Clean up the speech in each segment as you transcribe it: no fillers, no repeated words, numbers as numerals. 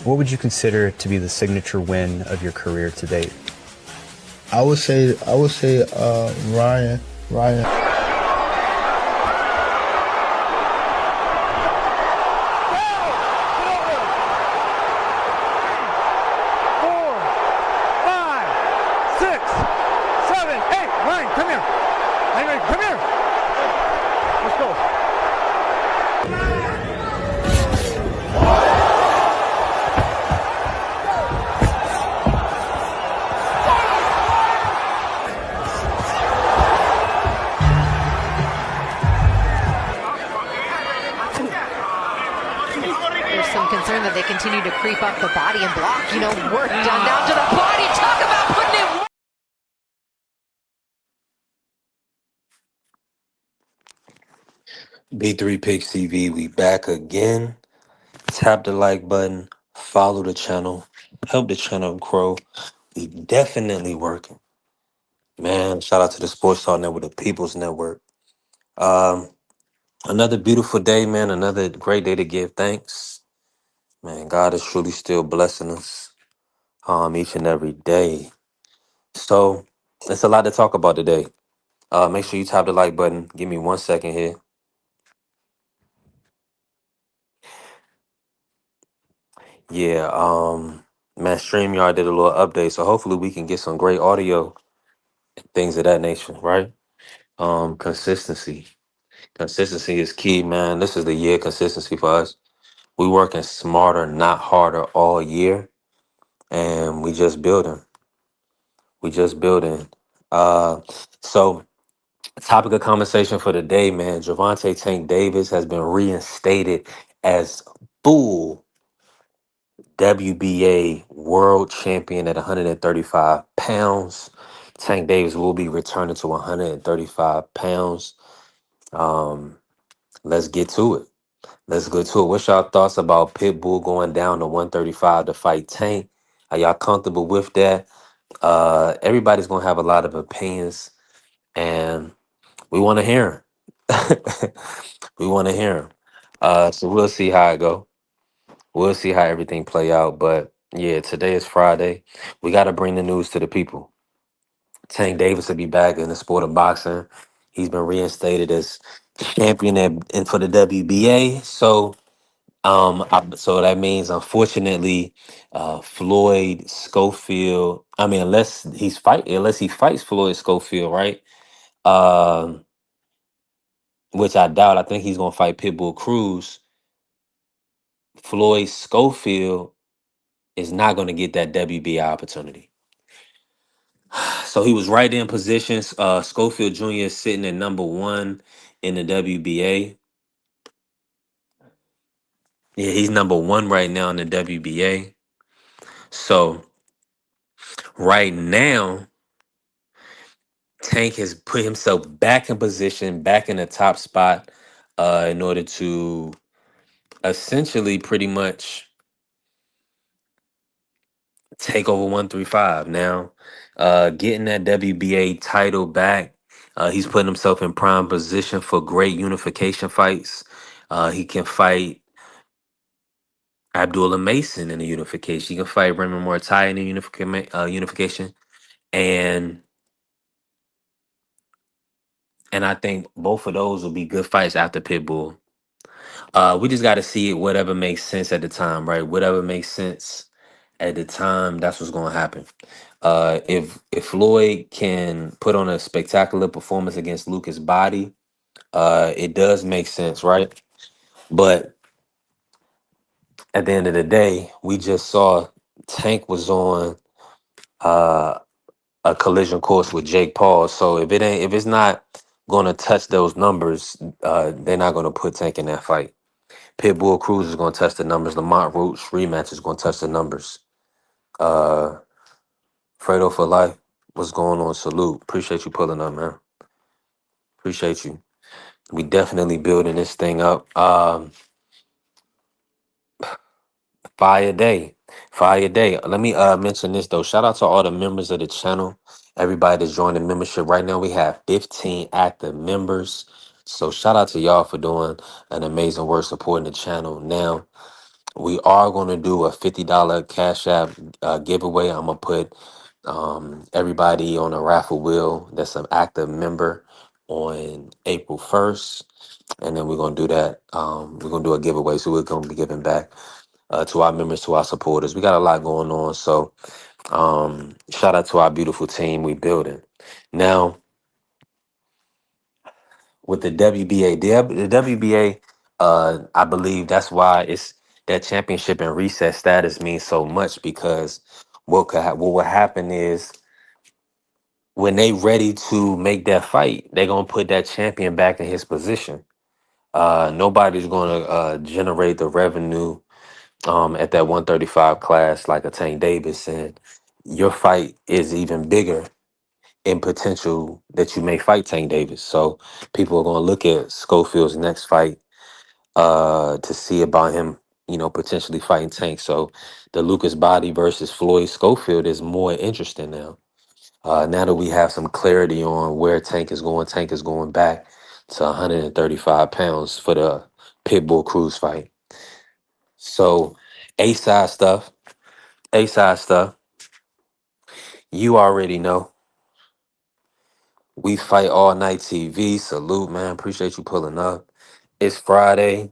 What would you consider to be the signature win of your career to date? I would say Ryan. Four, five, six, seven, eight. Ryan, come here. Henry, come here. Let's go. There's some concern that they continue to creep up the body and block, work done down to the body. Talk about putting it work. B3 Pick CV, we back again. Tap the like button, follow the channel, help the channel grow. We definitely working. Man, shout out to the Sports Talk Network, the People's Network. Um, Another beautiful day, man. Another great day to give thanks. Man, God is truly still blessing us each and every day. So it's a lot to talk about today. Make sure you tap the like button. Give me 1 second here. Yeah, man, StreamYard did a little update, so hopefully we can get some great audio, things of that nature, right? Consistency. Consistency is key, man. This is the year of consistency for us. We working smarter, not harder all year, and we just building. We just building. Uh, so topic of conversation for the day, man. Javante Tank Davis has been reinstated as full WBA world champion at 135 pounds. Tank Davis will be returning to 135 pounds. Um, let's get to it. Let's go to it. What's y'all thoughts about Pitbull going down to 135 to fight Tank? Are y'all comfortable with that? Everybody's gonna have a lot of opinions, and we want to hear 'em. We want to hear 'em. So we'll see how it go. We'll see how everything play out. But yeah, today is Friday. We got to bring the news to the people. Tank Davis will be back in the sport of boxing. He's been reinstated as champion and for the WBA. So that means, unfortunately, Floyd Schofield. I mean, unless he fights Floyd Schofield, right? Um, which I doubt. I think he's gonna fight Pitbull Cruz. Floyd Schofield is not gonna get that WBA opportunity. So he was right in positions. Schofield Jr. is sitting at number one in the WBA. Yeah, he's number one right now in the WBA. So right now, Tank has put himself back in position, back in the top spot, in order to essentially pretty much take over 135. Now, getting that WBA title back, he's putting himself in prime position for great unification fights. He can fight Abdullah Mason in the unification. He can fight Raymond Mortai in the unification. And I think both of those will be good fights after Pitbull. We just got to see whatever makes sense at the time, right? Whatever makes sense at the time, that's what's going to happen. If Floyd can put on a spectacular performance against Lucas Body, it does make sense, right? But at the end of the day, we just saw Tank was on uh, a collision course with Jake Paul. So if it's not going to touch those numbers, they're not going to put Tank in that fight. Pitbull Cruz is going to touch the numbers. Lamont Roots rematch is going to touch the numbers. Uh, Fredo for life. What's going on? Salute. Appreciate you pulling up, man. Appreciate you. We definitely building this thing up. Fire day. Fire day. Let me mention this though. Shout out to all the members of the channel. Everybody that's joined the membership. Right now we have 15 active members. So shout out to y'all for doing an amazing work supporting the channel. Now, We are going to do a $50 Cash App giveaway. I'm going to put everybody on a raffle wheel that's an active member on April 1st. And then we're going to do that. We're going to do a giveaway. So we're going to be giving back to our members, to our supporters. We got a lot going on. So shout out to our beautiful team we building. Now, with the WBA. The WBA, I believe that's why it's that championship and reset status means so much because what will happen is when they ready to make that fight, they're gonna put that champion back in his position. Nobody's gonna generate the revenue at that 135 class like a Tank Davis, and your fight is even bigger in potential that you may fight Tank Davis. So people are going to look at Schofield's next fight to see about him, potentially fighting Tank. So the Lucas Body versus Floyd Schofield is more interesting now. Now that we have some clarity on where Tank is going back to 135 pounds for the Pitbull Cruz fight. So A-side stuff, A-side stuff, you already know. We Fight All Night TV. Salute, man. Appreciate you pulling up. It's Friday.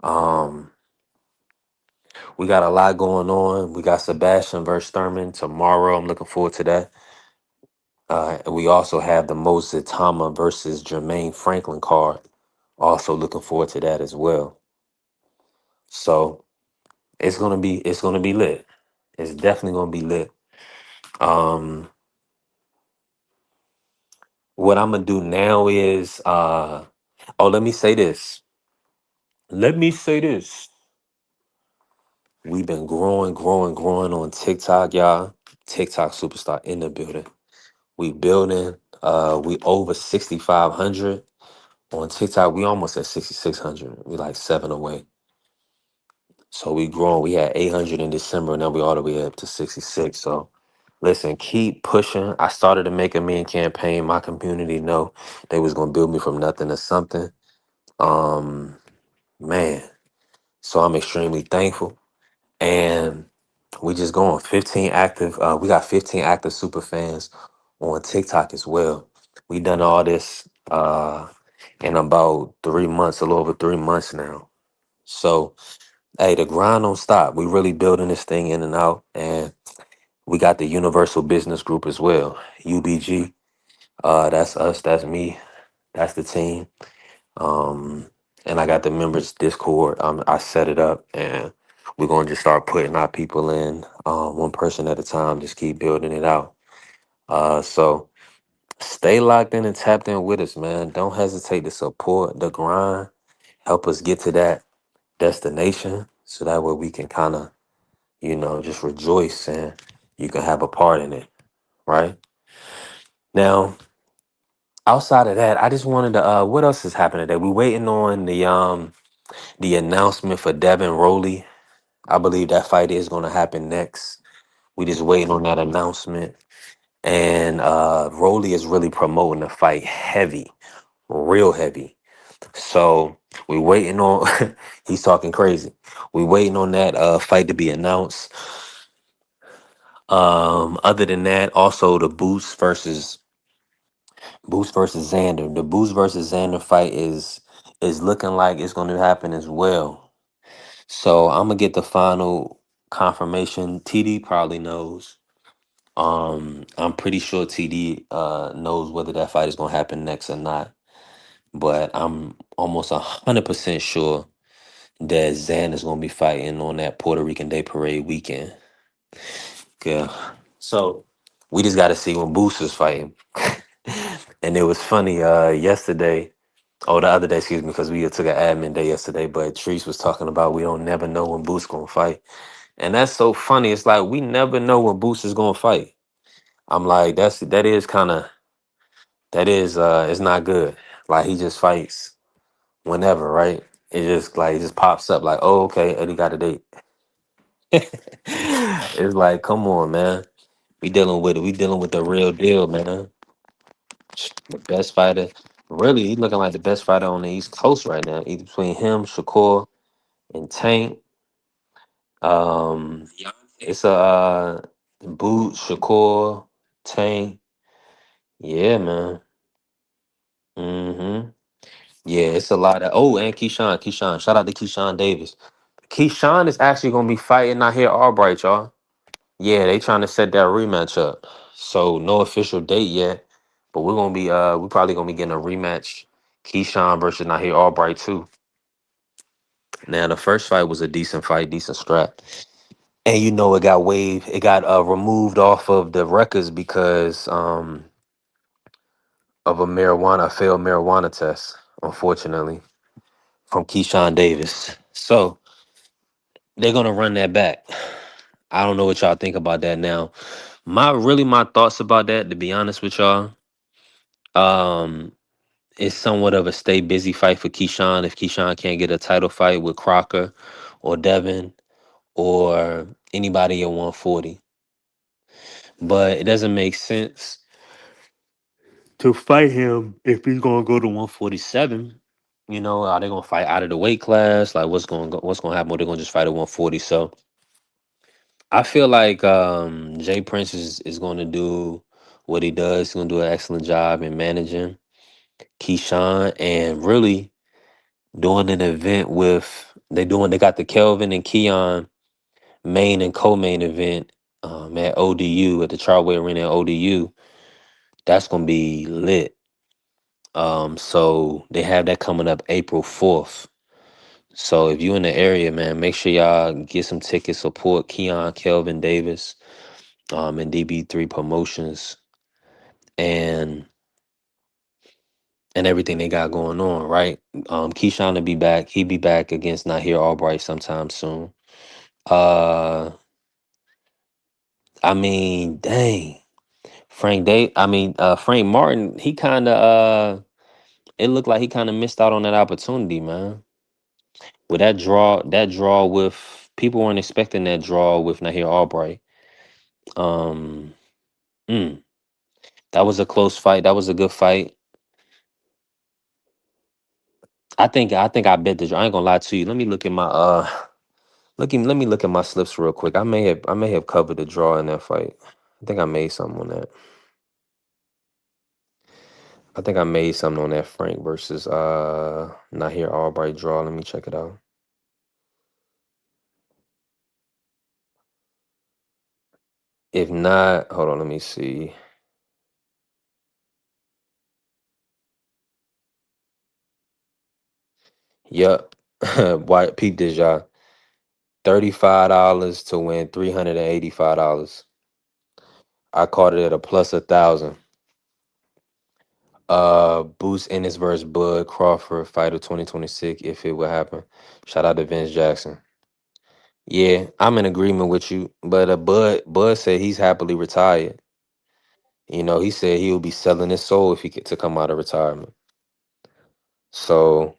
Um, we got a lot going on. We got Sebastian versus Thurman tomorrow. I'm looking forward to that. And we also have the Moses Tama versus Jermaine Franklin card. Also looking forward to that as well. So it's gonna be lit. It's definitely gonna be lit. Um, what I'm gonna do now is let me say this. Let me say this. We've been growing on TikTok, y'all. TikTok superstar in the building. We building. We over 6,500 on TikTok. We almost at 6,600. We like 7 away. So we growing. We had 800 in December. Now we all the way up to 66. So listen, keep pushing. I started a Make a Man campaign. My community know they was gonna build me from nothing to something. Um, man. So I'm extremely thankful. And we just going 15 active. We got 15 active super fans on TikTok as well. We done all this in about 3 months, a little over 3 months now. So hey, the grind don't stop. We really building this thing in and out, and we got the Universal Business Group as well. UBG. That's us. That's me. That's the team. Um, and I got the members Discord. I set it up, and we're gonna just start putting our people in, one person at a time. Just keep building it out. So stay locked in and tapped in with us, man. Don't hesitate to support the grind. Help us get to that destination, so that way we can kind of, just rejoice and you can have a part in it, right? Now, outside of that, I just wanted to. What else is happening today? We waiting on the announcement for Devin Rowley. I believe that fight is going to happen next. We just waiting on that announcement. And Rowley is really promoting the fight heavy, real heavy. So we waiting on. He's talking crazy. We waiting on that fight to be announced. Other than that, also the Boost versus Xander. The Boost versus Xander fight is looking like it's going to happen as well. So I'm gonna get the final confirmation. TD probably knows. I'm pretty sure TD knows whether that fight is gonna happen next or not. But I'm almost 100% sure that Zan is gonna be fighting on that Puerto Rican Day Parade weekend. Yeah. So we just gotta see when Boost is fighting. And it was funny, yesterday, oh the other day, excuse me, because we took an admin day yesterday, but Treese was talking about we don't never know when Boost gonna fight. And that's so funny. It's like we never know when Boost is gonna fight. I'm like, that is it's not good. Like he just fights whenever, right? It just pops up like, oh, okay, Eddie got a date. It's like, come on, man. We dealing with the real deal, man. The best fighter. Really, he's looking like the best fighter on the East Coast right now. Either between him, Shakur, and Tank. Um, it's a Boot, Shakur, Tank. Yeah, man. Mm-hmm. Yeah, it's a lot of and Keyshawn. Keyshawn. Shout out to Keyshawn Davis. Keyshawn is actually gonna be fighting out here Albright, y'all. Yeah, they trying to set that rematch up. So no official date yet. But we're probably gonna be getting a rematch. Keyshawn versus Nahir Albright too. Now the first fight was a decent fight, decent strap. And it got waived, it got removed off of the records because of a failed marijuana test, unfortunately, from Keyshawn Davis. So they're gonna run that back. I don't know what y'all think about that now. My thoughts about that, to be honest with y'all, um, is somewhat of a stay busy fight for Keyshawn if Keyshawn can't get a title fight with Crocker or Devin or anybody at 140. But it doesn't make sense to fight him if he's gonna go to 147. Are they gonna fight out of the weight class? Like what's gonna happen? Or they're gonna just fight at 140. So I feel like Jay Prince is gonna do what he does. He's gonna do an excellent job in managing Keyshawn and really doing an event they got the Kelvin and Keon main and co-main event at ODU at the Chartway Arena at ODU. That's gonna be lit. So they have that coming up April 4th. So if you in the area, man, make sure y'all get some tickets, support Keon, Kelvin Davis, and DB3 Promotions and everything they got going on, right? Keyshawn will be back. He'll be back against Nahir Albright sometime soon. Uh I mean, dang. Frank Martin, he kinda it looked like he kinda missed out on that opportunity, man. With that draw with people weren't expecting that draw with Nahir Albright. Um, mm, that was a close fight. That was a good fight. I think I bet the draw. I ain't gonna lie to you. Let me look at my let me look at my slips real quick. I may have covered the draw in that fight. I think I made something on that. I think I made something on that Frank versus Nahir Albright draw. Let me check it out. If not, hold on, let me see. Yup. Why peep this, y'all. $35 to win $385. I caught it at a plus 1,000. Boost Ennis versus Bud Crawford fight of 2026 if it would happen. Shout out to Vince Jackson. Yeah, I'm in agreement with you, but Bud said he's happily retired. He said he will be selling his soul if he get to come out of retirement. So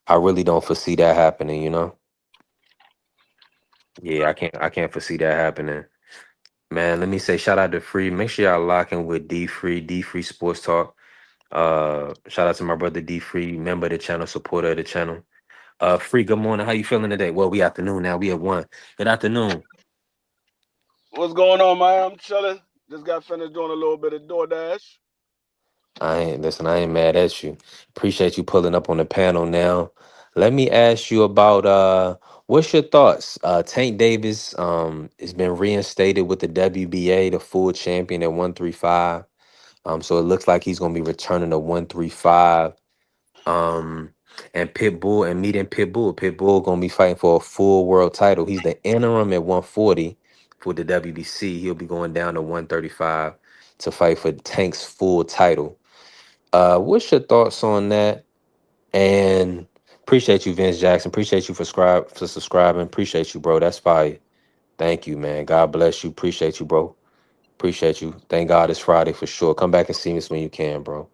I really don't foresee that happening. Yeah, I can't foresee that happening. Man, let me say shout out to Free. Make sure y'all locking with D Free Sports Talk. Shout out to my brother D Free, member of the channel, supporter of the channel. Free, good morning. How you feeling today? Well, we afternoon now. We at 1. Good afternoon. What's going on, man? I'm chilling. Just got finished doing a little bit of DoorDash. I ain't mad at you. Appreciate you pulling up on the panel now. Let me ask you about what's your thoughts? Tank Davis has been reinstated with the WBA, the full champion at 135. So it looks like he's gonna be returning to 135. Um, and Pitbull and meeting Pitbull. Pitbull gonna be fighting for a full world title. He's the interim at 140 for the WBC. He'll be going down to 135 to fight for Tank's full title. What's your thoughts on that? And appreciate you, Vince Jackson. Appreciate you for subscribing. Appreciate you, bro. That's fire. Thank you, man. God bless you. Appreciate you, bro. Appreciate you. Thank God it's Friday for sure. Come back and see us when you can, bro.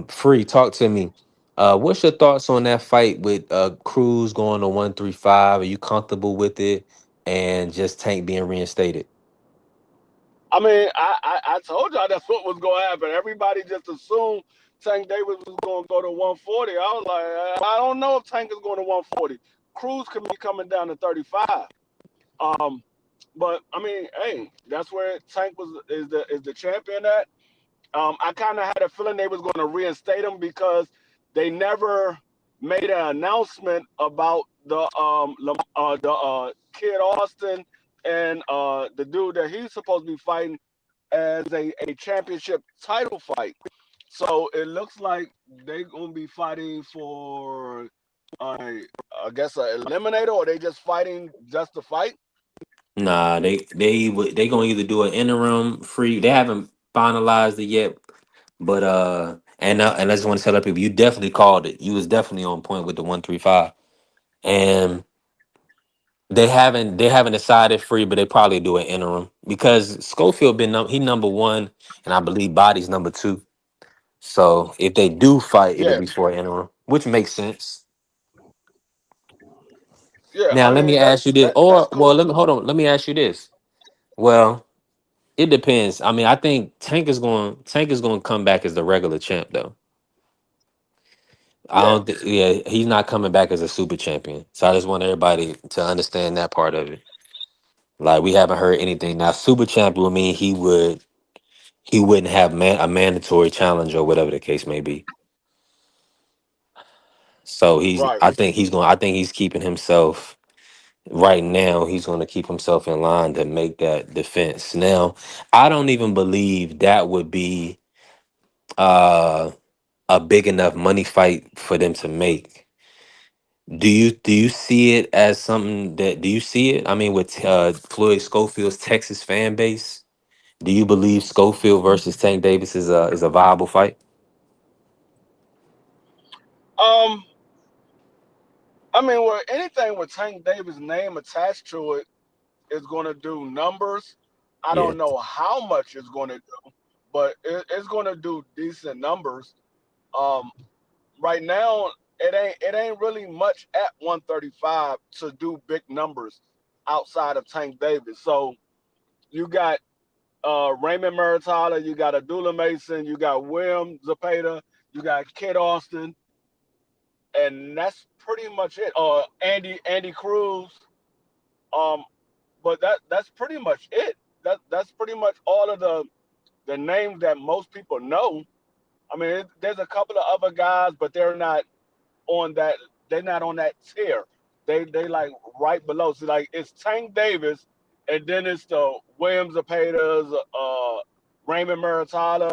Free, talk to me. What's your thoughts on that fight with Cruz going to 135? Are you comfortable with it? And just Tank being reinstated? I mean, I told y'all that's what was going to happen. Everybody just assumed Tank Davis was going to go to 140. I was like, I don't know if Tank is going to 140. Cruz can be coming down to 35. Um, but I mean, hey, that's where Tank is the champion at. I kind of had a feeling they was going to reinstate him because they never made an announcement about the Kid Austin and the dude that he's supposed to be fighting as a championship title fight. So it looks like they're gonna be fighting for, uh, I guess, an eliminator, or they just fighting just to fight. Nah, they gonna either do an interim free. They haven't finalized it yet, but and I just want to tell people you definitely called it. You was definitely on point with the 135, and they haven't decided free, but they probably do an interim because Schofield he number one, and I believe Body's number two. So if they do fight, it'll Yeah, be for an interim, which makes sense. yeah. Now I let mean me ask you this, that's or well, cool. let me hold on. Let me ask you this. Well, it depends. I mean, I think Tank is going to come back as the regular champ though. I Yeah, don't. Yeah, he's not coming back as a super champion. So I just want everybody to understand that part of it. Like we haven't heard anything now. Super champ would mean he wouldn't have a mandatory challenge or whatever the case may be. So right. I think he's keeping himself right now. He's going to keep himself in line to make that defense. Now, I don't even believe that would be uh a big enough money fight for them to make. Do you see it as something that do you see it? I mean, with Floyd Schofield's Texas fan base, do you believe Schofield versus Tank Davis is a viable fight? Um, I mean, well, anything with Tank Davis' name attached to it is going to do numbers. I Yeah, don't know how much it's going to do, but it's going to do decent numbers. Um, right now, it ain't really much at 135 to do big numbers outside of Tank Davis. So you got Raymond Muratala, you got Abdullah Mason, you got William Zapata, you got Kid Austin, and that's pretty much it. Andy Cruz. Um, but that's pretty much it. That's pretty much all of the names that most people know. I mean, there's a couple of other guys, but on that. They're not on that tier. They like right below. So like it's Tank Davis, and then it's the Williams Zapatas, Raymond Muratala,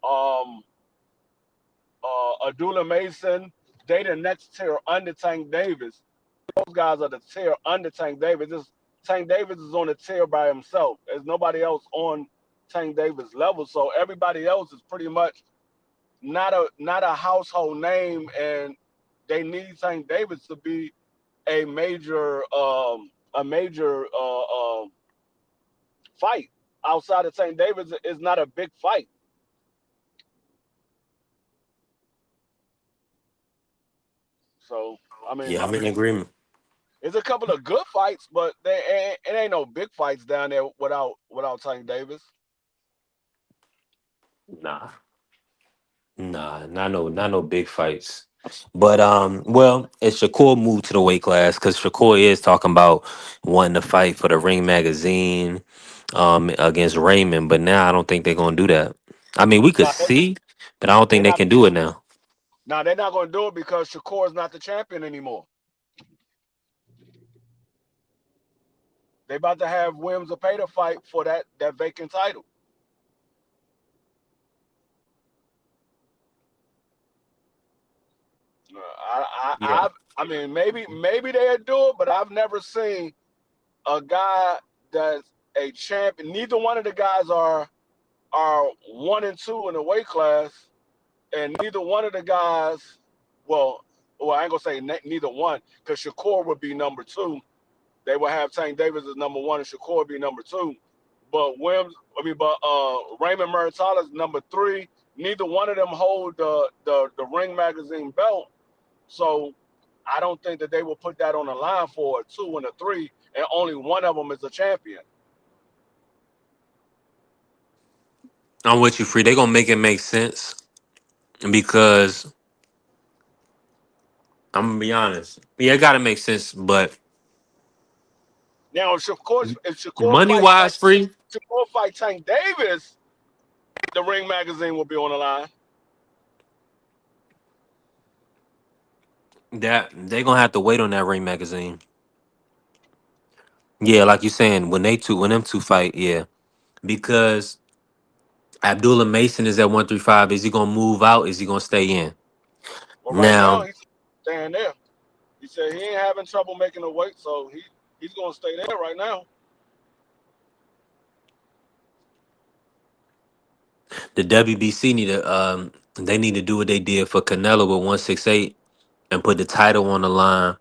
um, Abdullah Mason. They the next tier under Tank Davis. Those guys are the tier under Tank Davis. Tank Davis is on the tier by himself. There's nobody else on Tank Davis level. So everybody else is pretty much not a household name, and they need Tank Davis to be a major fight. Outside of Tank Davis is not a big fight. So I mean, yeah, I'm in agreement. it's a couple of good fights, but it ain't no big fights down there without Tank Davis. Nah, nah, not no big fights. But well, it's Shakur moved to the weight class because Shakur is talking about wanting to fight for the Ring magazine, against Raymond. But now I don't think they're gonna do that. I mean, we could Now see, but I don't think they're they not can do it now. now they're not going to do it because Shakur is not the champion anymore. They about to have Williams Zapata fight for that vacant title. I I Yeah. I mean maybe they'll do it, but I've never seen a guy that's a champion. Neither one of the guys are 1 and 2 in the weight class, and neither one of the guys, well, I ain't gonna say neither one, because Shakur would be number two. They would have Tank Davis as number one, and Shakur would be number two. But Raymond Muratala is number three. Neither one of them hold the Ring Magazine belt, so I don't think that they will put that on the line for a two and a three, and only one of them is a champion. I'm with you, free. They're gonna make it make sense because I'm gonna be honest. Yeah, it gotta make sense, but Now, if Shakur money wise, free fight Tank Davis, the Ring magazine will be on the line. that they gonna have to wait on that Ring magazine. Yeah, like you saying, when them two fight, yeah, because Abdullah Mason is at 135. Is he gonna move out? Is he gonna stay in? But right now, Now he's staying there. He said he ain't having trouble making the weight, so he's gonna stay there right now. the WBC they need to do what they did for Canelo with 168 and put the title on the line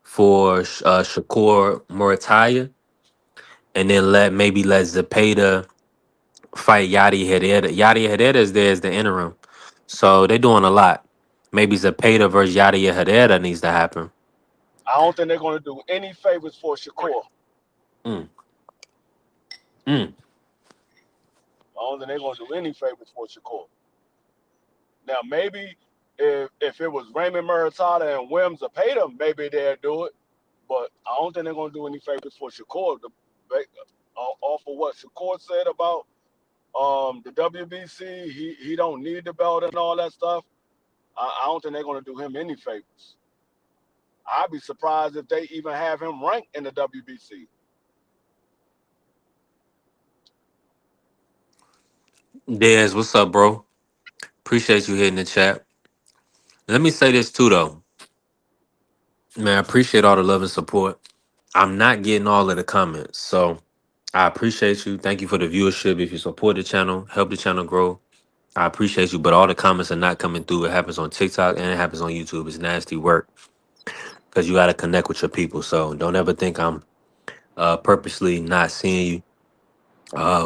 for Shakur Murataya, and then let Zepeda fight Yadi Herrera. Yadi Herrera is there as the interim, so they're doing a lot. Maybe Zepeda versus Yadi Herrera needs to happen. I don't think they're gonna do any favors for Shakur. Mm, mm. I don't think they're gonna do any favors for Shakur. Now maybe if it was Raymond Murata and Wim Zapata, maybe they'd do it. But I don't think they're gonna do any favors for Shakur. Off of what Shakur said about the WBC, he don't need the belt and all that stuff. I don't think they're gonna do him any favors. I'd be surprised if they even have him ranked in the WBC. Dez, what's up, bro? Appreciate you hitting the chat. Let me say this too, though. Man, I appreciate all the love and support. I'm not getting all of the comments, so I appreciate you. Thank you for the viewership. If you support the channel, help the channel grow. I appreciate you, but all the comments are not coming through. It happens on TikTok and it happens on YouTube. It's nasty work because you got to connect with your people. So don't ever think I'm purposely not seeing you.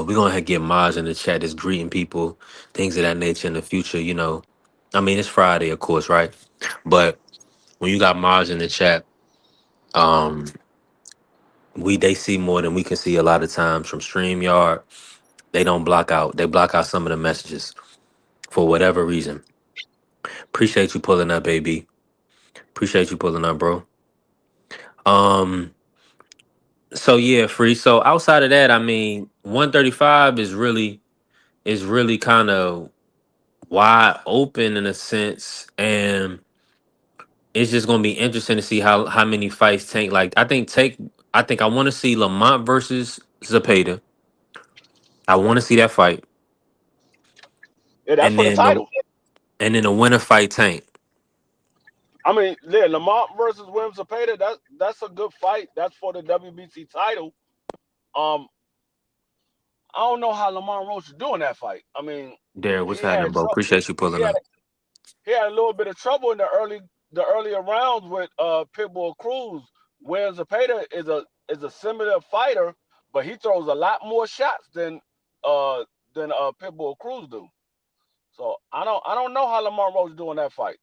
We're going to get Maj in the chat that's greeting people, things of that nature in the future. I mean, it's Friday, of course, right? But when you got Maj in the chat, um, they see more than we can see a lot of times from StreamYard. They don't block out. They block out some of the messages for whatever reason. Appreciate you pulling up, baby. Appreciate you pulling up, bro. Um, so yeah, free. So outside of that, I mean, 135 is really kind of wide open in a sense, and it's just gonna be interesting to see how many fights Tank. Like, I think I want to see Lamont versus Zepeda. I want to see that fight, Yeah, that's and for the then title. the winner fight Tank. I mean, yeah, Lamont versus Wim Zapata, that's a good fight. That's for the WBC title. Um, I don't know how Lamont Roach is doing that fight. I mean, There, what's he had happening, bro? trouble. Appreciate you He pulling had up. he had a little bit of trouble in the earlier rounds with Pitbull Cruz. Where Zapata is a similar fighter, but he throws a lot more shots uh than Pitbull Cruz do. So I don't know how Lamont Roach is doing that fight.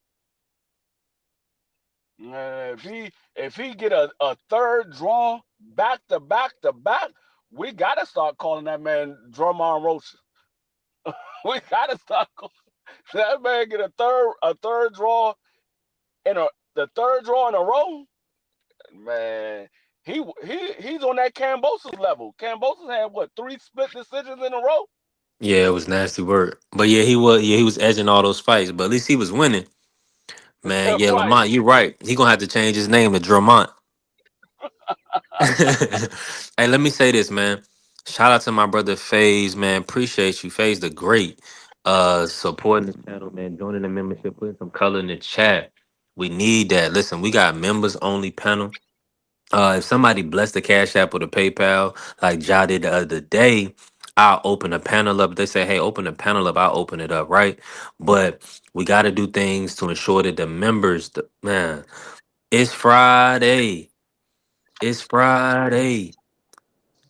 If he get a third draw back to back to back, we gotta start calling that man Drummond Roach. We gotta start calling that man get a third draw in the third draw in a row. Man, he's on that Cambosos level. Cambosos had what, 3 split decisions in a row? Yeah, it was nasty work, but yeah, he was edging all those fights, but at least he was winning. Man, yeah, Right. Lamont, you right. He gonna have to change his name to Dramont. Hey, let me say this, man. Shout out to my brother FaZe, man. Appreciate you, FaZe the Great. Supporting the channel, man. Joining the membership, putting some color in the chat. We need that. Listen, we got members only panel. If somebody bless the Cash App or the PayPal, like Ja did the other day, I'll open a panel up. They say, hey, open the panel up. I'll open it up, right? But we got to do things to ensure that the members, man, it's Friday. It's Friday.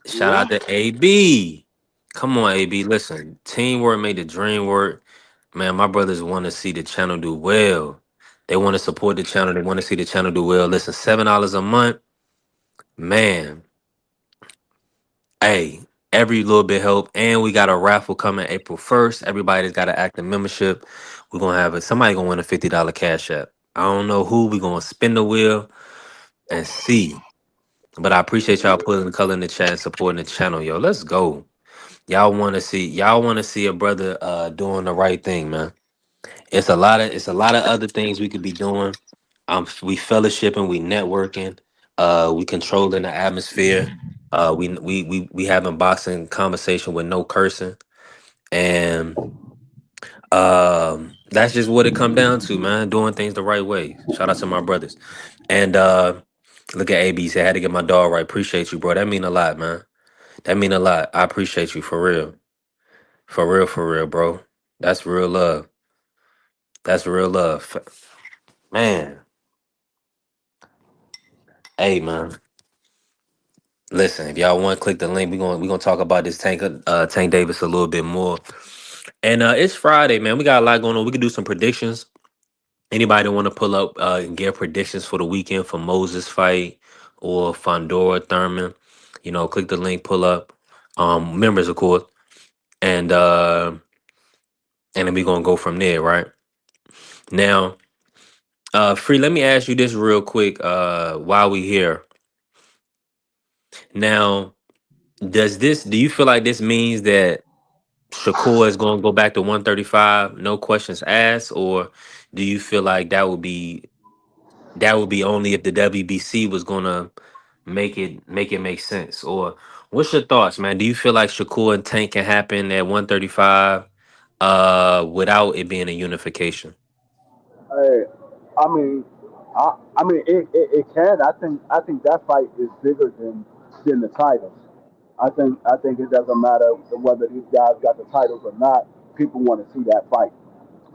Shout Yeah. out to AB. Come on, AB. Listen, teamwork made the dream work. Man, my brothers want to see the channel do well. They want to support the channel. They want to see the channel do well. Listen, $7 a month, man. Hey, every little bit help. And we got a raffle coming April 1st. Everybody's got an active membership. We're gonna have it. Somebody gonna win a $50 cash app. I don't know who we gonna spin the wheel and see. But I appreciate y'all putting the color in the chat and supporting the channel, yo. Let's go. Y'all wanna see a brother doing the right thing, man. It's a lot of other things we could be doing. We fellowshipping, we networking, we controlling the atmosphere. We having boxing conversation with no cursing. And that's just what it come down to, man. Doing things the right way. Shout out to my brothers. And look at AB said I had to get my dog right. Appreciate you, bro. That mean a lot, man. That mean a lot. I appreciate you for real. For real, bro. That's real love. That's real love. Man. Hey, man. Listen, if y'all want to click the link, we gonna talk about this Tank Davis a little bit more. And it's Friday, man. We got a lot going on. We could do some predictions. Anybody want to pull up and give predictions for the weekend for Moses fight or Fondora Thurman? You know, click the link, pull up. Members, of course, and then we gonna go from there, right? Now, Free, let me ask you this real quick. While we here, now, do you feel like this means that Shakur is gonna go back to 135, no questions asked, or do you feel like that would be only if the WBC was gonna make sense? Or what's your thoughts, man? Do you feel like Shakur and Tank can happen at 135 without it being a unification? Hey, I mean, it can. I think that fight is bigger than the titles. I think it doesn't matter whether these guys got the titles or not. People want to see that fight.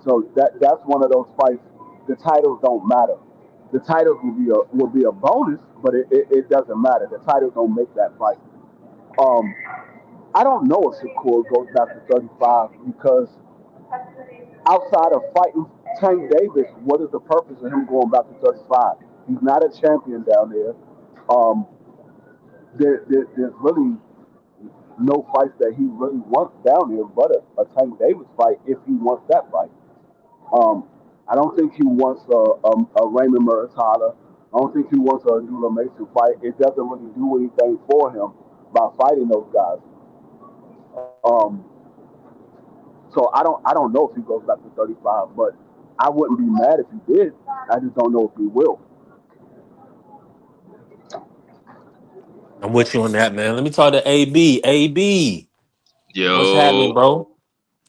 So that's one of those fights. The titles don't matter. The titles will be a bonus, but it doesn't matter. The titles don't make that fight. Um, I don't know if Shakur goes back to 35 because outside of fighting Tank Davis, what is the purpose of him going back to 35? He's not a champion down there. Um, there's really no fights that he really wants down there but a Tank Davis fight if he wants that fight. Um, I don't think he wants a Raymond Muratalla. I don't think he wants a Abdullah Mason fight. It doesn't really do anything for him by fighting those guys. Um, so I don't know if he goes back to 35, but I wouldn't be mad if he did. I just don't know if he will. I'm with you on that, man. Let me talk to AB. AB, what's happening, Yo, bro?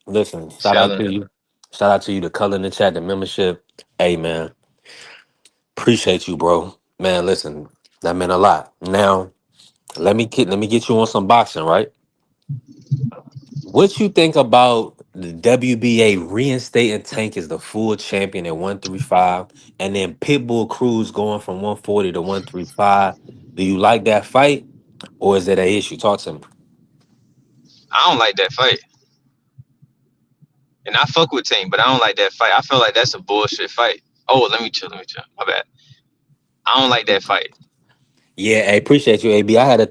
Listen, shout out chilling. to you. Shout out to you, the color in the chat, the membership. Hey, man, appreciate you, bro. Man, listen, that meant a lot. Now, let me get you on some boxing, right? What you think about the WBA reinstating Tank as the full champion at 135, and then Pitbull Cruz going from 140 to 135? Do you like that fight, or is that an issue? Talk to me. I don't like that fight, and I fuck with Team, but I don't like that fight. I feel like that's a bullshit fight. Oh, let me chill. Let me chill. My bad. I don't like that fight. Yeah, I appreciate you, AB. I had to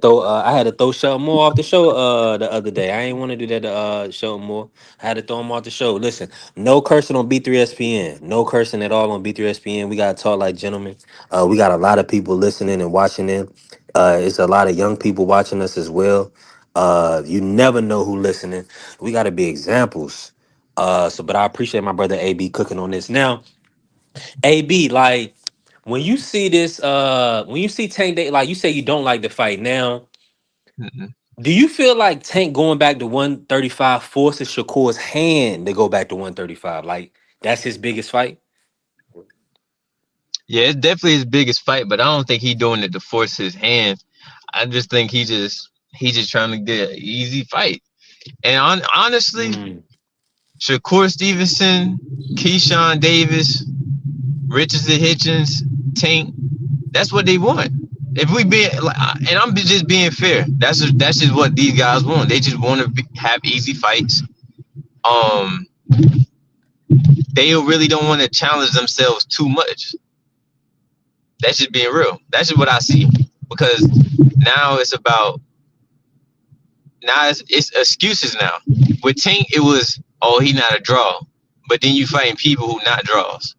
throw Shelton Moore off the show the other day. I ain't want to do that to Shelton Moore. I had to throw him off the show. Listen, no cursing on B3SPN. No cursing at all on B3SPN. We gotta talk like gentlemen. We got a lot of people listening and watching in. It's a lot of young people watching us as well. You never know who listening. We gotta be examples. But I appreciate my brother AB cooking on this. Now, AB, like when you see this, when you see Tank Day, like you say you don't like the fight now, Mm-mm. do you feel like Tank going back to 135 forces Shakur's hand to go back to 135? Like that's his biggest fight? Yeah, it's definitely his biggest fight, but I don't think he doing it to force his hand. I just think he just trying to get an easy fight. And honestly, Mm. Shakur Stevenson, Keyshawn Davis, Richardson Hitchens, Tank. That's what they want. If we be like, and I'm just being fair. That's just what these guys want. They just want to have easy fights. Um, they really don't want to challenge themselves too much. That's just being real. That's just what I see. Because now it's excuses now. With Tank, it was he not a draw, but then you fighting people who not draws.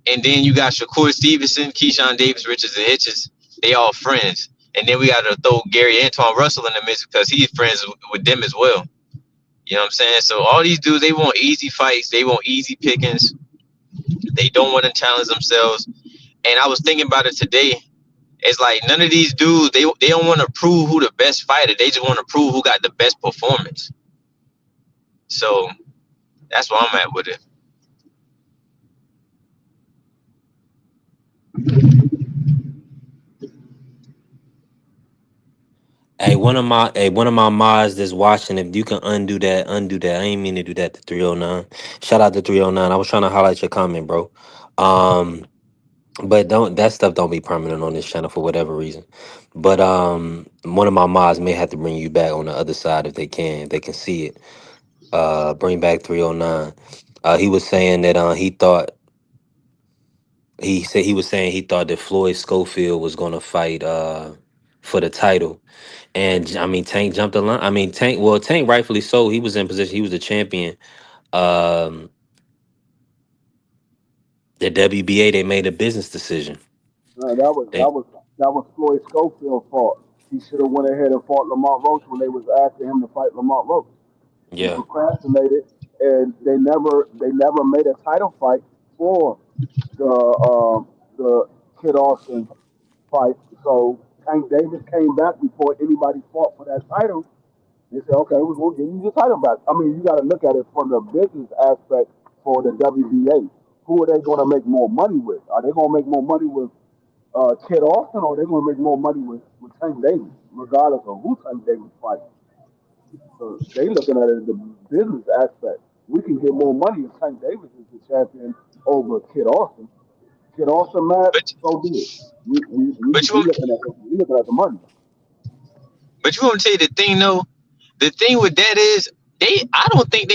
And then you got Shakur Stevenson, Keyshawn Davis, Richards, and Hitchens. They all friends. And then we got to throw Gary Antoine Russell in the mix because he's friends with them as well. You know what I'm saying? So all these dudes, they want easy fights. They want easy pickings. They don't want to challenge themselves. And I was thinking about it today. It's like none of these dudes, they don't want to prove who the best fighter. They just want to prove who got the best performance. So that's where I'm at with it. Hey, one of my mods that's watching, if you can undo that, undo that. I ain't mean to do that to 309. Shout out to 309. I was trying to highlight your comment, bro. Um, but don't that stuff don't be permanent on this channel for whatever reason. But one of my mods may have to bring you back on the other side if they can. If they can see it. Bring back 309. He was saying that he was saying he thought that Floyd Schofield was gonna fight for the title. And I mean, Tank jumped the line. I mean, Tank rightfully so. He was in position. He was the champion. Um, the WBA, they made a business decision. They, That was Floyd Schofield's fault. He should have went ahead and fought Lamont Roach when they was asking him to fight Lamont Roach. He yeah, procrastinated, and they never made a title fight for the Kid Austin fight. So Tank Davis came back before anybody fought for that title. They said, okay, we're going to give you your title back. I mean, you got to look at it from the business aspect for the WBA. Who are they going to make more money with? Are they going to make more money with Kid Austin, or are they going to make more money with Tank Davis, regardless of who Tank Davis fights? So they looking at it the business aspect. We can get more money if Tank Davis is the champion over Kid Austin. Kid Austin, mad, But so be it. We, we, we, but you we want looking at the money. but you want to tell you the thing though. The thing with that is I don't think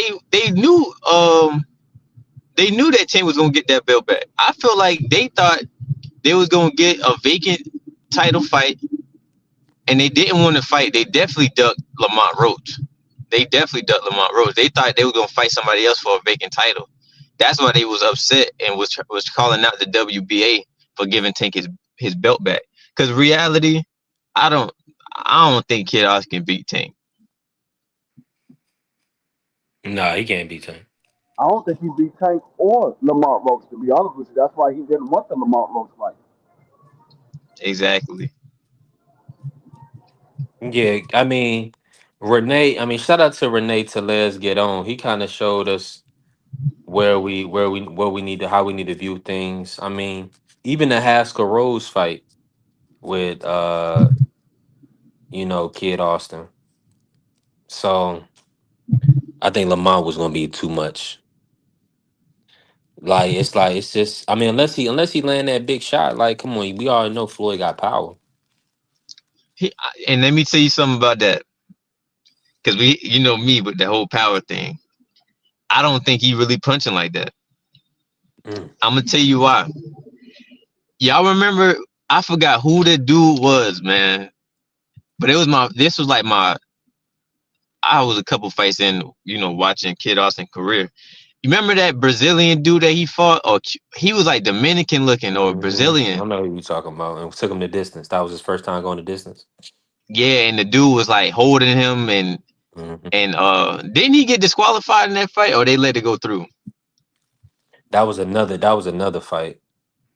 they knew that Tank was gonna get that belt back. I feel like they thought they was gonna get a vacant title fight, and they didn't want to fight. They definitely ducked Lamont Roach. They thought they were gonna fight somebody else for a vacant title. That's why they was upset and was calling out the WBA for giving Tank his belt back. Because reality, I don't think Kid Austin can beat Tank. nah, he can't beat Tank. I don't think he beat Tank or Lamont Roach, to be honest with you. That's why he didn't want the Lamont Roach fight. Exactly. Yeah, I mean, Renee. I mean, shout out to Renee to Let's Get On. He kind of showed us where we need to how we need to view things. I mean, even the Haskell Rose fight with Kid Austin. So I think Lamont was gonna be too much. Like it's just I mean unless he land that big shot, like come on, we all know Floyd got power. And let me tell you something about that, because you know me with the whole power thing. I don't think he really punching like that. Mm. I'm gonna tell you why. Y'all remember? I forgot who the dude was, man. But this was like I was a couple fights in, watching Kid Austin career. You remember that Brazilian dude that he fought, or he was like Dominican looking or I Brazilian? know who you talking about. And took him the distance. That was his first time going the distance. Yeah, and the dude was like holding him, and Hmm. didn't he get disqualified in that fight, or they let it go through? That was another fight.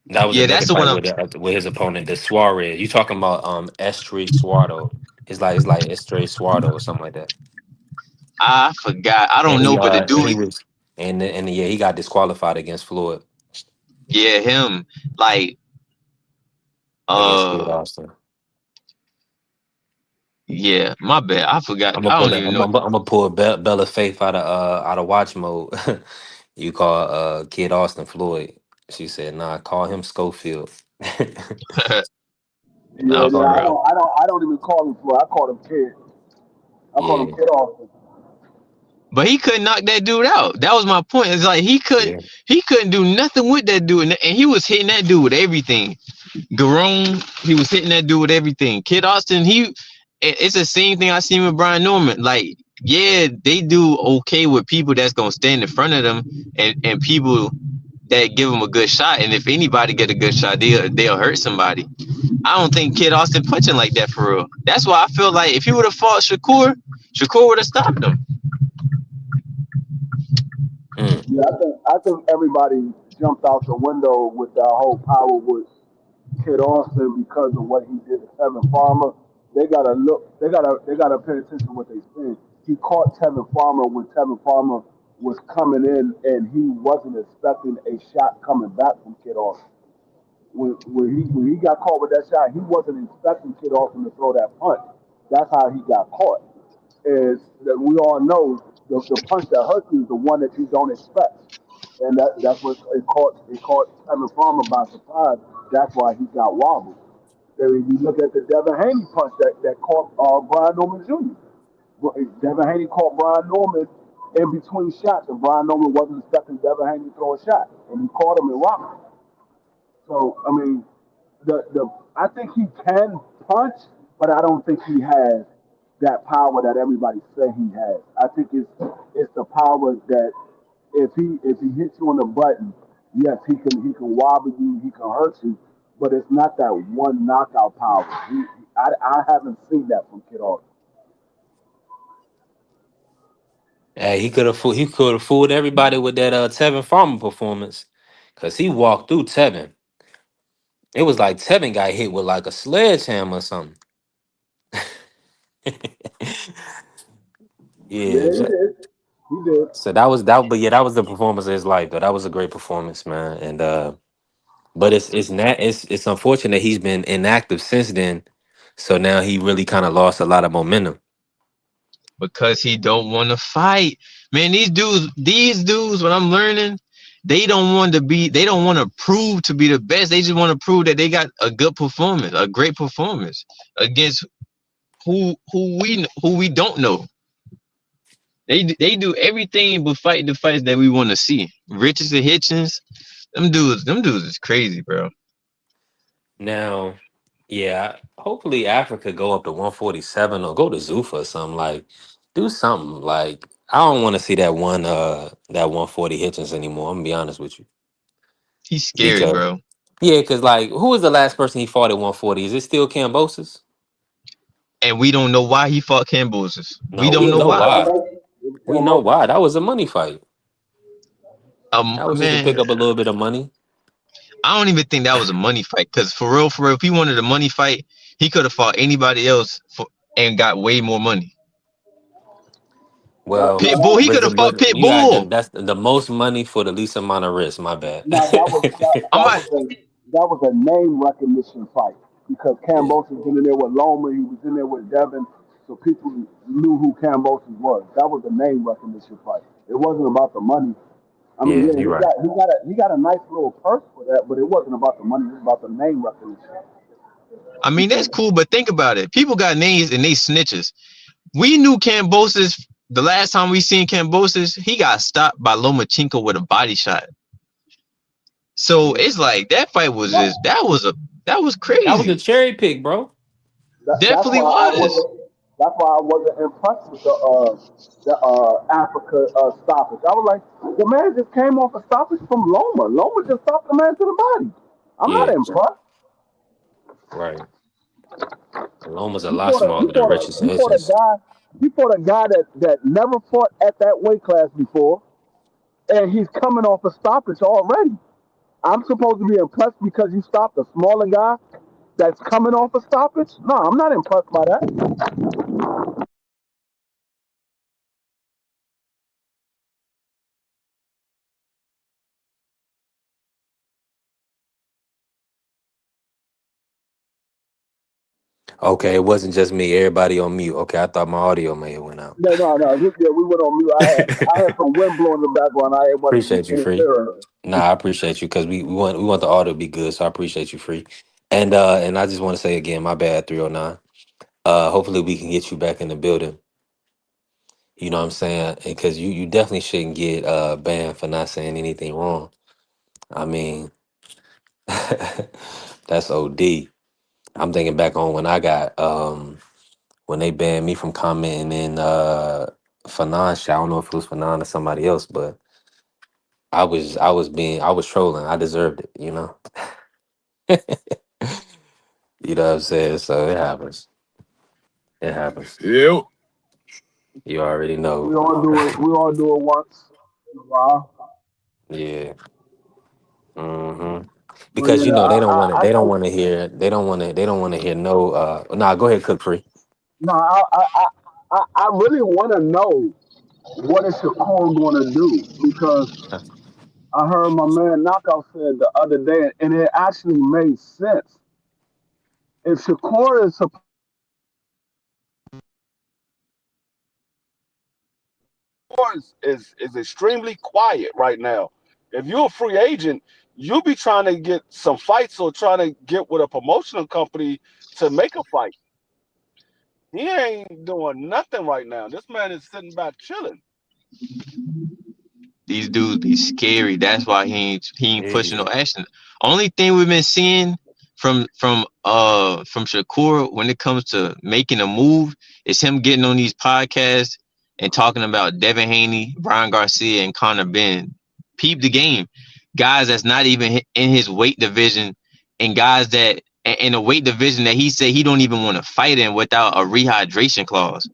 That was Yeah, another that's the one. fight with his opponent, the Suarez. You talking about Estri Suardo. It's like Estri Suardo or something like that. I forgot. I And don't know, but the he dude, was and yeah, he got disqualified against Floyd, yeah, him, like, against Kid uh, Austin. yeah, my bad. I forgot. I'm gonna I pull don't it. even I'm, know. I'm, I'm gonna pull Bella Faith out of watch mode. You call Kid Austin Floyd. She said, "Nah, call him Schofield." Yeah, Nah, yeah. for real. I don't even call him Floyd. I call him Kid. I call him Yeah, Kid Austin. But he couldn't knock that dude out. That was my point. It's like yeah. he couldn't do nothing with that dude, and he was hitting that dude with everything. Garone, he was hitting that dude with everything. Kid Austin, it's the same thing I seen with Brian Norman. Like, yeah, they do okay with people that's gonna stand in front of them, and people that give him a good shot. And if anybody get a good shot, they'll hurt somebody. I don't think Kid Austin punching like that for real. That's why I feel like if he would have fought Shakur would have stopped him. Mm. Yeah, I think everybody jumped out the window with that whole power with Kid Austin because of what he did to Tevin Farmer. They gotta look. They gotta pay attention to what they saying. He caught Tevin Farmer when Tevin Farmer was coming in, and he wasn't expecting a shot coming back from Kid Austin. When he got caught with that shot, he wasn't expecting Kid Austin to throw that punch. That's how he got caught. And that we all know the punch that hurts you is the one that you don't expect, and that's what it caught Tevin Farmer by surprise. That's why he got wobbled. Then if you look at the Devin Haney punch that caught Brian Norman Jr. Devin Haney caught Brian Norman in between shots, and Brian Norman wasn't expecting Devin Haney to throw a shot, and he caught him and rocked him. So I mean, the I think he can punch, but I don't think he has that power that everybody say he has. I think it's the power that if he hits you on the button, yes, he can wobble you, he can hurt you, but it's not that one knockout power. I haven't seen that from Kid Austin. Hey, he could have fooled everybody with that Tevin Farmer performance, cause he walked through Tevin. It was like Tevin got hit with like a sledgehammer or something. Yeah, Yeah, he did. He did. so that was that. But yeah, that was the performance of his life. Though that was a great performance, man. And but it's unfortunate he's been inactive since then. So now he really kind of lost a lot of momentum. Because he don't want to fight. Man, these dudes, what I'm learning, they don't want to prove to be the best. They just want to prove that they got a good performance, a great performance against who we don't know. They do everything but fight the fights that we want to see. Richards and Hitchens, them dudes is crazy, bro. Now, yeah, hopefully Africa go up to 147 or go to Zuffa or something like do something like I don't want to see that 140 Hitchens anymore. I'm gonna be honest with you. He's scary, Because bro. yeah, because like who was the last person he fought at 140? Is it still Cambosis? And we don't know why he fought Cambosis. We No, don't we know know why. why. It was We know Cam why. That was a money fight. That was just to pick Man, up a little bit of money. I don't even think that was a money fight. Cause for real, if he wanted a money fight, he could have fought anybody else and got way more money. Well, Pitbull, he could have fought but you got Pitbull. that's the most money for the least amount of risk. My bad. Now that was that, I'm that like, was a that was a name recognition fight because Yeah, Cambosis was in there with Loma, he was in there with Devin, so people knew who Cambosis was. That was a name recognition fight. It wasn't about the money. I mean, yeah, yeah, you're right. he got a nice little purse for that, but it wasn't about the money. It was about the name recognition. I mean, that's cool, but think about it. People got names and they snitches. We knew Cambosis the last time we seen Cambosis, he got stopped by Lomachenko with a body shot. So it's like that fight was just that was That was a crazy. cherry pick, bro. That's Definitely why I was. wasn't. That's why I wasn't impressed with the Africa stoppage. I was like, the man just came off a stoppage from Loma. Loma just stopped the man to the body. I'm not Yeah, impressed. right. Loma's a He lot fought a he smaller than fought a Richardson he fought a Hitchens. guy he fought a guy that never fought at that weight class before, and he's coming off a stoppage already. I'm supposed to be impressed because you stopped a smaller guy that's coming off a stoppage? No, I'm not impressed by that. Okay, it wasn't just me. Everybody on mute. Okay, I thought my audio may have went out. No, no, no. Yeah, we went on mute. I had some wind blowing in the background. I didn't want to be Appreciate you, Free. interfering. Nah, I appreciate you because we want the audio to be good, so I appreciate you, Free. And I just want to say again, my bad, 309. Hopefully we can get you back in the building. You know what I'm saying? Because you definitely shouldn't get banned for not saying anything wrong. I mean, that's OD. I'm thinking back on when I got when they banned me from commenting in Fanon shit. I don't know if it was Fanon or somebody else, but I was trolling. I deserved it, you know. You know what I'm saying? So it happens. It happens. Yep. You already We know. all do it. We all do it once in a while. Yeah. Hmm. But Because you yeah, know they don't want to. I They don't think want to hear. They don't want to. They don't want to hear no. Nah, go ahead, cook free. no. I really want to know what is Shakur going to do because I heard my man Knockout said the other day, and it actually made sense. If Shakur is is extremely quiet right now. If you're a free agent, you'll be trying to get some fights or trying to get with a promotional company to make a fight. He ain't doing nothing right now. This man is sitting back chilling. These dudes be scary. That's why he ain't pushing no Yeah. action. Only thing we've been seeing from Shakur when it comes to making a move is him getting on these podcasts and talking about Devin Haney, Brian Garcia, and Conor Ben. Peep the game. Guys that's not even in his weight division, and guys that in a weight division that he said he don't even want to fight in without a rehydration clause.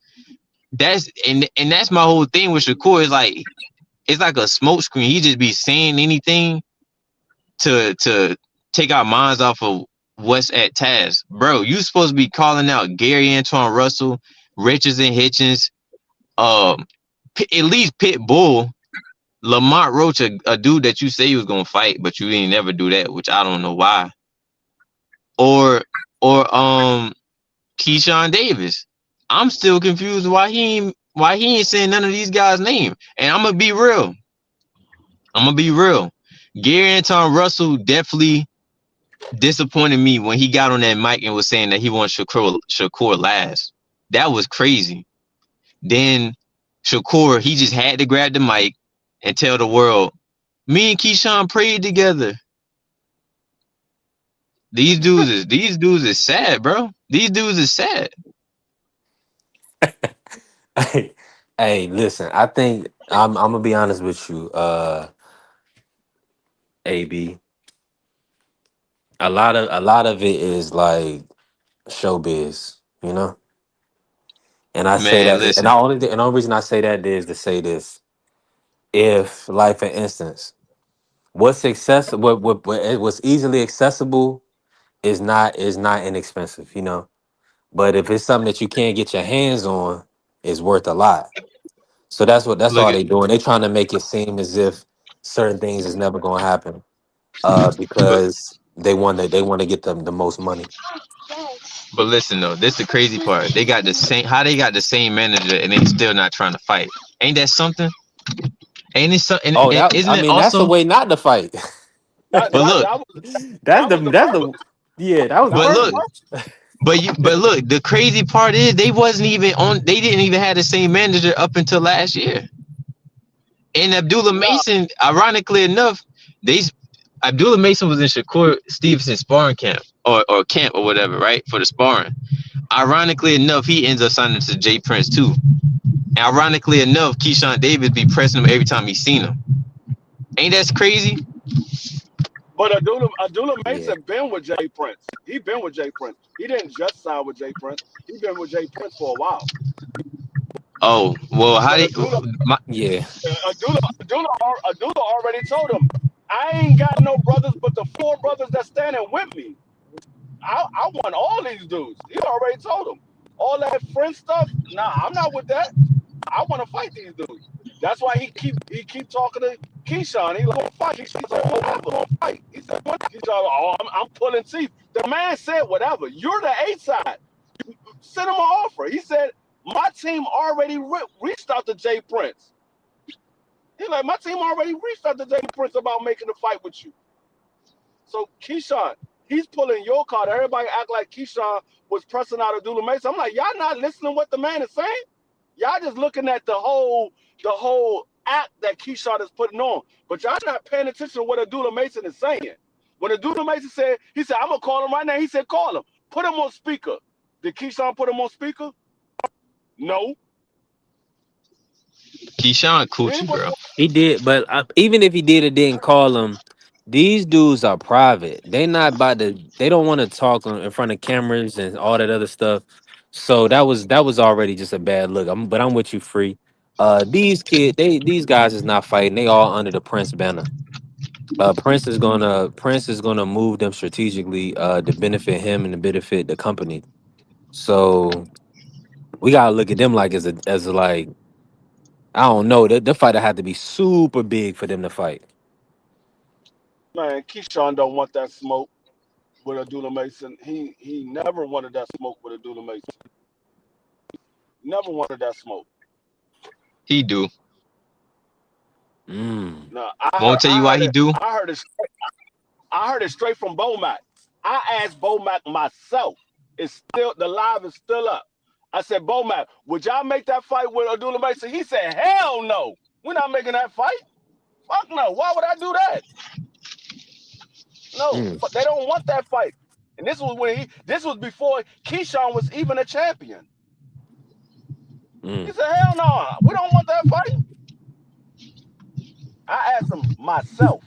That's my whole thing with Shakur is like it's like a smoke screen. He just be saying anything to take our minds off of what's at task. Bro, you supposed to be calling out Gary Antoine Russell, Richards and Hitchens, at least Pitbull, Lamont Roach, a dude that you say you was gonna fight, but you didn't never do that, which I don't know why. Or or Keyshawn Davis. I'm still confused why he ain't saying none of these guys' name. And I'm gonna be real. Gary Anton Russell definitely disappointed me when he got on that mic and was saying that he wants Shakur last. That was crazy. Then Shakur, he just had to grab the mic and tell the world, me and Keyshawn prayed together. These dudes is sad, bro. These dudes is sad. Hey, hey, listen. I think I'm gonna be honest with you, AB. A lot of it is like showbiz, you know. And I say Man, that, and listen. the only reason I say that is to say this: if, like, for instance, what's easily accessible is not inexpensive, you know. But if it's something that you can't get your hands on, it's worth a lot. So that's Look all at they doing. They trying to make it seem as if certain things is never gonna happen, but because they want to get them the most money. but listen though, this the crazy part. They got the same manager and they still not trying to fight. Ain't that something? Ain't it something? Oh, And that isn't I it mean that's the also? way not to fight. That But that look, that was that's that the was the that's the purpose. yeah, that was the That but was the look, purpose. purpose. but look, the crazy part is they wasn't even on. They didn't even have the same manager up until last year. And Abdullah Nah, Mason, ironically enough, they Abdullah Mason was in Shakur Stevenson sparring camp or camp or whatever, right? For the sparring. Ironically enough, he ends up signing to Jay Prince too. And ironically enough, Keyshawn Davis be pressing him every time he seen him. Ain't that crazy? but Abdullah Yeah. Mason been with Jay Prince. He been with Jay Prince. He didn't just sign with Jay Prince. He been with Jay Prince for a while. Oh well, how But did my Yeah. Abdullah already told him, I ain't got no brothers but the four brothers that's standing with me. I want all these dudes. He already told him. All that friend stuff, nah, I'm not with that. I want to fight these dudes. That's why he keep talking to Keyshawn. He like, fight. Keyshawn's like, whatever, fight. He said, what? Keyshawn, oh, I'm pulling teeth. The man said, whatever. You're the A side. Send him an offer. He said, my team already reached out to Jay Prince. He like, my team already reached out to Jay Prince about making a fight with you. So Keyshawn, he's pulling your card. Everybody act like Keyshawn was pressing out Abdullah Mason. I'm like, y'all not listening to what the man is saying? Y'all just looking at the whole act that Keyshawn is putting on, but y'all not paying attention to what Abdullah Mason is saying. When Abdullah Mason said, he said, I'm gonna call him right now. He said, call him. Put him on speaker. Did Keyshawn put him on speaker? No. Keyshawn He coochie, was bro. He did, but even if he did or didn't call him, these dudes are private. They not about to. They don't want to talk in front of cameras and all that other stuff. So that was already just a bad look. But I'm with you, free. These guys is not fighting. They all under the Prince banner. Prince is gonna move them strategically to benefit him and to benefit the company. So we gotta look at them like as a like I don't know. The fighter had to be super big for them to fight. man. Keyshawn don't want that smoke with Abdullah Mason. He never wanted that smoke with Abdullah Mason. Never wanted that smoke. He do. Mm, No, Won't tell you why he do. I heard it. I heard it straight from Bomac. I asked Bomac myself. It's still the live is still up. I said, Bomac, would y'all make that fight with Abdullah Mason? He said, hell no. We're not making that fight. Fuck no. Why would I do that? No, mm, they don't want that fight. And this was before Keyshawn was even a champion. He mm. said, hell no, we don't want that fight. I asked him myself.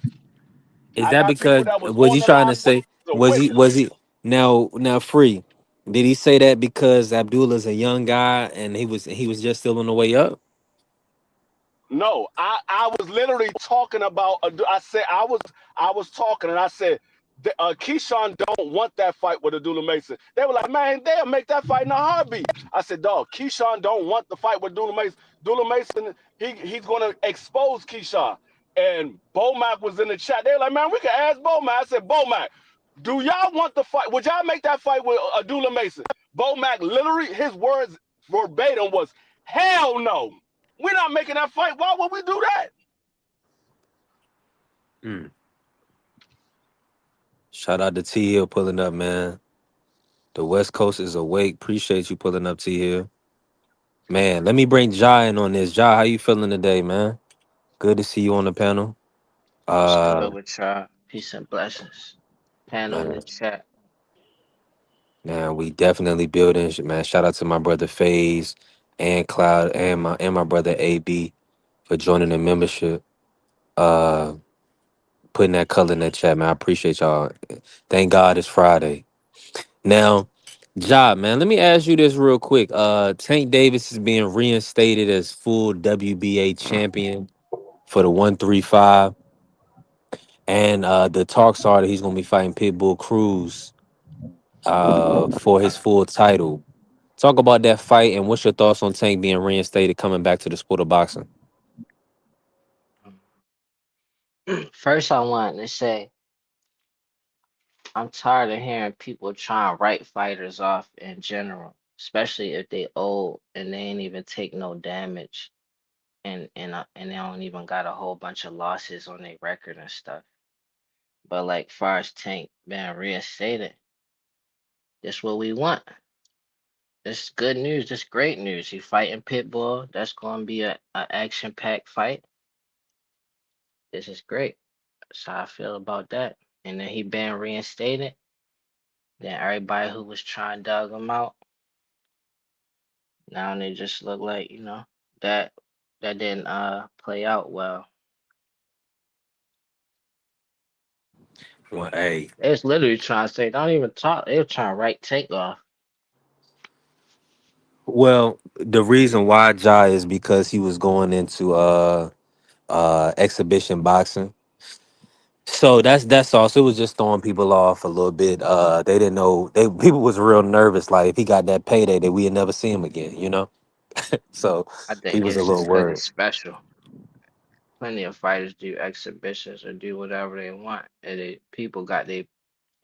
Is I that got people because that was was on he the trying line to say to was he witness. now free? Did he say that because Abdullah's a young guy and he was just still on the way up? No, I was literally talking about. I was talking and I said, Keyshawn don't want that fight with Abdullah Mason. They were like, man, they'll make that fight in a heartbeat. I said, dog, Keyshawn don't want the fight with Abdullah Mason. Abdullah Mason, he's gonna expose Keyshawn. And Bomac was in the chat. They were like, man, we can ask Bomac. I said, Bomac, do y'all want the fight? Would y'all make that fight with Abdullah Mason? Bomac, literally, his words verbatim was, hell no. We're not making that fight. Why would we do that? Mm. Shout out to T Hill pulling up, man. The West Coast is awake. Appreciate you pulling up, T Hill. Man, let me bring Jai in on this. Jai, how you feeling today, man? Good to see you on the panel. What's Uh good with y'all? Peace and blessings. Panel in man, the chat. man, we definitely building, man. Shout out to my brother FaZe and Cloud and my brother AB for joining the membership. Uh putting that color in that chat, man. I appreciate y'all. Thank God it's Friday. Now, Job, man, let me ask you this real quick. Tank Davis is being reinstated as full WBA champion for the 135. And the talks are that he's gonna be fighting Pitbull Cruz for his full title. Talk about that fight and what's your thoughts on Tank being reinstated coming back to the sport of boxing? First, I wanted to say I'm tired of hearing people try and write fighters off in general, especially if they old and they ain't even take no damage and they don't even got a whole bunch of losses on their record and stuff. But like far as Tank being reinstated, this what we want. This is good news. This great news. He fighting Pitbull. That's gonna be a action packed fight. This is great. That's how I feel about that. And then he been reinstated. Then everybody who was trying to dog him out, now they just look like, that that didn't play out well. Well, hey, They was literally trying to say, don't even talk. They were trying to write take off. well, the reason why Jai is because he was going into exhibition boxing. So that's all. So it was just throwing people off a little bit. They didn't know people was real nervous. Like if he got that payday, that we'd never see him again. So I he think was a it's little just because worried. it's special. Plenty of fighters do exhibitions or do whatever they want. And people got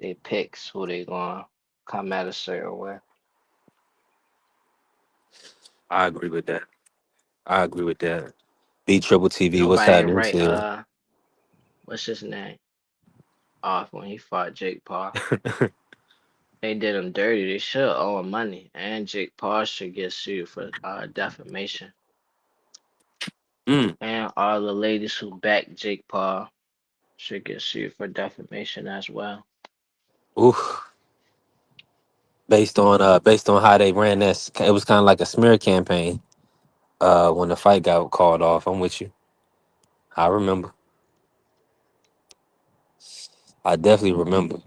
they picks who they gonna come at a certain way. I agree with that. I agree with that. B Triple TV, what's Nobody ain't happening right. to What's his name? Off when he fought Jake Paul. They did him dirty. They should owe him money. And Jake Paul should get sued for defamation. mm, And all the ladies who backed Jake Paul should get sued for defamation as well. oof. Based on how they ran it was kind of like a smear campaign. when the fight got called off. I'm with you. I remember. I definitely remember.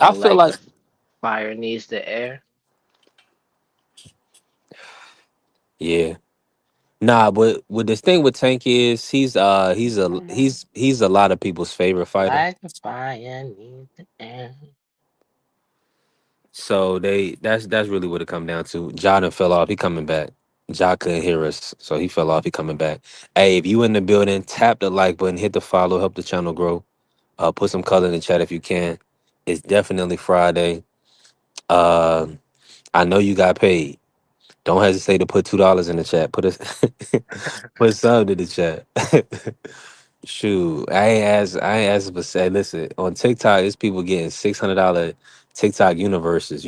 I So feel like like the fire needs the air. yeah. Nah, but what this thing with Tank is he's a lot of people's favorite fighter. Like the fire needs the air. So that's really what it come down to. Jordan fell off. He coming back. Ja couldn't hear us, so he fell off. He coming back. Hey, if you in the building, tap the like button, hit the follow, help the channel grow. Put some color in the chat if you can. It's definitely Friday. Uh, I know you got paid. Don't hesitate to put $2 in the chat. Put something in the chat. Shoot, I ain't asked, but say, listen, on TikTok, there's people getting $600 TikTok universes.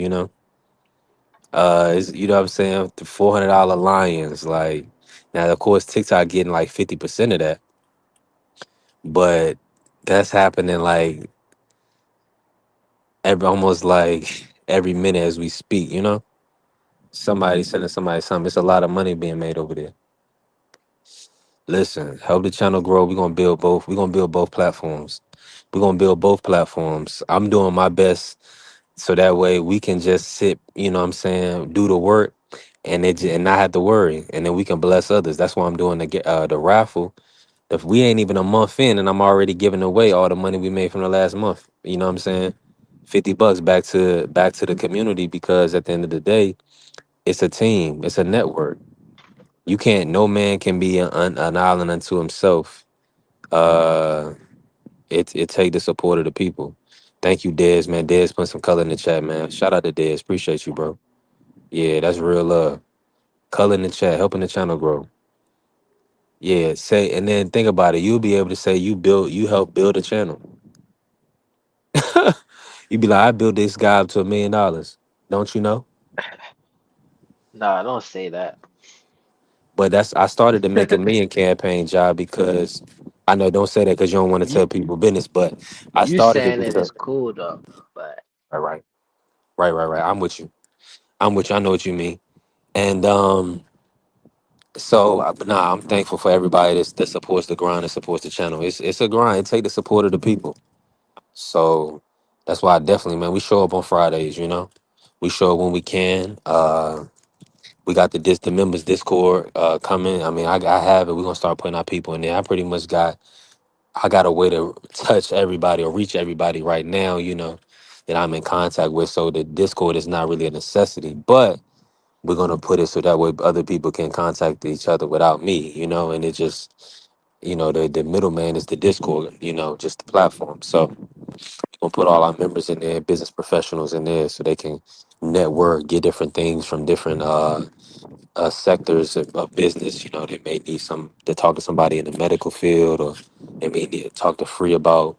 It's, you know what I'm saying? The $400 lions. Like now, of course, TikTok getting like 50% of that, but that's happening like almost like every minute as we speak. Somebody sending somebody something. It's a lot of money being made over there. Listen, help the channel grow. We're gonna build both. We're gonna build both platforms. We're gonna build both platforms. I'm doing my best so that way we can just sit, you know what I'm saying, do the work and not have to worry. And then we can bless others. That's why I'm doing the raffle. If we ain't even a month in and I'm already giving away all the money we made from the last month, you know what I'm saying? $50 back to the community because at the end of the day, it's a team, it's a network. You can't, no man can be an island unto himself. Uh, it take the support of the people. Thank you, Dez, man. Dez put some color in the chat, man. Shout out to Dez. Appreciate you, bro. Yeah, that's real love. Color in the chat, helping the channel grow. Yeah, say and then think about it. You'll be able to say you helped build a channel. You be like, I built this guy up to $1 million. Don't you know? No, don't say that. But I started the Make a Million campaign job because I know don't say that because you don't want to You tell people business, but I you started it saying it because is cool though, but all right, right. I'm with you. I'm with you. I know what you mean. And so but nah, I'm thankful for everybody that supports the grind and supports the channel. It's a grind. It take the support of the people. So that's why I definitely, man, we show up on Fridays, We show up when we can. We got the members Discord coming. I mean, I have it. We're gonna start putting our people in there. I got a way to touch everybody or reach everybody right now, that I'm in contact with. So the Discord is not really a necessity, but we're gonna put it so that way other people can contact each other without me, and it just the middleman is the Discord, just the platform. So we'll put all our members in there, business professionals in there, so they can network, get different things from different sectors of business. They may need some to talk to somebody in the medical field, or they may need to talk to free about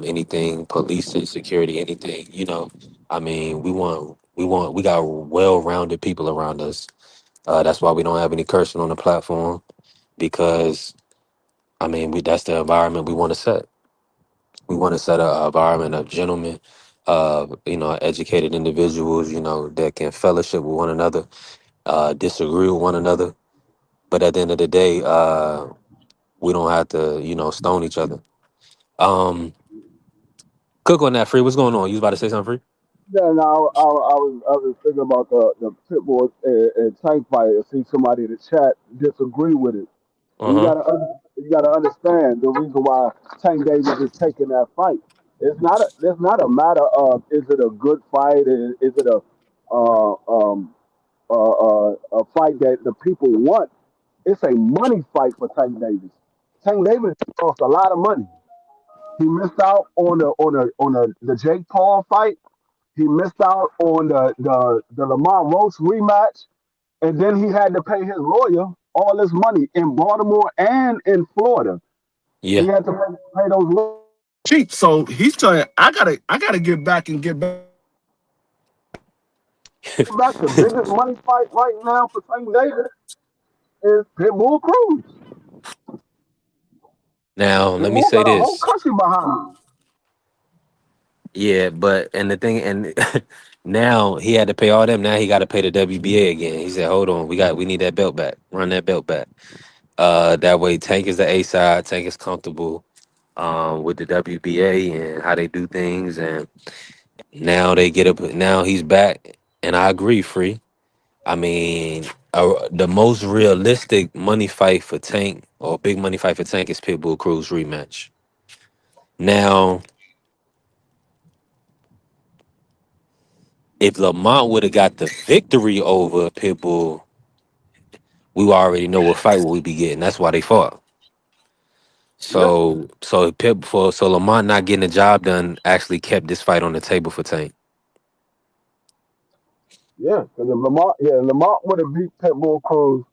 anything, police and security, anything. I mean, we got well-rounded people around us. That's why we don't have any cursing on the platform because I mean, that's the environment we want to set. We want to set a environment of gentlemen, educated individuals, that can fellowship with one another, disagree with one another, but at the end of the day, we don't have to, stone each other. Cook on that, Free. What's going on? You was about to say something, Free? Yeah, no, I was thinking about the pit bull and tank fight and see somebody in the chat disagree with it. And Uh-huh. you gotta understand the reason why Tank Davis is taking that fight. It's not a matter of is it a good fight, is it uh, um, a fight that the people want. It's a money fight for Tank Davis. Tank Davis lost a lot of money. He missed out on the Jake Paul fight. He missed out on the Lamar Roach rematch, and then he had to pay his lawyer all this money in Baltimore and in Florida. He Yeah. had to pay those lawyers cheap. So he's trying. I gotta get back and get back. Back the biggest money fight right now for Tank Davis is Pitbull Cruz. Now, let me Pitbull say got a whole this. country behind him. Yeah, but and the thing and now he had to pay all them. Now he got to pay the WBA again. He said, "Hold on, we need that belt back. Run that belt back." That way Tank is the A side. Tank is comfortable with the WBA and how they do things, and now they get up. Now he's back, and I agree, Free. I mean, the most realistic money fight for Tank or big money fight for Tank is Pitbull Cruz rematch. Now, if Lamont would have got the victory over Pitbull, we already know what fight we'd be getting. That's why they fought. Yeah, So Lamont not getting the job done actually kept this fight on the table for Tank. yeah. Because if Lamont would have beat Pitbull Cruz,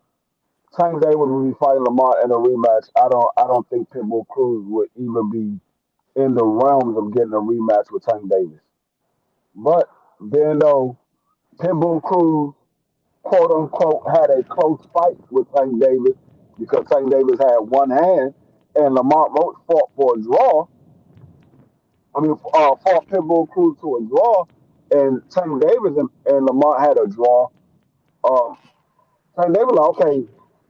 Tank Davis would be fighting Lamont in a rematch. I don't think Pitbull Cruz would even be in the realms of getting a rematch with Tank Davis. But then though Pitbull Cruz quote unquote had a close fight with Tank Davis because Tank Davis had one hand and Lamont Roach fought for a draw. Fought Pitbull Cruz to a draw, and Tank Davis and Lamont had a draw. Um, Tank Davis like, okay,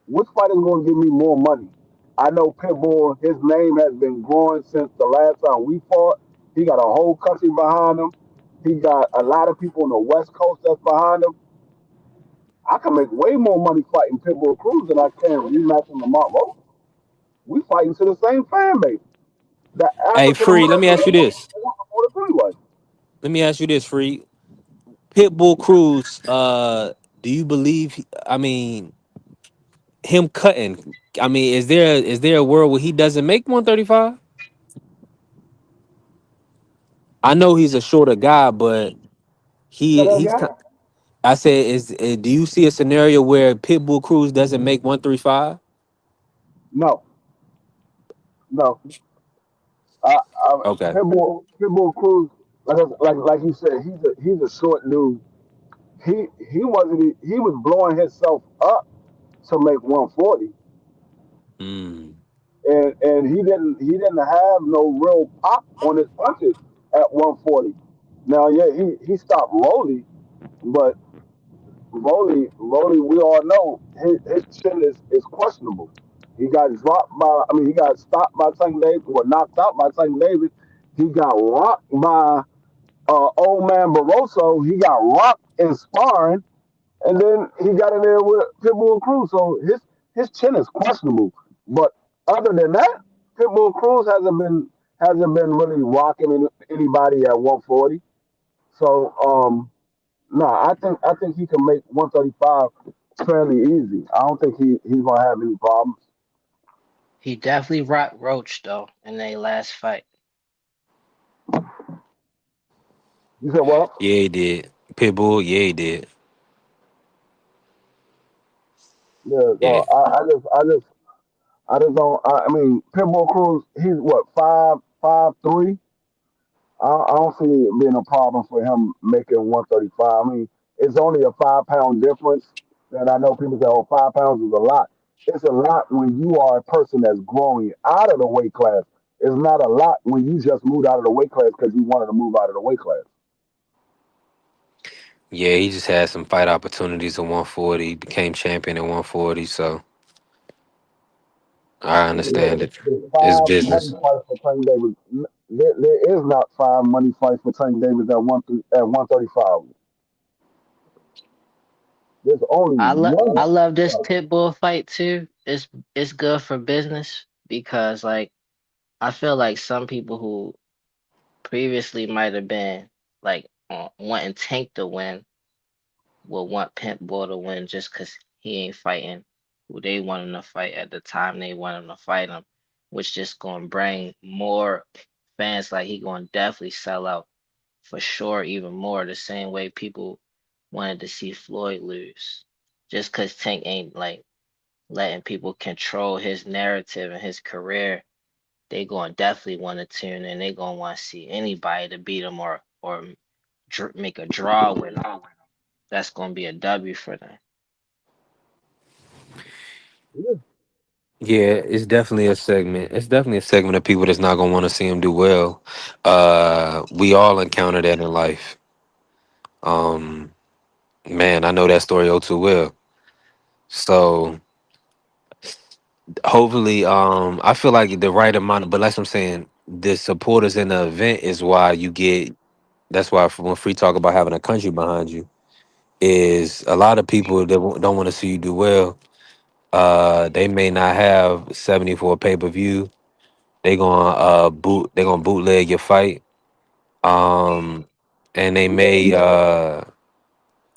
which fight is going to give me more money? I know Pitbull, his name has been growing since the last time we fought. He got a whole country behind him. He got a lot of people on the West Coast that's behind him. I can make way more money fighting Pitbull Cruz than I can rematching Lamont Roach. We fighting to the same fan base. The Hey, African Free, let me Americans ask you this. want to support us anyway. Let me ask you this, Free. Pitbull Cruz, do you believe I mean him cutting? I mean, is there a world where he doesn't make 135? I know he's a shorter guy, but Say that he's again? I said, do you see a scenario where Pitbull Cruz doesn't make 135? No, no. I, I, Okay. Pitbull Cruz, like you said, he's a short dude. He was blowing himself up to make 140, Mm. and he didn't have no real pop on his punches at 140. Now, yeah, he stopped Rolly, but Rolly, we all know his chin is questionable. He got stopped by Tank Davis, or knocked out by Tank Davis. He got rocked by old man Barroso. He got rocked in sparring, and then he got in there with Pitbull Cruz. So his chin is questionable. But other than that, Pitbull Cruz hasn't been really rocking anybody at 140. So no, I think he can make 135 fairly easy. I don't think he's gonna have any problems. He definitely rocked Roach though in their last fight. You said what? Yeah, he did. Pitbull, yeah, he did. Yeah. Yeah. I just don't. I mean, Pitbull Cruz. He's what 5'3". I don't see it being a problem for him making 135. I mean, it's only a 5 pound difference. And I know people say, "Oh, 5 pounds is a lot." It's a lot when you are a person that's growing out of the weight class. It's not a lot when you just moved out of the weight class because you wanted to move out of the weight class. Yeah, he just had some fight opportunities at 140, became champion at 140, so I understand it. There's It's five money business. fights for Tank Davis. There is not five money fights for Tank Davis at 135. There's only I one love this fight. Pitbull fight too. It's good for business because like I feel like some people who previously might have been like wanting Tank to win will want Pitbull to win just because he ain't fighting who they want him to fight at the time they want him to fight him, which just gonna bring more fans. Like he gonna definitely sell out for sure, even more the same way people wanted to see Floyd lose. Just because Tank ain't like letting people control his narrative and his career, they gonna definitely want to tune in. They gonna want to see anybody to beat him or make a draw with him. That's gonna be a W for them. Yeah. Yeah, it's definitely a segment. It's definitely a segment of people that's not gonna want to see him do well. We all encounter that in life. Um, man, I know that story all too well. So hopefully, I feel like the right amount of, but like I'm saying, the supporters in the event is why you get. That's why when Free talk about having a country behind you, is a lot of people that don't want to see you do well. They may not have 70 for a pay per view. They gonna bootleg your fight. Um, and Yeah,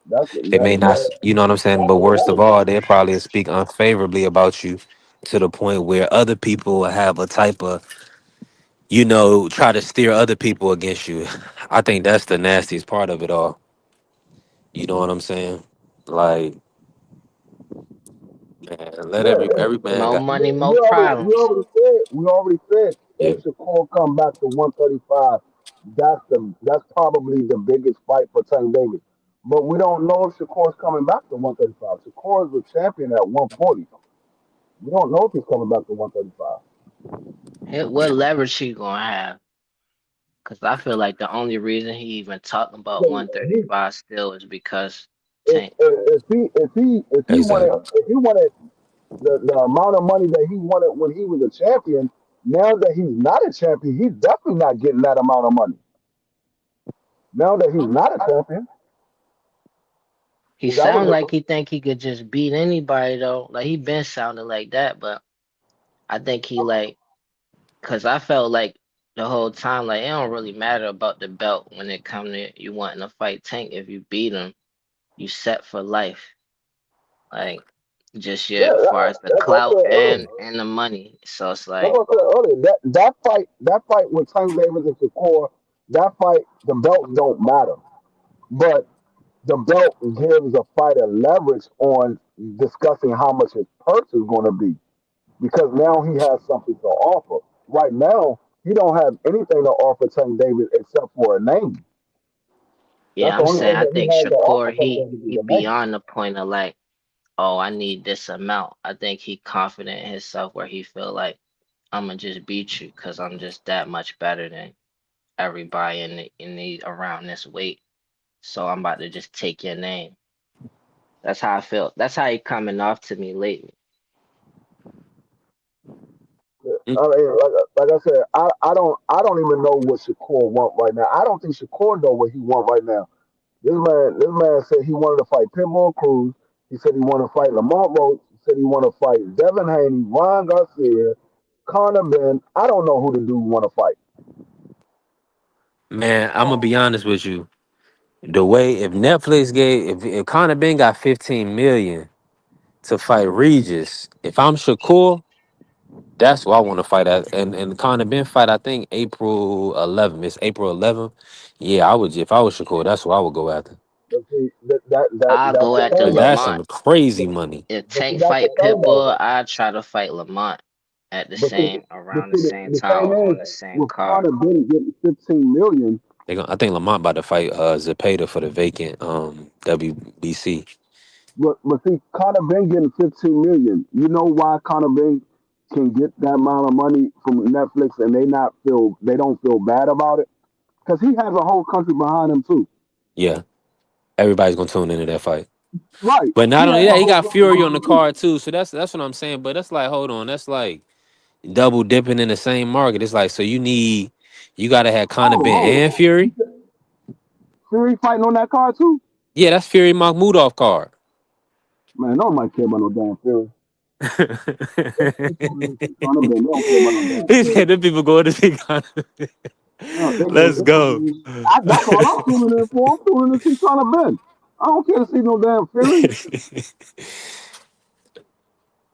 that's they may not, that's you know what I'm saying. that's But a worst of lot. all, they probably speak unfavorably about you to the point where other people will have a type of, try to steer other people against you. I think that's the nastiest part of it all. You know what I'm saying? Like, man, let Yeah, every man More got, money, more problems. we already said yeah. if Shakur come back to 135, that's probably the biggest fight for Tank Davis. But we don't know if Shakur's coming back to 135. Shakur is the champion at 140. We don't know if he's coming back to 135. What leverage he gonna have? Because I feel like the only reason he even talking about So he, 135 still is because Tank. if he wanted the amount of money that he wanted when he was a champion, now that he's not a champion, he's definitely not getting that amount of money. Now that he's not a champion, He because that sound was like he think he could just beat anybody though. Like he been sounding like that, but I think he like, cause I felt like the whole time like it don't really matter about the belt when it come to you wanting to fight Tank. If you beat him, you set for life. Like just yeah, as far as the that's what I clout said earlier. and the money. So it's That's like, what I said earlier. That fight with Tank Davis and Shakur, that fight, the belts don't matter. But the belt gives a fighter leverage on discussing how much his purse is going to be because now he has something to offer. Right now, he don't have anything to offer Tank Davis except for a name. That's yeah, the I'm only saying thing I that he think has to offer Shakur Tank Davis is he a name. beyond the point of like, oh, I need this amount. I think he confident in himself where he feel like I'm gonna just beat you because I'm just that much better than everybody in the around this weight. So I'm about to just take your name. That's how I feel. That's how he coming off to me lately. Mm. I mean, like I said, I don't even know what Shakur want right now. I don't think Shakur know what he want right now. This man said he wanted to fight Pitbull Cruz. He said he wanted to fight Lamont Roach. He said he wanted to fight Devin Haney, Ryan Garcia, Conor Ben. I don't know who the dude want to fight. Man, I'm gonna be honest with you. The way if Netflix gave if Conor Ben got 15 million to fight Regis, if I'm Shakur, that's what I want to fight at. And Conor Ben fight, I think April 11th. It's April 11th. Yeah, I would if I was Shakur, that's what I would go after. But see, I that's go the after Cause thing though. that's Lamont. some crazy money. If But see, Tank that's the fight thing though. Pitbull, I try to fight Lamont at the But see, same but around the see same the time thing is, on the same with card. Conor Ben getting 15 million, I think Lamont about to fight Zepeda for the vacant WBC. but see, Conor Ben getting 15 million. You know why Conor Ben can get that amount of money from Netflix and they don't feel bad about it? Because he has a whole country behind him too. Yeah, everybody's gonna tune into that fight. Right. But He not has only a that, he whole got country Fury on behind the him too. card too. So that's what I'm saying. But that's like, hold on, that's like double dipping in the same market. It's like, so you gotta have Conor Oh, Ben and you Fury. said Fury fighting on that card too? Yeah, that's Fury Mahmoudov card. Man, nobody care about no damn Fury. They come in and see Conor Ben. They don't care about no damn He Fury. said the people going to see Conor. No, Let's go. that's all I'm tuning in for. I'm tuning in to see Conor Ben. I don't care to see no damn Fury.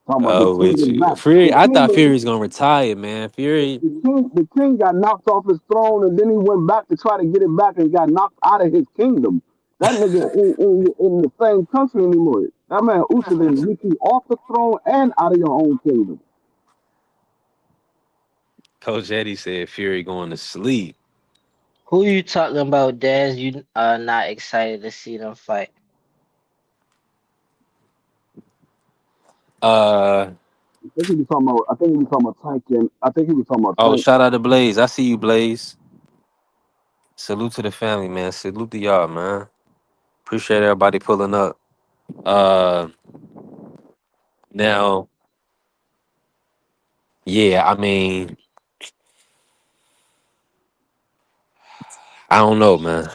Talking about the Oh, king with is you, back. Fury. The I king, thought Fury's gonna retire, man. Fury. the king got knocked off his throne, and then he went back to try to get it back and got knocked out of his kingdom. That nigga in the same country anymore. That man Usyk done beat you off the throne and out of your own kingdom. Coach Eddie said Fury going to sleep. Who you talking about, Daz? You are not excited to see them fight? Uh, think he was talking about. I think he was talking about Tank, and I think he was talking about Oh, Tank. shout out to Blaze. I see you, Blaze. Salute to the family, man. Salute to y'all, man. Appreciate everybody pulling up. Uh, now, yeah, I mean, I don't know, man.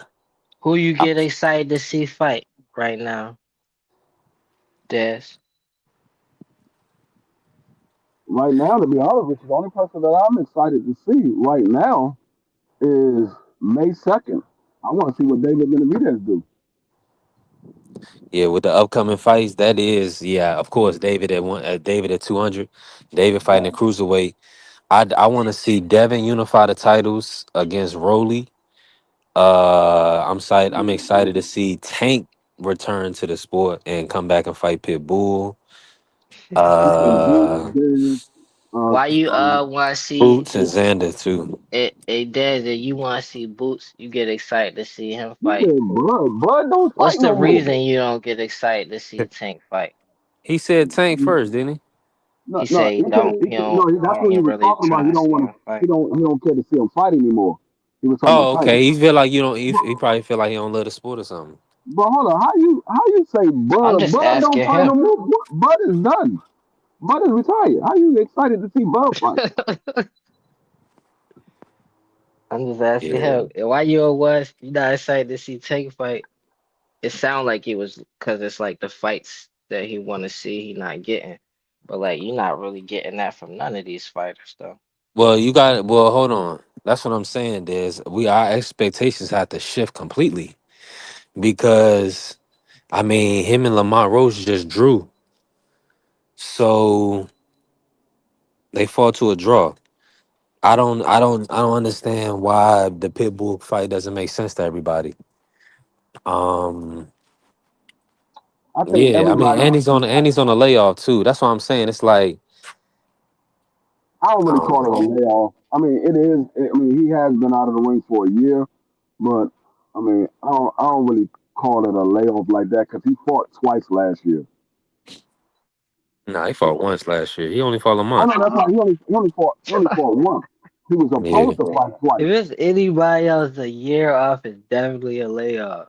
Who you I- get excited to see fight right now, Des? Right now, to be honest with you, the only person that I'm excited to see right now is May 2nd. I want to see what David Benavidez do. yeah, with the upcoming fights, that is, yeah, of course, David at David at 200, David fighting at cruiserweight. I want to see Devin unify the titles against Rolly. I'm excited to see Tank return to the sport and come back and fight Pitbull. He said Boots, Uh, Dez, Why you want to see Boots and Xander too. Des? That you want to see Boots? You get excited to see him he fight. said Bud don't What's fight the no more. reason you don't get excited to see Tank fight? He said Tank first, didn't he? He No, no, say he don't. He don't. no. He That's what he ain't was really talking about. He trying to don't see want him to. fight. He don't care to see him fight anymore. He was talking Oh, about Tank. okay. He feel like you don't. He probably feel like he don't love the sport or something. But hold on, how you say I'm Bud? just Bud don't asking fight no him. more. Bud is done. Bud is retired. How you excited to see Bud fight? I'm just asking Yeah. him. Why you not excited to see Tank fight? It sound like it was because it's like the fights that he want to see he not getting, but like you're not really getting that from none of these fighters though. Well, you got. Well, hold on. That's what I'm saying. Is our expectations have to shift completely because I mean him and Lamont Rose just drew, so they fall to a draw. I don't understand why the Pitbull fight doesn't make sense to everybody. Um, I think yeah, I mean, everybody. and he's on a layoff too. That's what I'm saying. It's like, I don't I really don't call it a know. layoff. I mean, it is. I mean, he has been out of the ring for a year, but I mean, I don't really call it a layoff like that because he fought twice last year. Nah, he fought once last year. He only fought I Lamont. know that's why he only fought once. He was Yeah, supposed to fight twice. If it's anybody else, a year off is definitely a layoff.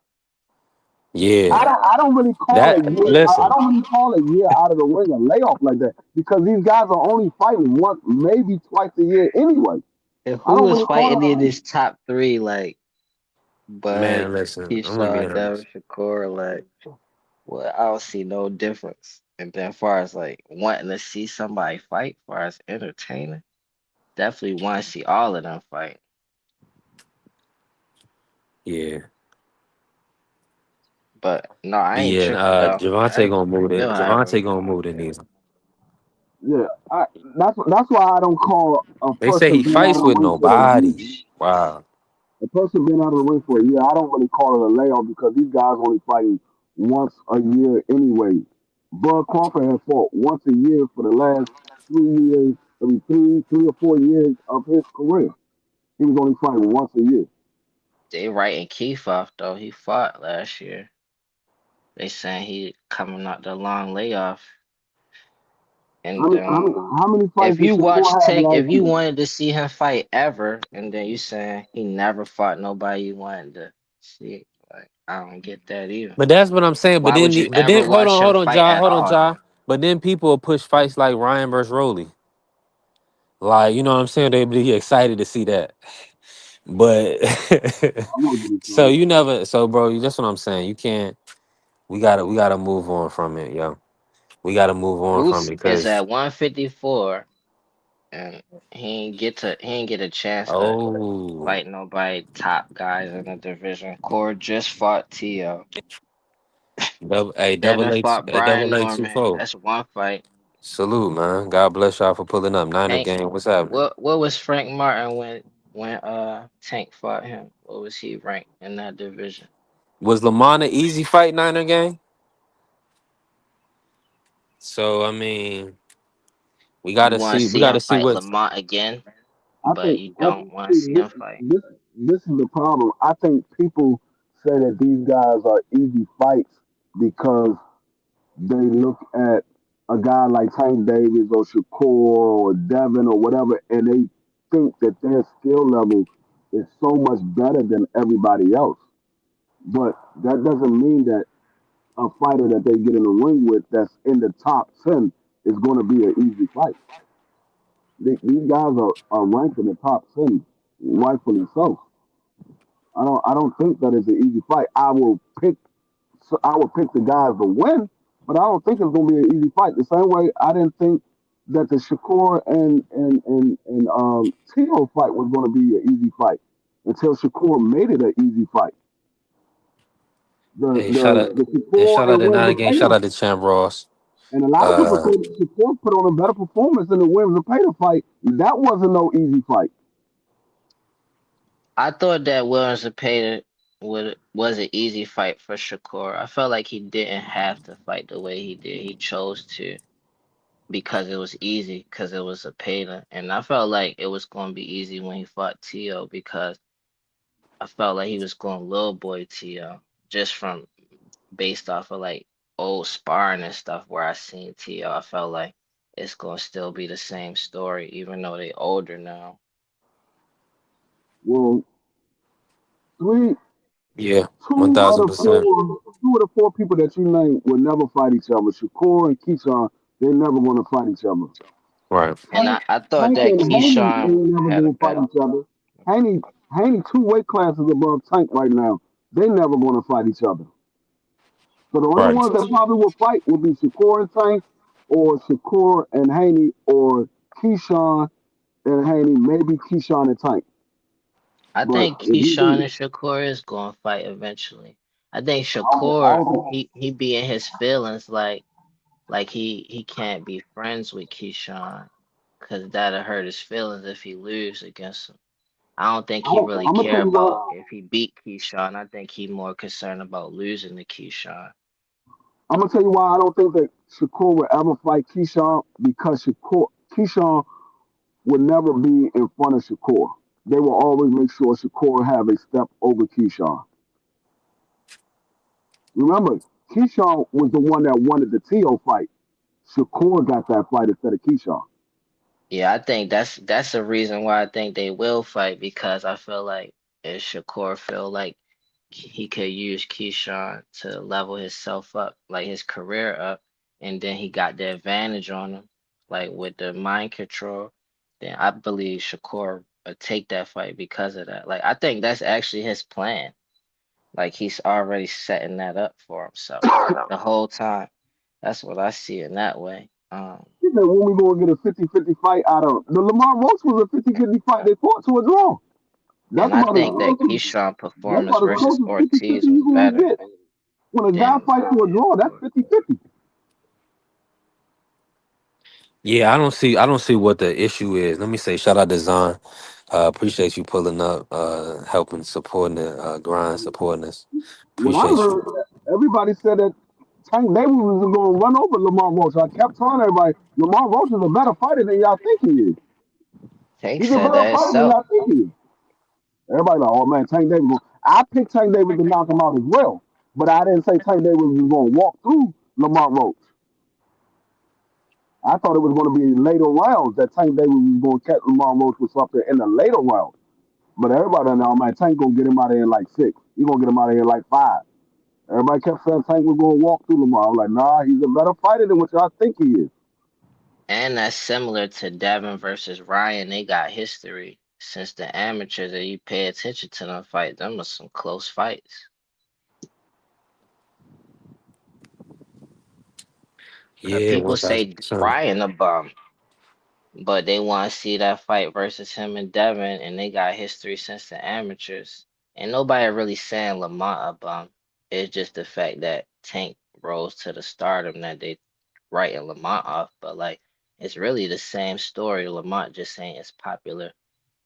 yeah. I don't really call a That year. I listen, don't really call a year out of the ring a layoff like that because these guys are only fighting once, maybe twice a year anyway. And I who don't was really call fighting in it. this top three like Bud, man, listen. I'm gonna be Keyshawn, Devin, honest. Shakur, like well, I don't see no difference. And then as far as like wanting to see somebody fight, as far as entertaining, definitely want to see all of them fight. Yeah, But no, I ain't yeah. tripping though. Javante gonna move it. They'll have Javante him. gonna move the needle. Yeah, that's why I don't call a They say person he being out fights of the with ring for a nobody. year. Wow. A person being out of the ring for a year, I don't really call it a layoff because these guys only fighting once a year anyway. Bud Crawford has fought once a year for the last 3 years. I mean, three or 4 years of his career. He was only fighting once a year. They writing Keith off though. He fought last year. They saying he coming out the long layoff. How And many, how many, how many fights if did you watch Shakur have Tank, last if you year? wanted to see him fight ever, and then you saying he never fought nobody you wanted to see, like I don't get that either. But that's what I'm saying. Why would you But ever then watch him hold on, fight Ja, at hold on, all Ja. then? But then people will push fights like Ryan versus Rolly. Like, you know what I'm saying? They be excited to see that. But I know what you're so saying. you never bro, that's what I'm saying. You can't we gotta move on from it, yo. We gotta move on from Boots it is because at 154, and he ain't get a chance to oh fight nobody top guys in the division. Core just fought Tio. Devin fought Brian double A two Norman. four. That's one fight. Salute, man. God bless y'all for pulling up. Niner Tank. game. What's happening? What was Frank Martin when Tank fought him? What was he ranked in that division? Was Lamont an easy fight Niner game? So I mean, You want to we see him gotta see fight what Lamont again, I but think, you I don't think want to see, see him fight. this is the problem. I think people say that these guys are easy fights because they look at. a guy like Tank Davis or Shakur or Devin or whatever, and they think that their skill level is so much better than everybody else. But that doesn't mean that a fighter that they get in the ring with that's in the top 10 is going to be an easy fight. These guys are ranked in the top 10, rightfully so. I don't think that is an easy fight. I would pick the guys to win, but I don't think it's going to be an easy fight. The same way I didn't think that the Shakur and Tito fight was going to be an easy fight until Shakur made it an easy fight. Hey, shout out, The and Shakur shout out and to Williams Nine and Game. Shout Payne, out to Champ Ross. and a lot of people Uh, say that Shakur put on a better performance in the Williams and Payne fight. That wasn't no easy fight. I thought that Williams and Payton would was an easy fight for Shakur. I felt like he didn't have to fight the way he did. He chose to because it was easy, because it was a Payton. And I felt like it was going to be easy when he fought Tio because I felt like he was going little boy Tio just from based off of like old sparring and stuff where I seen Tio. I felt like it's going to still be the same story even though they older now. Well, three, yeah, two out of 1000%. four, two of the four people that you named will never fight each other. Shakur and Keyshawn, they're never going to fight each other. Right. And Tank, I thought Tank that and Haney Keyshawn ain't never had a gonna fight better. each other. Haney, Haney, two weight classes above Tank right now. They never gonna fight each other. So the only Right. ones that probably will fight will be Shakur and Tank, or Shakur and Haney, or Keyshawn and Haney, maybe Keyshawn and Tank. I But think if you Keyshawn and do, Shakur is going to fight eventually. I think I Shakur don't, he be in his feelings like he can't be friends with Keyshawn because that'll hurt his feelings if he lose against him. I don't think he really I'm gonna tell care you about why. if he beat Keyshawn. I think he more concerned about losing to Keyshawn. I'm gonna tell you why I don't think that Shakur will ever fight Keyshawn because Keyshawn would never be in front of Shakur. They will always make sure Shakur have a step over Keyshawn. Remember, Keyshawn was the one that wanted the Tio fight. Shakur got that fight instead of Keyshawn. Yeah, I think that's the reason why I think they will fight because I feel like if Shakur feel like he could use Keyshawn to level himself up, like his career up, and then he got the advantage on him, like with the mind control, then I believe Shakur would take that fight because of that. Like I think that's actually his plan. Like he's already setting that up for himself the whole time. That's what I see in that way. He said, when we going to get a 50-50 fight out of the Lamar Roach was a 50-50 fight. They fought to a draw. That's And I about as think that close as, Keyshawn that's performance about as versus close as 50-50 Ortiz was you going to better get. When a guy than fights to a draw, that's 50-50. Yeah, I don't see what the issue is. Let me say shout out to Zon. Appreciate you pulling up, helping, supporting the grind, supporting us. When I Appreciate you. heard that, everybody said that Tank Davis was going to run over Lamar Roach. I kept telling everybody, Lamar Roach is a better fighter than y'all think he is. Tank He's a said better that fighter than himself. y'all think he is. Everybody like, oh man, Tank Davis. I picked Tank Davis to knock him out as well, but I didn't say Tank Davis was going to walk through Lamar Roach. I thought it was going to be later rounds that Tank Davis was going to catch Lamar Roach with something in the later rounds. But everybody know, man, Tank going to get him out of here in like six. He going to get him out of here in like five. Everybody kept saying Tank was going to walk through Lamar. I'm like, nah, he's a better fighter than what y'all think he is. And that's similar to Devin versus Ryan. They got history since the amateurs that you pay attention to them fight. Them was some close fights. Yeah, People one thousand say percent. Ryan a bum, but they want to see that fight versus him and Devin, and they got history since the amateurs. And nobody really saying Lamont a bum. It's just the fact that Tank rose to the stardom that they writing Lamont off. But like, it's really the same story. Lamont just ain't as popular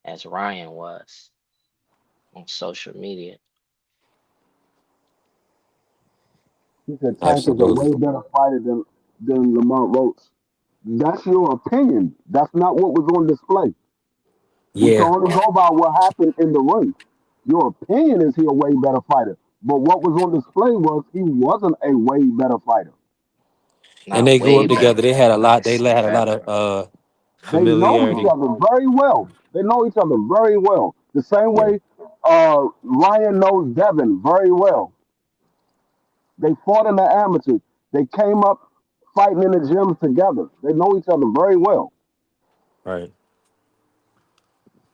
as Ryan was on social media. He said Tank is a Absolutely. way better fighter than Lamar Roach. That's your opinion. That's not what was on display. We can Yeah, only go by what happened in the ring. Your opinion is he a way better fighter, but what was on display was he wasn't a way better fighter. And Not they grew way up together. better. They had a lot. They It's had a lot better. of They know each familiarity. other very well. They know each other very well. The same Yeah, way Ryan knows Devin very well. They fought in the amateurs. They came up fighting in the gyms together. They know each other very well. right.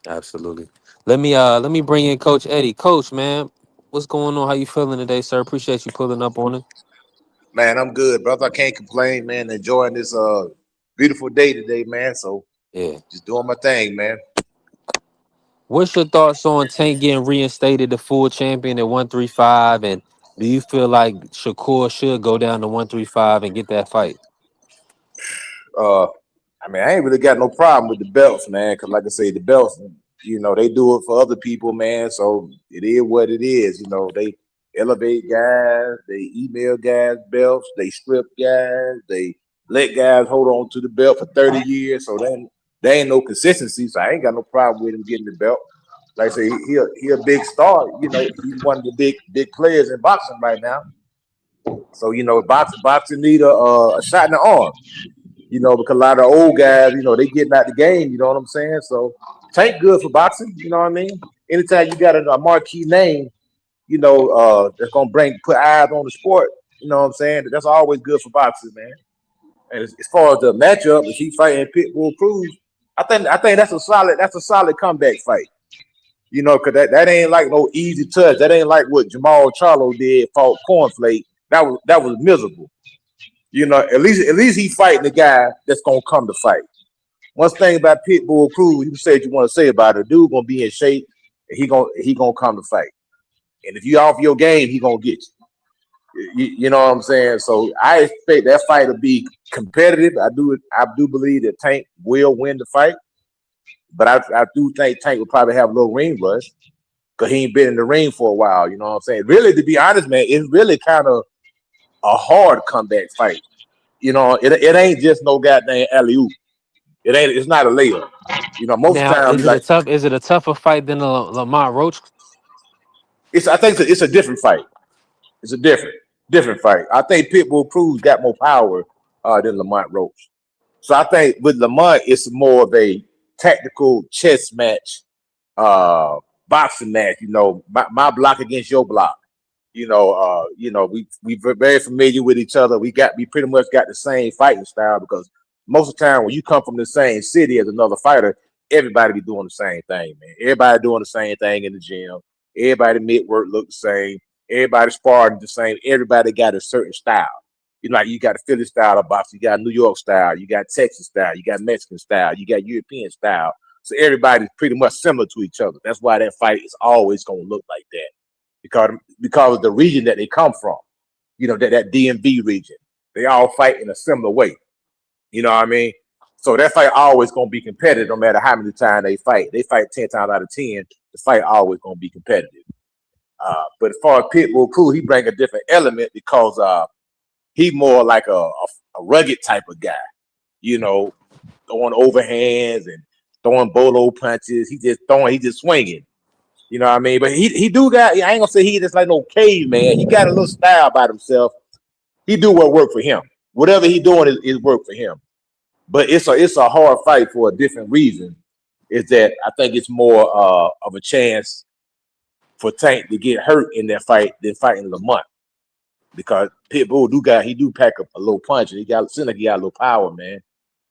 Absolutely. Let me bring in Coach Eddie. Coach, man, what's going on? How you feeling today, sir? Appreciate you pulling up on it. Man, I'm good, brother. I can't complain, man. Enjoying this beautiful day today, man. So Yeah. just doing my thing, man. What's your thoughts on Tank getting reinstated the full champion at 135? And do you feel like Shakur should go down to 135 and get that fight? Uh I mean, I ain't really got no problem with the belts, man, because like I say, the belts, they do it for other people, man. So it is what it is. They elevate guys, they email guys belts, they strip guys, they let guys hold on to the belt for 30 years. So then there ain't no consistency. So I ain't got no problem with him getting the belt. Like I say, he a big star. He's one of the big players in boxing right now. So boxing need a shot in the arm. Because a lot of old guys, they getting out the game. You know what I'm saying? So Tank good for boxing. You know what I mean? Anytime you got a marquee name, that's gonna put eyes on the sport. You know what I'm saying? That's always good for boxing, man. And as far as the matchup, if he fighting Pitbull Cruz, I think that's a solid comeback fight. Because that ain't like no easy touch. That ain't like what Jamal Charlo did, fought Cornflake. That was miserable. At least he fighting the guy that's gonna come to fight. One thing about Pitbull Cruz, you said you want to say about it, dude gonna be in shape and he gonna come to fight. And if you off your game, he gonna get you. You know what I'm saying? So I expect that fight to be competitive. I do believe that Tank will win the fight, but I do think Tank will probably have a little ring rust because he ain't been in the ring for a while. You know what I'm saying? Really, to be honest, man, it's really kind of a hard comeback fight. It ain't just no goddamn alley oop. It's not a layup. Most Now, times, like is it a tougher fight than the Lamont Roach? I think it's a different fight. It's a different fight. I think Pitbull Cruz got more power than Lamont Roach. So I think with Lamont, it's more of a tactical chess match, boxing match. My block against your block. We very familiar with each other. We pretty much got the same fighting style because most of the time when you come from the same city as another fighter, everybody be doing the same thing, man. Everybody doing the same thing in the gym. Everybody mid work look the same. Everybody sparring the same. Everybody got a certain style. Like you got a Philly style of boxing, you got New York style, you got Texas style, you got Mexican style, you got European style. So everybody's pretty much similar to each other. That's why that fight is always going to look like that because of the region that they come from. That DMV region. They all fight in a similar way. You know what I mean? So that fight always gonna be competitive no matter how many times they fight. They fight 10 times out of 10, the fight always gonna be competitive. But as far as Pitbull Cruz, he bring a different element because he more like a rugged type of guy, you know, throwing overhands and throwing bolo punches. He just swinging. You know what I mean? But he do got. I ain't gonna say he just like no caveman. He got a little style about himself. He do what work for him. Whatever he doing is work for him. But it's a hard fight for a different reason. Is that I think it's more of a chance for Tank to get hurt in that fight than fighting Lamont because Pitbull do pack up a little punch and seems like he got a little power, man.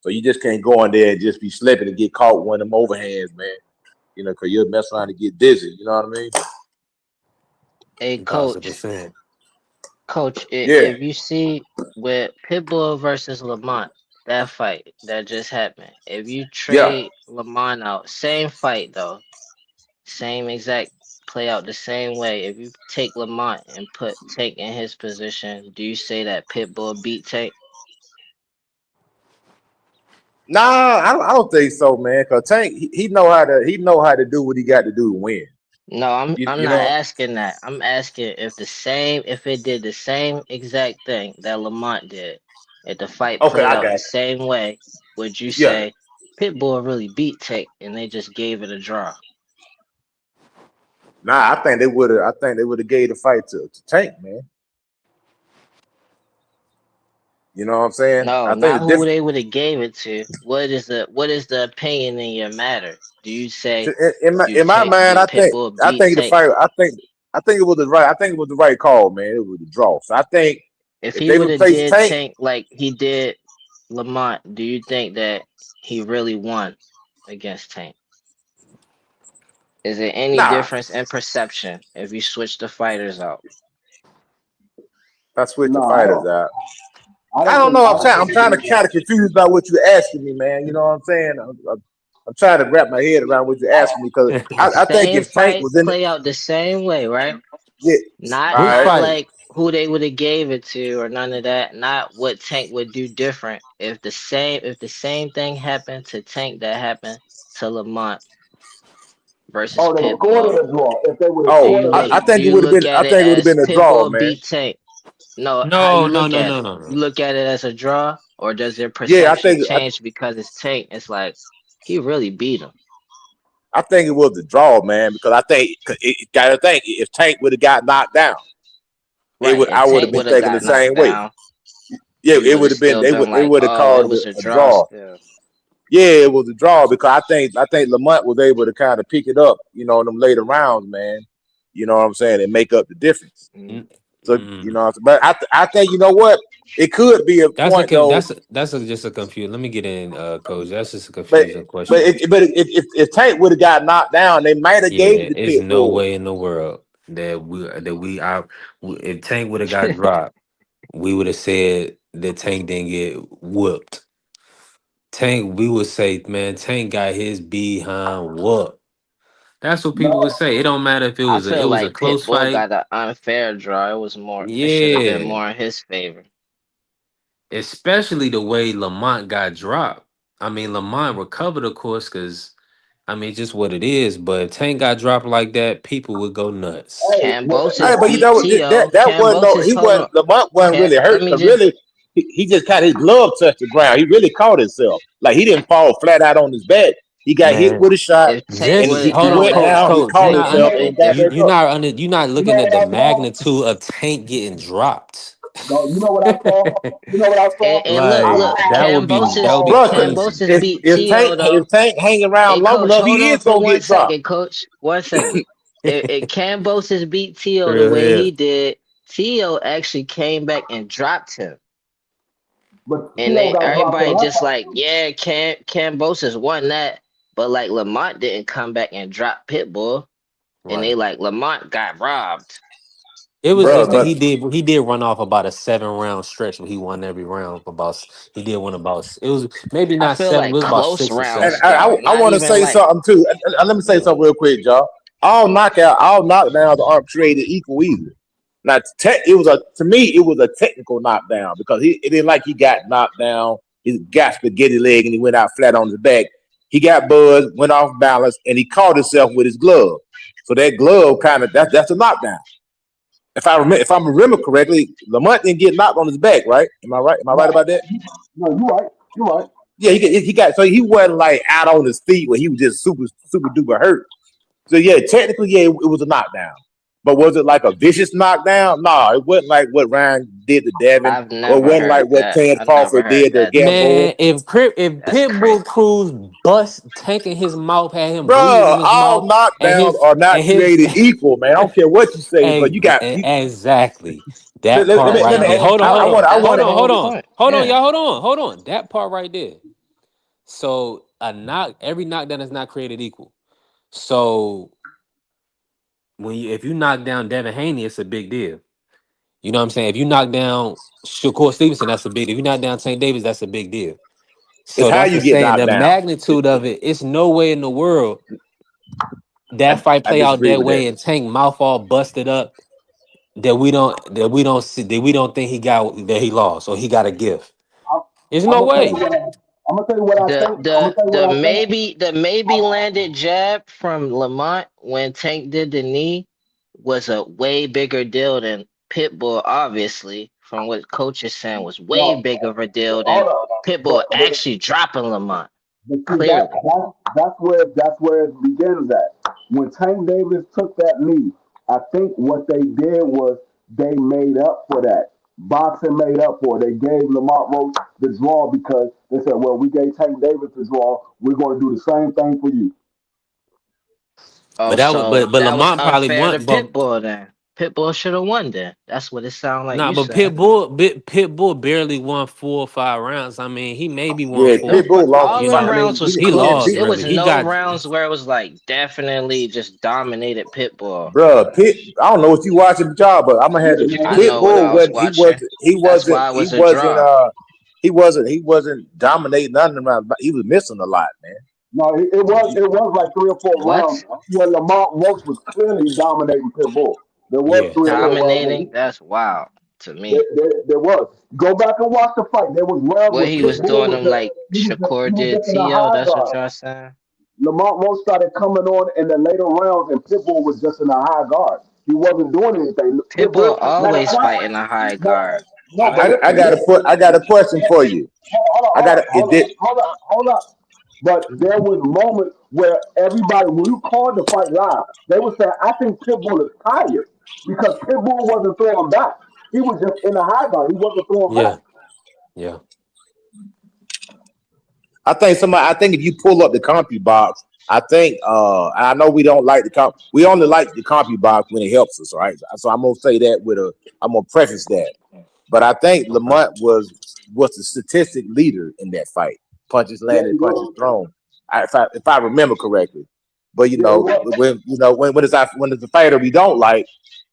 So you just can't go in there and just be slipping and get caught with one of them overhands, man. Because you'll mess around and get dizzy. You know what I mean? Hey, coach. 1,000%. Coach, Yeah, if you see with Pitbull versus Lamont, that fight that just happened, if you yeah. trade Lamont out, same fight though, same exact play out the same way. If you take Lamont and put Tank in his position, do you say that Pitbull beat Tank? Nah, I don't think so, man. Cause Tank, he know how to do what he got to do to win. No, I'm You, I'm you not know? asking that. I'm asking if it did the same exact thing that Lamont did, if the fight Okay, played I out the got same way, would you you. Yeah. say Pitbull really beat Tank and they just gave it a draw? Nah, I think they would have. I think they would have gave the fight to Tank, man. You know what I'm saying? No, I think not the who difference they would have gave it to. What is the opinion in your matter? Do you say in my mind, do Pitbull I beat think the Tank? fight. I think it was the right. I think it was the right call, man. It was the draw. So I think If if he they would have replace did Tank, Tank like he did Lamont, do you think that he really won against Tank? Is there any nah, difference in perception if you switch the fighters out? I switch the No, fighters out. I I don't don't think. know. I don't I'm think. trying to kind of confused about what you're asking me, man. You know what I'm saying? I'm trying to wrap my head around what you're asking me because I think Same if Tank fight was in it, play out the same way, right? yeah, Not all Which right. not fight? like who they would have gave it to or none of that. Not what Tank would do different. If the same thing happened to Tank that happened to Lamont versus Oh, they scored Pitbull, it a draw. If they would have do scored you it a look I draw. do think it you would have look been. I at it think it would have as been a draw, Pitbull man. beat Tank? No, how No, you no, look no, at no, it? no, You no. look at it as a draw, or does your Yeah, perception change because it's Tank? It's like he really beat him. I think it was the draw, man, because I think gotta think if Tank would have got knocked down, Right. If I would have Tank been would have thinking the got knocked say way. down, Yeah, you it would would have have been still been it like, would have oh, called it was it a a draw draw. still. Yeah, it was a draw because I think Lamont was able to kind of pick it up, in them later rounds, man. You know what I'm saying, and make up the difference. Mm. So Mm. but I think you know what, it could be a point though. Just a confused. Let me get in, coach. That's just a But confusing question. if Tank would have got knocked down, they might have gave Yeah, it to it's no Pitbull. way in the world if Tank would have got dropped, we would have said that Tank didn't get whooped. Tank, we would say, man, Tank got his behind whooped. That's what people would No, say. It don't matter if I it feel was a like close Pitbull fight. got an unfair draw. It was more. It should have been Yeah, more in his favor. especially the way Lamont got dropped. I mean, Lamont recovered, of course, because I mean, just what it is. But if Tank got dropped like that, people would go nuts. hey, Hey, Cambosis but you beat know Tio. that wasn't no. Cambosis, He hold wasn't. on. Lamont wasn't Can really let hurt me because just. really he just kind of his glove touched the ground. He really caught himself. Like he didn't fall flat out on his back. He got hit Man, with a shot If Tank and just would he hold no, on, went that's down. He coach. You're caught that's not a under himself little and got back different. you're up. not under you're not you looking know at what the I saw? magnitude of Tank getting dropped. No, you know what I saw? You know what I saw? And look, Like look, I, that would be Bro, crazy. Cambosis beat Tio though. if Tank hang Hey, around long coach, enough, hold he on is for gonna one get dropped. second, coach. 1 second. If Cambosis beat Tio the Real way he hell. did, Tio actually came back and dropped him. but And Theo then got dropped the everybody last just time. like, yeah, Cambosis won that. But like Lamont didn't come back and drop Pitbull. And they Right. like Lamont got robbed. It was Bro, just that but he did run off about a 7 round stretch where he won every round he did win about it was maybe I not feel 7, it like was about close 6 or 7. rounds and though. I Not want to even say like something too. Let me say Yeah. something real quick, y'all. All knockdowns aren't created equal either. Now, it was to me, it was a technical knockdown because it didn't like he got knocked down. He got spaghetti leg and he went out flat on his back. He got buzzed, went off balance, and he caught himself with his glove. So that glove kind of that's a knockdown. If I remember correctly, Lamont didn't get knocked on his back, right? Am I right? Am I right Right. about that? No, you right. You right. Yeah, he got so he wasn't like out on his feet where he was just super duper hurt. So yeah, technically, yeah, it was a knockdown. But was it like a vicious knockdown? No, it wasn't like what Ryan did to Devin, I've or it never wasn't like heard what that. Ted I've never Crawford heard did to that. Gamboa. Man, if That's Pitbull crazy. Cruz bust Tank in his mouth, had him bleeding in Bro, his all mouth, and knockdowns his are not and his created equal, man. I don't care what you say, but exactly let, that let, let part me, That's let right the me there. whole Hold on, hold point. on, I That's want hold the on, to hold whole on, point. hold on, Yeah. y'all, hold on. That part right there. So every knockdown is not created equal. So if you knock down Devin Haney, it's a big deal. You know what I'm saying? If you knock down Shakur Stevenson, that's a big deal. If you knock down Tank Davis, that's a big deal. it's So how that's you the get saying knocked the down. magnitude of it, it's no way in the world that fight I play out disagree that with that. way and Tank mouth all busted up that we don't think he lost or he got a gift. I'm, There's I'm no gonna tell you way. what. I'm gonna tell you what I The think. I'm gonna the tell you the what I think. maybe landed jab from Lamont when Tank did the knee was a way bigger deal than Pitbull, obviously, from what coach is saying was way No, bigger of a deal than hold on. Pitbull But actually dropping Lamont. see that Clearly. that's where it begins at. When Tank Davis took that knee, I think what they did was they made up for that. boxing made up for it. They gave Lamont Roach the draw because they said, well, we gave Tank Davis the draw. We're going to do the same thing for you. Oh, But that was so but that was Lamont probably unfair to won. But Pitbull then. Pitbull should have won then. That's what it sounded like nah, you but saying. Pitbull barely won 4 or 5 rounds. I mean, he maybe won Yeah, Them, four. Pitbull lost all the You them fight. I know, mean, rounds was he close. lost It was really. He no got rounds where it was like definitely just dominated Pitbull. Bruh, I don't know what you watching the job, but I'm gonna have to I know what Pitbull I was when watching. That's why it was a draw. he wasn't dominating nothing around. He was missing a lot, man. No, it was like 3 or 4 rounds What? where Lamont Roach was clearly dominating Pitbull. There was yeah. 3 or 4 rounds Dominating? That's wild to me. there was. Go back and watch the fight. There was rounds What where he was Pitbull doing was them just, like he Shakur was did just in a T.O. high That's what guard. y'all saying? Lamont Roach started coming on in the later rounds, and Pitbull was just in a high guard. He wasn't doing anything. Pitbull Matter of always fact, fighting a high no, guard. no, but I listen, got to put. I got a question for you. I got to. It did. hold up. But there was moments where everybody, when you called the fight live, they would say, I think Pitbull is tired because Pitbull wasn't throwing back. He was just in a high guard. He wasn't throwing back. Yeah. Yeah. I think if you pull up the CompuBox, I think I know we don't like the comp. We only like the CompuBox when it helps us, right? So I'm gonna say that I'm gonna preface that. But I think Okay. Lamont was the statistic leader in that fight. Punches Yes, he landed, punches was. thrown. If I remember correctly. But Yeah, he was. when it's a fighter we don't like,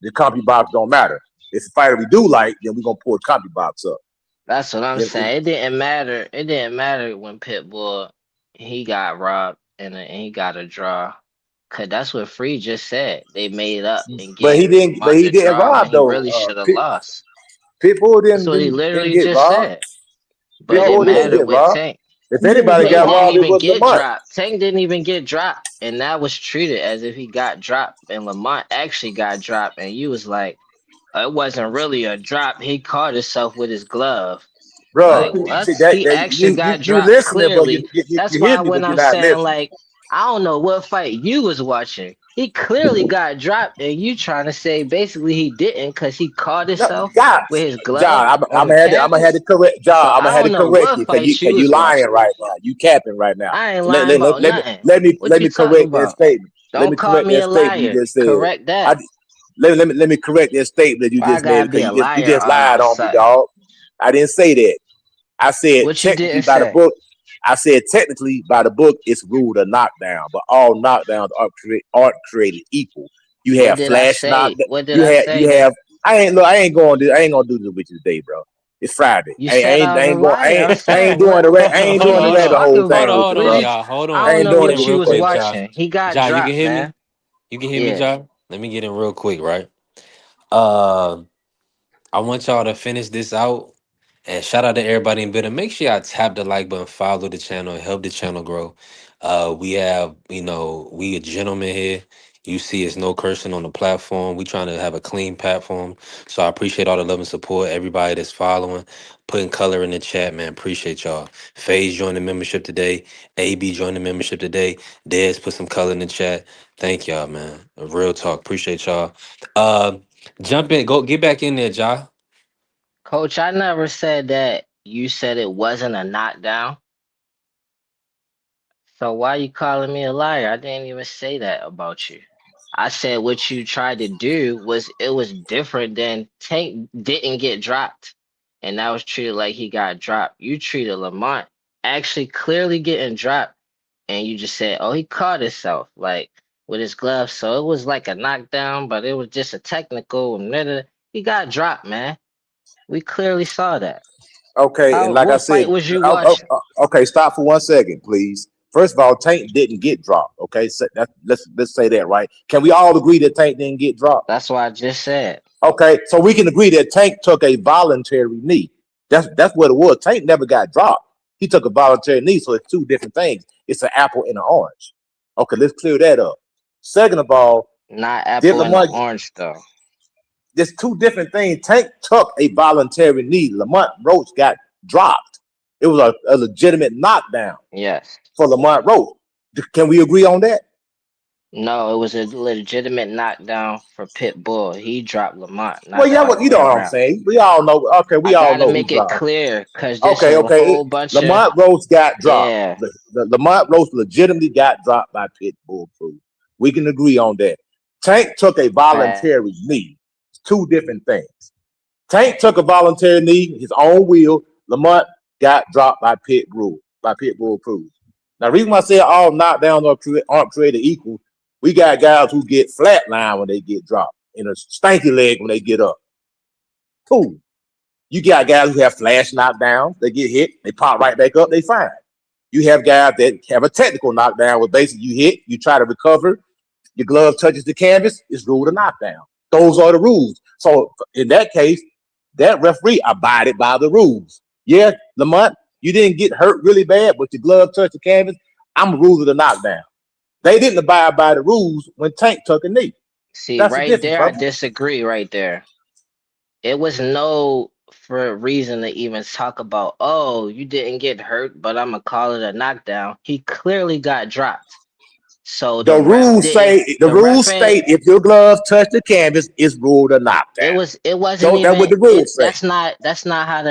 the CompuBox don't matter. If it's a fighter we do like, then we're gonna pull the CompuBox up. That's what I'm And- and- saying. It didn't matter. It didn't matter when Pitbull he got robbed and he got a draw. Cause that's what Free just said. They made up and but he gave didn't. But Lamont he the didn't draw when rob he though. really should have lost. Pitbull That's what he didn't literally get just robbed. said. But it Pitbull didn't mattered get with robbed. Tank. If He didn't anybody get Tank got didn't robbed, robbed. it even was get Lamont. dropped. Tank didn't even get dropped. And that was treated as if he got dropped. And Lamont actually got dropped. And you was like, it wasn't really a drop. He caught himself with his glove. Bro, Like, But what? see that, He that actually got you dropped listening, but clearly. That's you hear why me, when but you're I'm not saying, listening. like, I don't know what fight you was watching. He clearly got dropped, and you trying to say basically he didn't because he caught No, himself God, with his glove John, on the I'm gonna have to canvas. correct So John. I'm gonna I have to don't know correct what you fight you you was lying watching. right now. You capping right now. I ain't So let, lying let, let, about let me nothing. let me What let you me talking correct that about? statement. Let Don't me call correct me that a statement you liar. just said. Correct I that. let me correct that statement that you Why I just made gotta be because a you liar just all of lied a on me, sudden? dog. I didn't say that. I said What you technically didn't by the say? book. I said technically by the book it's ruled a knockdown, but all knockdowns aren't created equal. You What have did I flash knock. say? What did I You say? have. I ain't going to. I ain't gonna do this with you today, bro. It's Friday. You said I I was a ain't going. liar. I'm I ain't saying doing what I ain't hold what doing on, are the you hold rabbit on. talking hole thing Hold on, about? with you, hold What on, is bro. you? y'all. Hold I on. I don't Let ain't me know get doing in it what with you real you was today, quick, bro. Josh. watching. He got Josh, you can dropped, hear me? man. You can hear me, Yeah. Josh? Let me get in real quick, right? Uh I want y'all to finish this out. And shout out to everybody in building. Make sure y'all tap the like button, follow the channel, and help the channel grow. We have, we a gentleman here. You see, it's no cursing on the platform. We trying to have a clean platform. So I appreciate all the love and support. Everybody that's following, putting color in the chat, man. Appreciate y'all. FaZe joined the membership today. AB joined the membership today. Dez put some color in the chat. Thank y'all, man. Real talk. Appreciate y'all. Uh, jump in. Go get back in there, Ja. Coach, I never said that you said it wasn't a knockdown. So why you calling me a liar? I didn't even say that about you. I said what you tried to do was it was different than Tank didn't get dropped. And that was treated like he got dropped. You treated Lamont actually clearly getting dropped and you just said, oh, he caught himself like with his gloves. So it was like a knockdown, but it was just a technical. He got dropped, man. We clearly saw that. Okay, and How? like I What said, fight was you watching? okay, stop for 1 second, please. First of all, Tank didn't get dropped. Okay, so let's say that, right? Can we all agree that Tank didn't get dropped? That's what I just said. Okay, so we can agree that Tank took a voluntary knee. That's what it was. Tank never got dropped. He took a voluntary knee, so it's two different things. It's an apple and an orange. Okay, let's clear that up. Second of all, Not did apple and the Lamont? orange though. There's two different things. Tank took a voluntary knee. Lamont Roach got dropped. It was a legitimate knockdown Yes. for Lamont Roach. Can we agree on that? No, it was a legitimate knockdown for Pitbull. He dropped Lamont, Well, not the yeah, other well, you way know what I'm around. saying. We all know. Okay, we I all gotta know who make it dropped. clear because this Okay, is a okay. whole bunch of Lamont Rose got dropped. yeah. Lamont Rose legitimately got dropped by Pitbull Cruz. We can agree on that. Tank took a voluntary knee. It's two different things. Tank took a voluntary knee, his own will. Lamont got dropped by Pitbull Cruz. Now, the reason why I say all knockdowns aren't created equal, we got guys who get flatline when they get dropped and a stanky leg when they get up. Cool. You got guys who have flash knockdowns. They get hit, they pop right back up, they fine. You have guys that have a technical knockdown where basically you hit, you try to recover, your glove touches the canvas, it's ruled a knockdown. Those are the rules. So in that case, that referee abided by the rules. Yeah, Lamont, you didn't get hurt really bad, but your glove touched the canvas. I'm ruling the knockdown. They didn't abide by the rules when Tank took a knee. See, That's the right difference, there, I brother. disagree right there. It was no for reason to even talk about, oh, you didn't get hurt, but I'm gonna call it a knockdown. He clearly got dropped. So The rules say the the ref rules ain't, state if your glove touch the canvas, it's ruled a knockdown. it wasn't So that's what even the it rules say. that's not how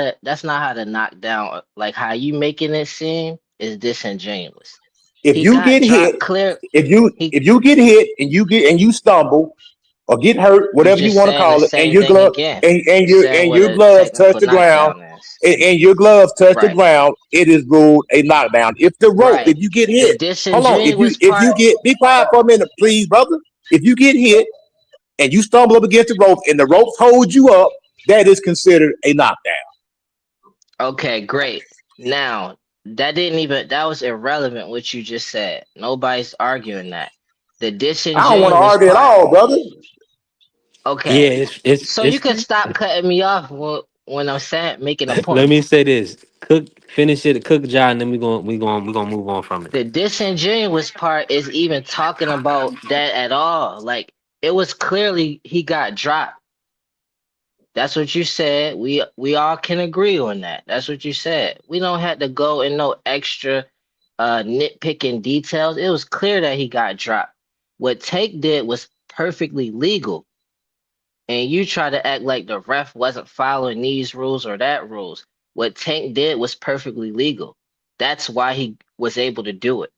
the knockdown, like how you making it seem is disingenuous. If He you got get hit, dropped clear. if He you get hit and you stumble or get hurt, You whatever you just want to saying the call it, and same your thing glove again. You saying and what your a gloves touch technical the ground, knockdown is. and your gloves touch the Right. ground, it is ruled a knockdown. If the rope, Right. if you get The hit, hold on, disingenuous if you part, get be quiet for a minute, please, brother. If you get hit and you stumble up against the rope and the ropes hold you up, that is considered a knockdown. okay, great. Now, that was irrelevant what you just said. Nobody's arguing that. The I don't want to disingenuous argue at part, all, brother. Yeah, okay. So you it's. can stop cutting me off when I'm saying making a Let point. me say this: cook, finish it, cook job, and then we gonna move on from it. The disingenuous part is even talking about that at all. Like it was clearly he got dropped. That's what you said. We all can agree on that. That's what you said. We don't have to go in no extra nitpicking details. It was clear that he got dropped. What Tank did was perfectly legal. And you try to act like the ref wasn't following these rules or that rules. What Tank did was perfectly legal. That's why he was able to do it.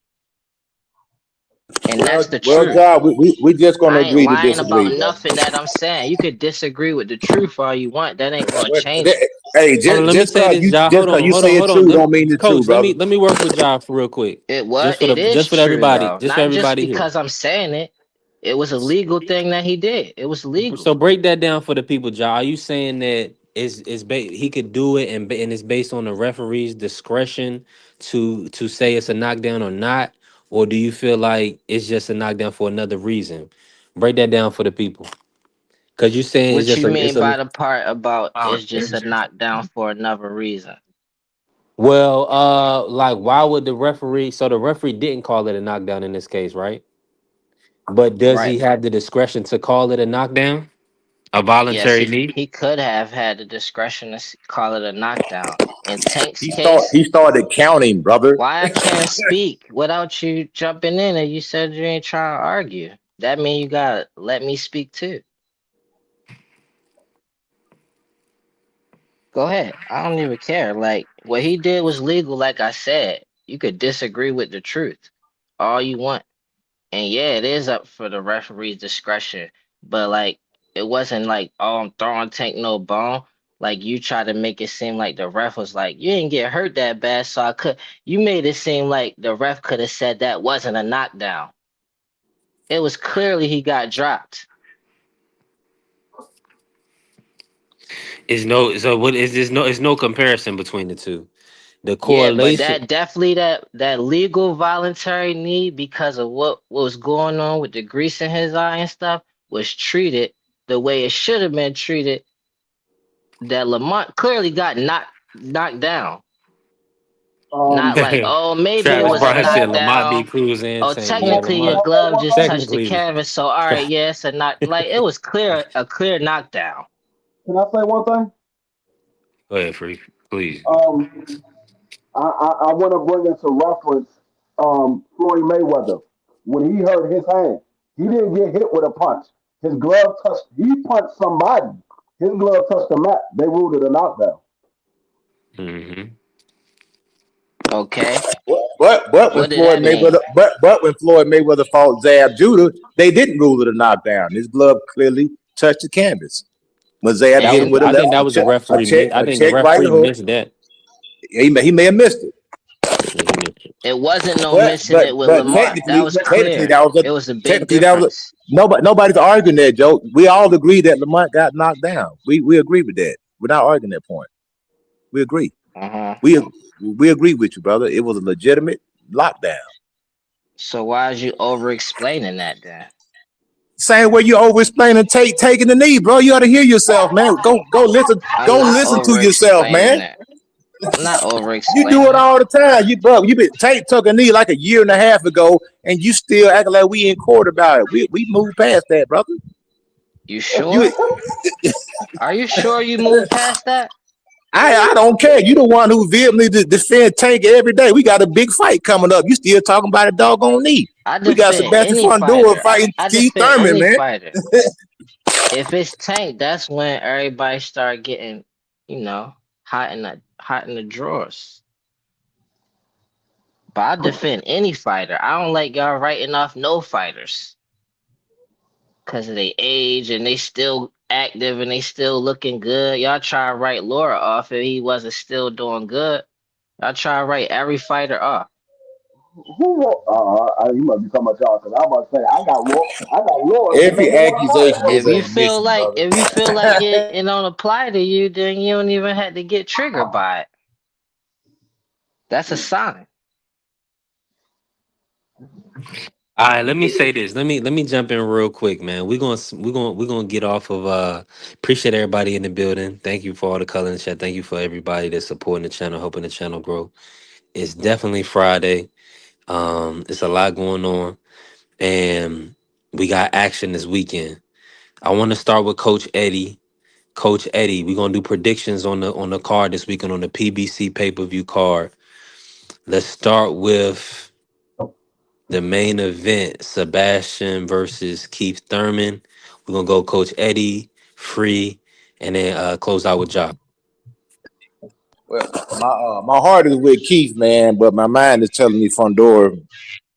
And that's the Well, truth. God, we just gonna I ain't agree to lying about disagree, brother. nothing that I'm saying. You could disagree with the truth all you want. That ain't gonna Well, change it. hey, Hold on, let me say this, y'all. just cause you say it Hold on. true don't mean it's true, Coach, brother. let me work with y'all for real quick. It is Just for true everybody, though. just for Not just everybody here. because I'm saying it. It was a legal thing that he did. It was legal. So break that down for the people, Ja. Are you saying that he could do it and it's based on the referee's discretion to say it's a knockdown or not, or do you feel like it's just a knockdown for another reason? Break that down for the people, because you saying it's What just you a it's mean a by the part about it's just a knockdown for another reason? well, like why would the referee? So the referee didn't call it a knockdown in this case, right? But does Right. he have the discretion to call it a knockdown, a Yes, voluntary knee? he could have had the discretion to call it a knockdown. In Tank's case, He started counting, brother. why I can't speak without you jumping in and you said you ain't trying to argue. That mean you gotta let me speak too. Go ahead. I don't even care. Like what he did was legal, like I said. You could disagree with the truth all you want. And yeah, it is up for the referee's discretion. But like it wasn't like, oh, I'm throwing Tank no bone. Like you try to make it seem like the ref was like, you didn't get hurt that bad, so I could you made it seem like the ref could have said that wasn't a knockdown. It was clearly he got dropped. Is no so what is this no it's no comparison between the two. The Yeah, but correlation that definitely that legal voluntary knee because of what was going on with the grease in his eye and stuff was treated the way it should have been treated. That Lamont clearly got knocked down. Not like, oh, maybe it Travis was a Bryant said Lamont B. knockdown. Cruz and Oh, Tank. Yeah, technically your Lamont glove just touched the technically canvas, so all right, yes, and not like it was a clear knockdown. Can I say one thing? go ahead, Free. Please. Um, I want to bring into reference Floyd Mayweather when he hurt his hand. He didn't get hit with a punch. His glove touched. He punched somebody. His glove touched the mat. They ruled it a knockdown. Mm-hmm. Okay. But when What did that mean? When Floyd Mayweather fought Zab Judah, they didn't rule it a knockdown. His glove clearly touched the canvas. When Zab That hit him was. with a I left, think that was a referee. I a think the check right referee hook, missed that. he may have missed it. Yeah, he missed it. It wasn't no But missing it with Lamar. That was technically clear. It was a big that was difference. nobody's arguing that, Joe. We all agree that Lamont got knocked down. We agree with that. We're not arguing that point. We agree. Uh-huh. We agree with you, brother. It was a legitimate lockdown. So why is you over explaining that then? Same way you over explaining taking the knee, bro. You ought to hear yourself, man. Go I'm not listen to over yourself, explaining man. it. I'm not over You do it explaining it. all the time. You been Tate took a knee like a year and a half ago, and you still acting like we in court about it. We moved past that, brother. You sure? You, Are you sure you moved past that? I don't care. You the one who vehemently defend Tank every day. We got a big fight coming up. You still talking about a doggone knee. I We got defend Sebastian any Fundora fighter. fighting I Keith defend Thurman, any man. fighter. If it's Tank, that's when everybody start getting, hot in the drawers. But I defend any fighter. I don't like y'all writing off no fighters because of their age and they still active and they still looking good. Y'all try to write Laura off if he wasn't still doing good. Y'all try to write every fighter off. Who wrote? You must be talking about y'all. Cause I was about to say I got Lord as the Every number one accusation fighter. is If an you feel admission, like brother. if you feel like it don't apply to you, then you don't even have to get triggered by it. That's a sign. All right, let me say this. Let me jump in real quick, man. We're gonna get off of appreciate everybody in the building. Thank you for all the color in the chat. Thank you for everybody that's supporting the channel, helping the channel grow. It's definitely Friday. It's a lot going on, and we got action this weekend. I want to start with Coach Eddie. Coach Eddie, we're gonna do predictions on the card this weekend on the PBC pay-per-view card. Let's start with the main event, Sebastian versus Keith Thurman. We're gonna go Coach Eddie, Free, and then close out with Ja. Well, my heart is with Keith, man, but my mind is telling me Fundora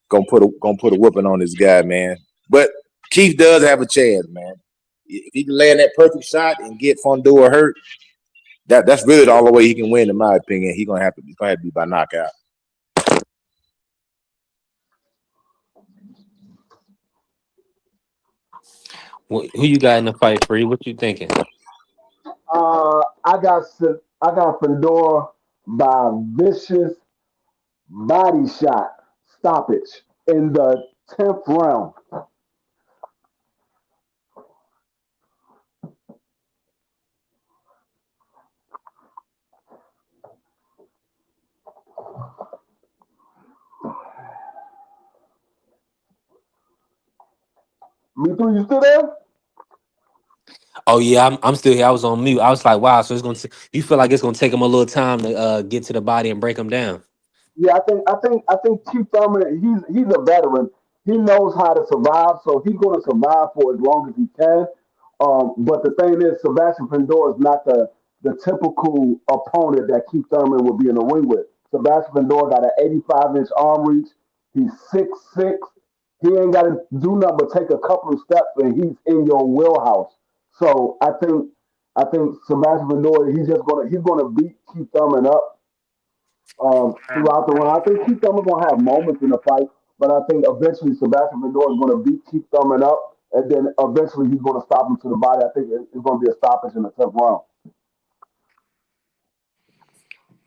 gonna put a whooping on this guy, man. But Keith does have a chance, man. If he can land that perfect shot and get Fundora hurt, that's really the only way he can win, in my opinion. He's gonna have to be by knockout. Who you got in the fight, Free? What you thinking? I got Fedor by vicious body shot stoppage in the 10th round. Me too. You still there? Oh yeah, I'm still here. I was on mute. I was like, wow. So it's you feel like it's gonna take him a little time to get to the body and break him down. Yeah, I think Keith Thurman. He's a veteran. He knows how to survive, so he's going to survive for as long as he can. But the thing is, Sebastian Fundora is not the typical opponent that Keith Thurman would be in the ring with. Sebastian Fundora got an 85-inch arm reach. He's 6'6". He ain't got to do nothing but take a couple of steps, and he's in your wheelhouse. So I think Sebastian Fundora, he's gonna beat Keith Thurman up throughout the run. I think Keith Thurman gonna have moments in the fight, but I think eventually Sebastian Fundora is gonna beat Keith Thurman up, and then eventually he's gonna stop him to the body. I think it's gonna be a stoppage in the 10th round.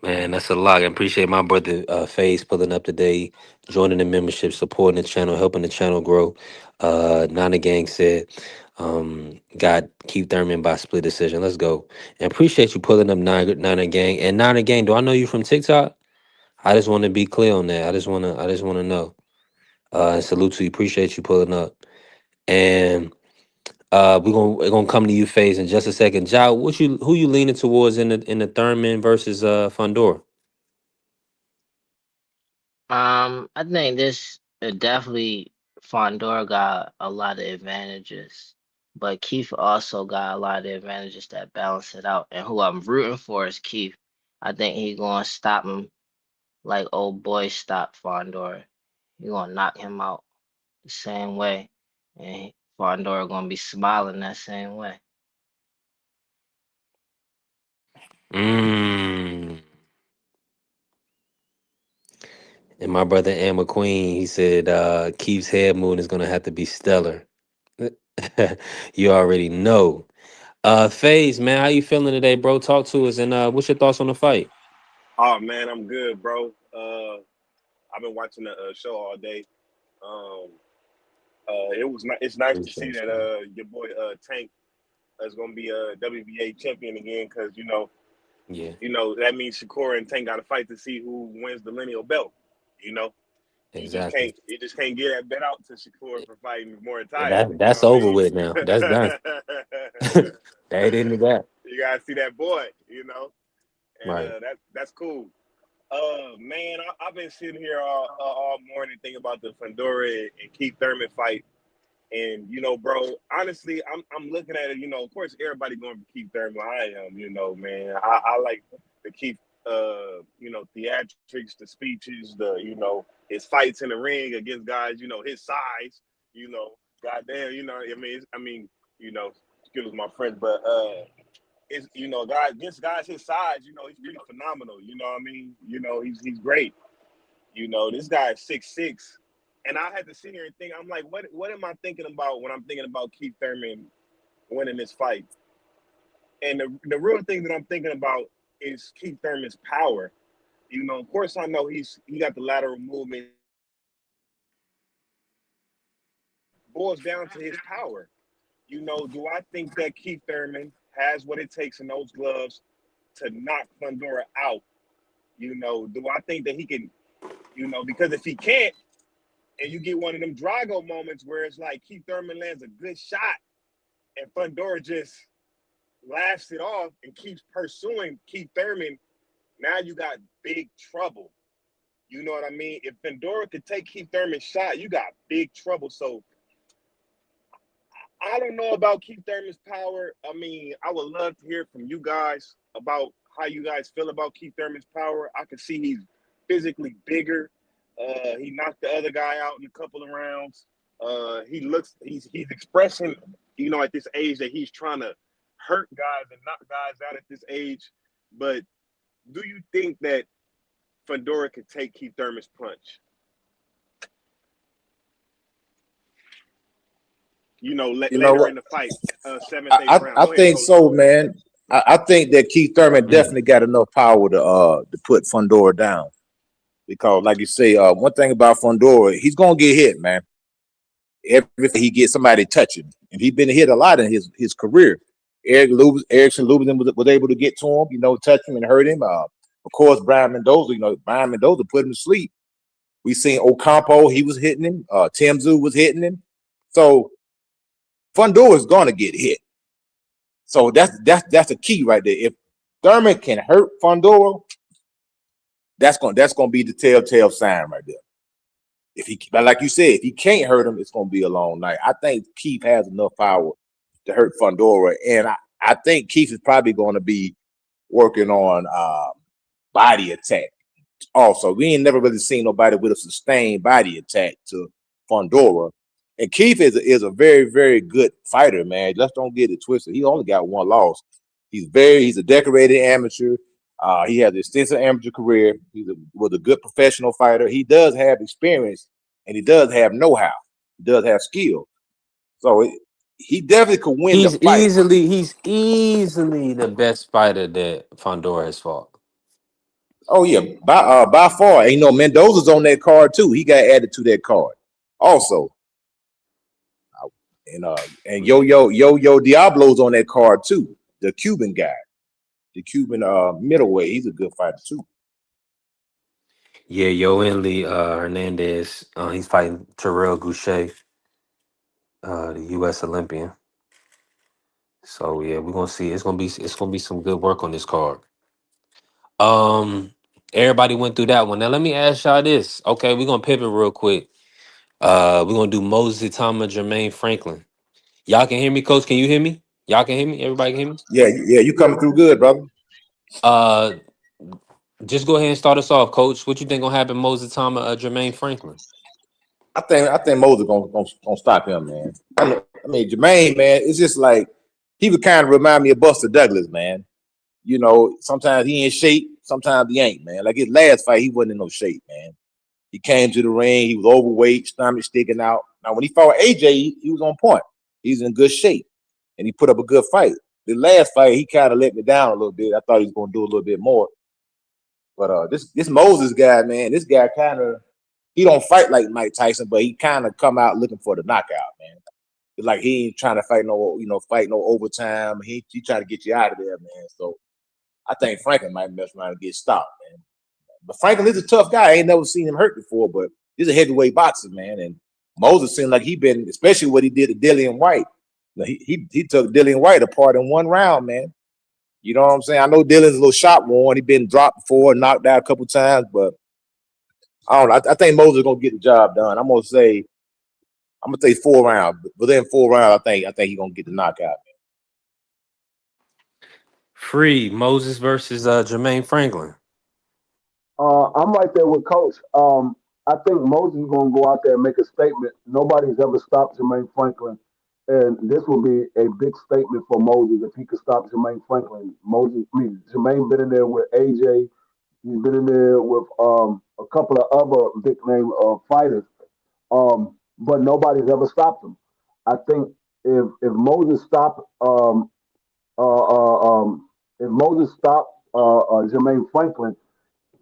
Man, that's a lot. I appreciate my brother FaZe pulling up today, joining the membership, supporting the channel, helping the channel grow. Nana Gang said, got Keith Thurman by split decision. Let's go. And appreciate you pulling up Nana Gang. And Nana Gang, do I know you from TikTok? I just want to be clear on that. I just wanna know. And salute to you. Appreciate you pulling up. And we're gonna come to you, FaZe, in just a second. Ja, who you leaning towards in the Thurman versus Fundora? I think this definitely Fondor got a lot of advantages, but Keith also got a lot of advantages that balance it out. And who I'm rooting for is Keith. I think he gonna stop him like old boy stopped Fondor. He gonna knock him out the same way, and Fondor gonna be smiling that same way. Mm. And my brother Ann McQueen, he said Keith's head movement is gonna have to be stellar. You already know. FaZe, man, how you feeling today, bro? Talk to us, and what's your thoughts on the fight? Oh man, I'm good, bro. I've been watching the show all day. Um, it's nice to see Appreciate that you. your boy Tank is gonna be a WBA champion again because Yeah, that means Shakur and Tank got to fight to see who wins the lineal belt. You know, exactly. you just can't get that bet out to Shakur for fighting And Moritai. You know that's what I over mean? with now. That's done. That into that. You gotta see that boy. And Right. that's cool. Man, I've been sitting here all morning thinking about the Fundora and Keith Thurman fight. And bro, honestly, I'm looking at it. Of course, everybody going for Keith Thurman. I am. Man. I like the Keith. Theatrics, the speeches, his fights in the ring against guys. His size. Goddamn. Excuse my French, but it's guys against guys his size. He's pretty phenomenal. You know what I mean? He's great. This guy is 6'6", and I had to sit here and think. I'm like, what am I thinking about when I'm thinking about Keith Thurman winning this fight? And the real thing that I'm thinking about is Keith Thurman's power. Of course, I know he got the lateral movement. Boils down to his power. Do I think that Keith Thurman has what it takes in those gloves to knock Fundora out? Do I think that he can? Because if he can't, and you get one of them Drago moments where it's like Keith Thurman lands a good shot and Fundora just laughs it off and keeps pursuing Keith Thurman, now you got big trouble. You know what I mean? If Fundora could take Keith Thurman's shot, you got big trouble. So I don't know about Keith Thurman's power. I mean, I would love to hear from you guys about how you guys feel about Keith Thurman's power. I can see he's physically bigger. He knocked the other guy out in a couple of rounds. He's expressing, at this age that he's trying to hurt guys and knock guys out at this age. But do you think that Fundora could take Keith Thurman's punch? Later in the fight, seventh, eighth round. I Go ahead, think coach. so, man. I think that Keith Thurman definitely got enough power to put Fundora down. Because, like you say, one thing about Fundora, he's gonna get hit, man. Everything he gets somebody touching, and he's been hit a lot in his career. Erickson Lubin was able to get to him, touch him and hurt him. Of course, Brian Mendoza, Brian Mendoza put him to sleep. We seen Ocampo, he was hitting him. Tim Tszyu was hitting him. So Fundora is gonna get hit. So that's the key right there. If Thurman can hurt Fundora, that's gonna be the telltale sign right there. If he, like you said, if he can't hurt him, it's gonna be a long night. I think Keith has enough power to hurt Fundora, and I think Keith is probably going to be working on body attack. Also, we ain't never really seen nobody with a sustained body attack to Fundora. And Keith is a very, very good fighter, man. Let's don't get it twisted. He only got one loss. He's a decorated amateur. He has an extensive amateur career. Was a good professional fighter. He does have experience, and he does have know-how. He does have skill. So he definitely could win the fight. He's easily the best fighter that Fondora has fought. Oh yeah, by far. And, Mendoza's on that card too. He got added to that card. Also, and Yo Diablo's on that card too. The Cuban guy, the Cuban middleweight. He's a good fighter too. Yeah, Yoeli Hernandez. He's fighting Terrell Goucher, the U.S. Olympian. So yeah, we're gonna see. It's gonna be some good work on this card. Everybody went through that one. Now let me ask y'all this. Okay, we're gonna pivot real quick. We're gonna do Moses Tama, Jermaine Franklin. Y'all can hear me, Coach? Can you hear me? Y'all can hear me? Everybody can hear me? Yeah, you coming through good, brother. Uh, just go ahead and start us off, Coach. What you think gonna happen, Moses Tama, Jermaine Franklin? I think Moses gonna stop him, man. I mean, Jermaine, man, it's just like he would kind of remind me of Buster Douglas, man. You know, sometimes he in shape, sometimes he ain't, man. Like his last fight, he wasn't in no shape, man. He came to the ring, he was overweight, stomach sticking out. Now, when he fought AJ, he was on point. He's in good shape, and he put up a good fight. The last fight, he kind of let me down a little bit. I thought he was gonna do a little bit more. But this Moses guy, man, this guy kind of he don't fight like Mike Tyson, but he kind of come out looking for the knockout, man. It's like he ain't trying to fight no overtime. He trying to get you out of there, man. So I think Franklin might mess around and get stopped, man. But Franklin is a tough guy. I ain't never seen him hurt before, but he's a heavyweight boxer, man. And Moses seemed like he been, especially what he did to Dillian White. He took Dillian White apart in one round, man. You know what I'm saying? I know Dylan's a little shot worn. He been dropped before, knocked out a couple times, but I don't know. I think Moses is gonna get the job done. I'm gonna say 4 rounds. Within 4 rounds, I think he's gonna get the knockout. Free Moses versus Jermaine Franklin. I'm right there with Coach. I think Moses is going to go out there and make a statement. Nobody's ever stopped Jermaine Franklin, and this will be a big statement for Moses if he could stop Jermaine Franklin. Jermaine been in there with AJ. He's been in there with a couple of other big name fighters, but nobody's ever stopped him. I think if Moses stopped uh, uh, um, if Moses stopped Jermaine Franklin,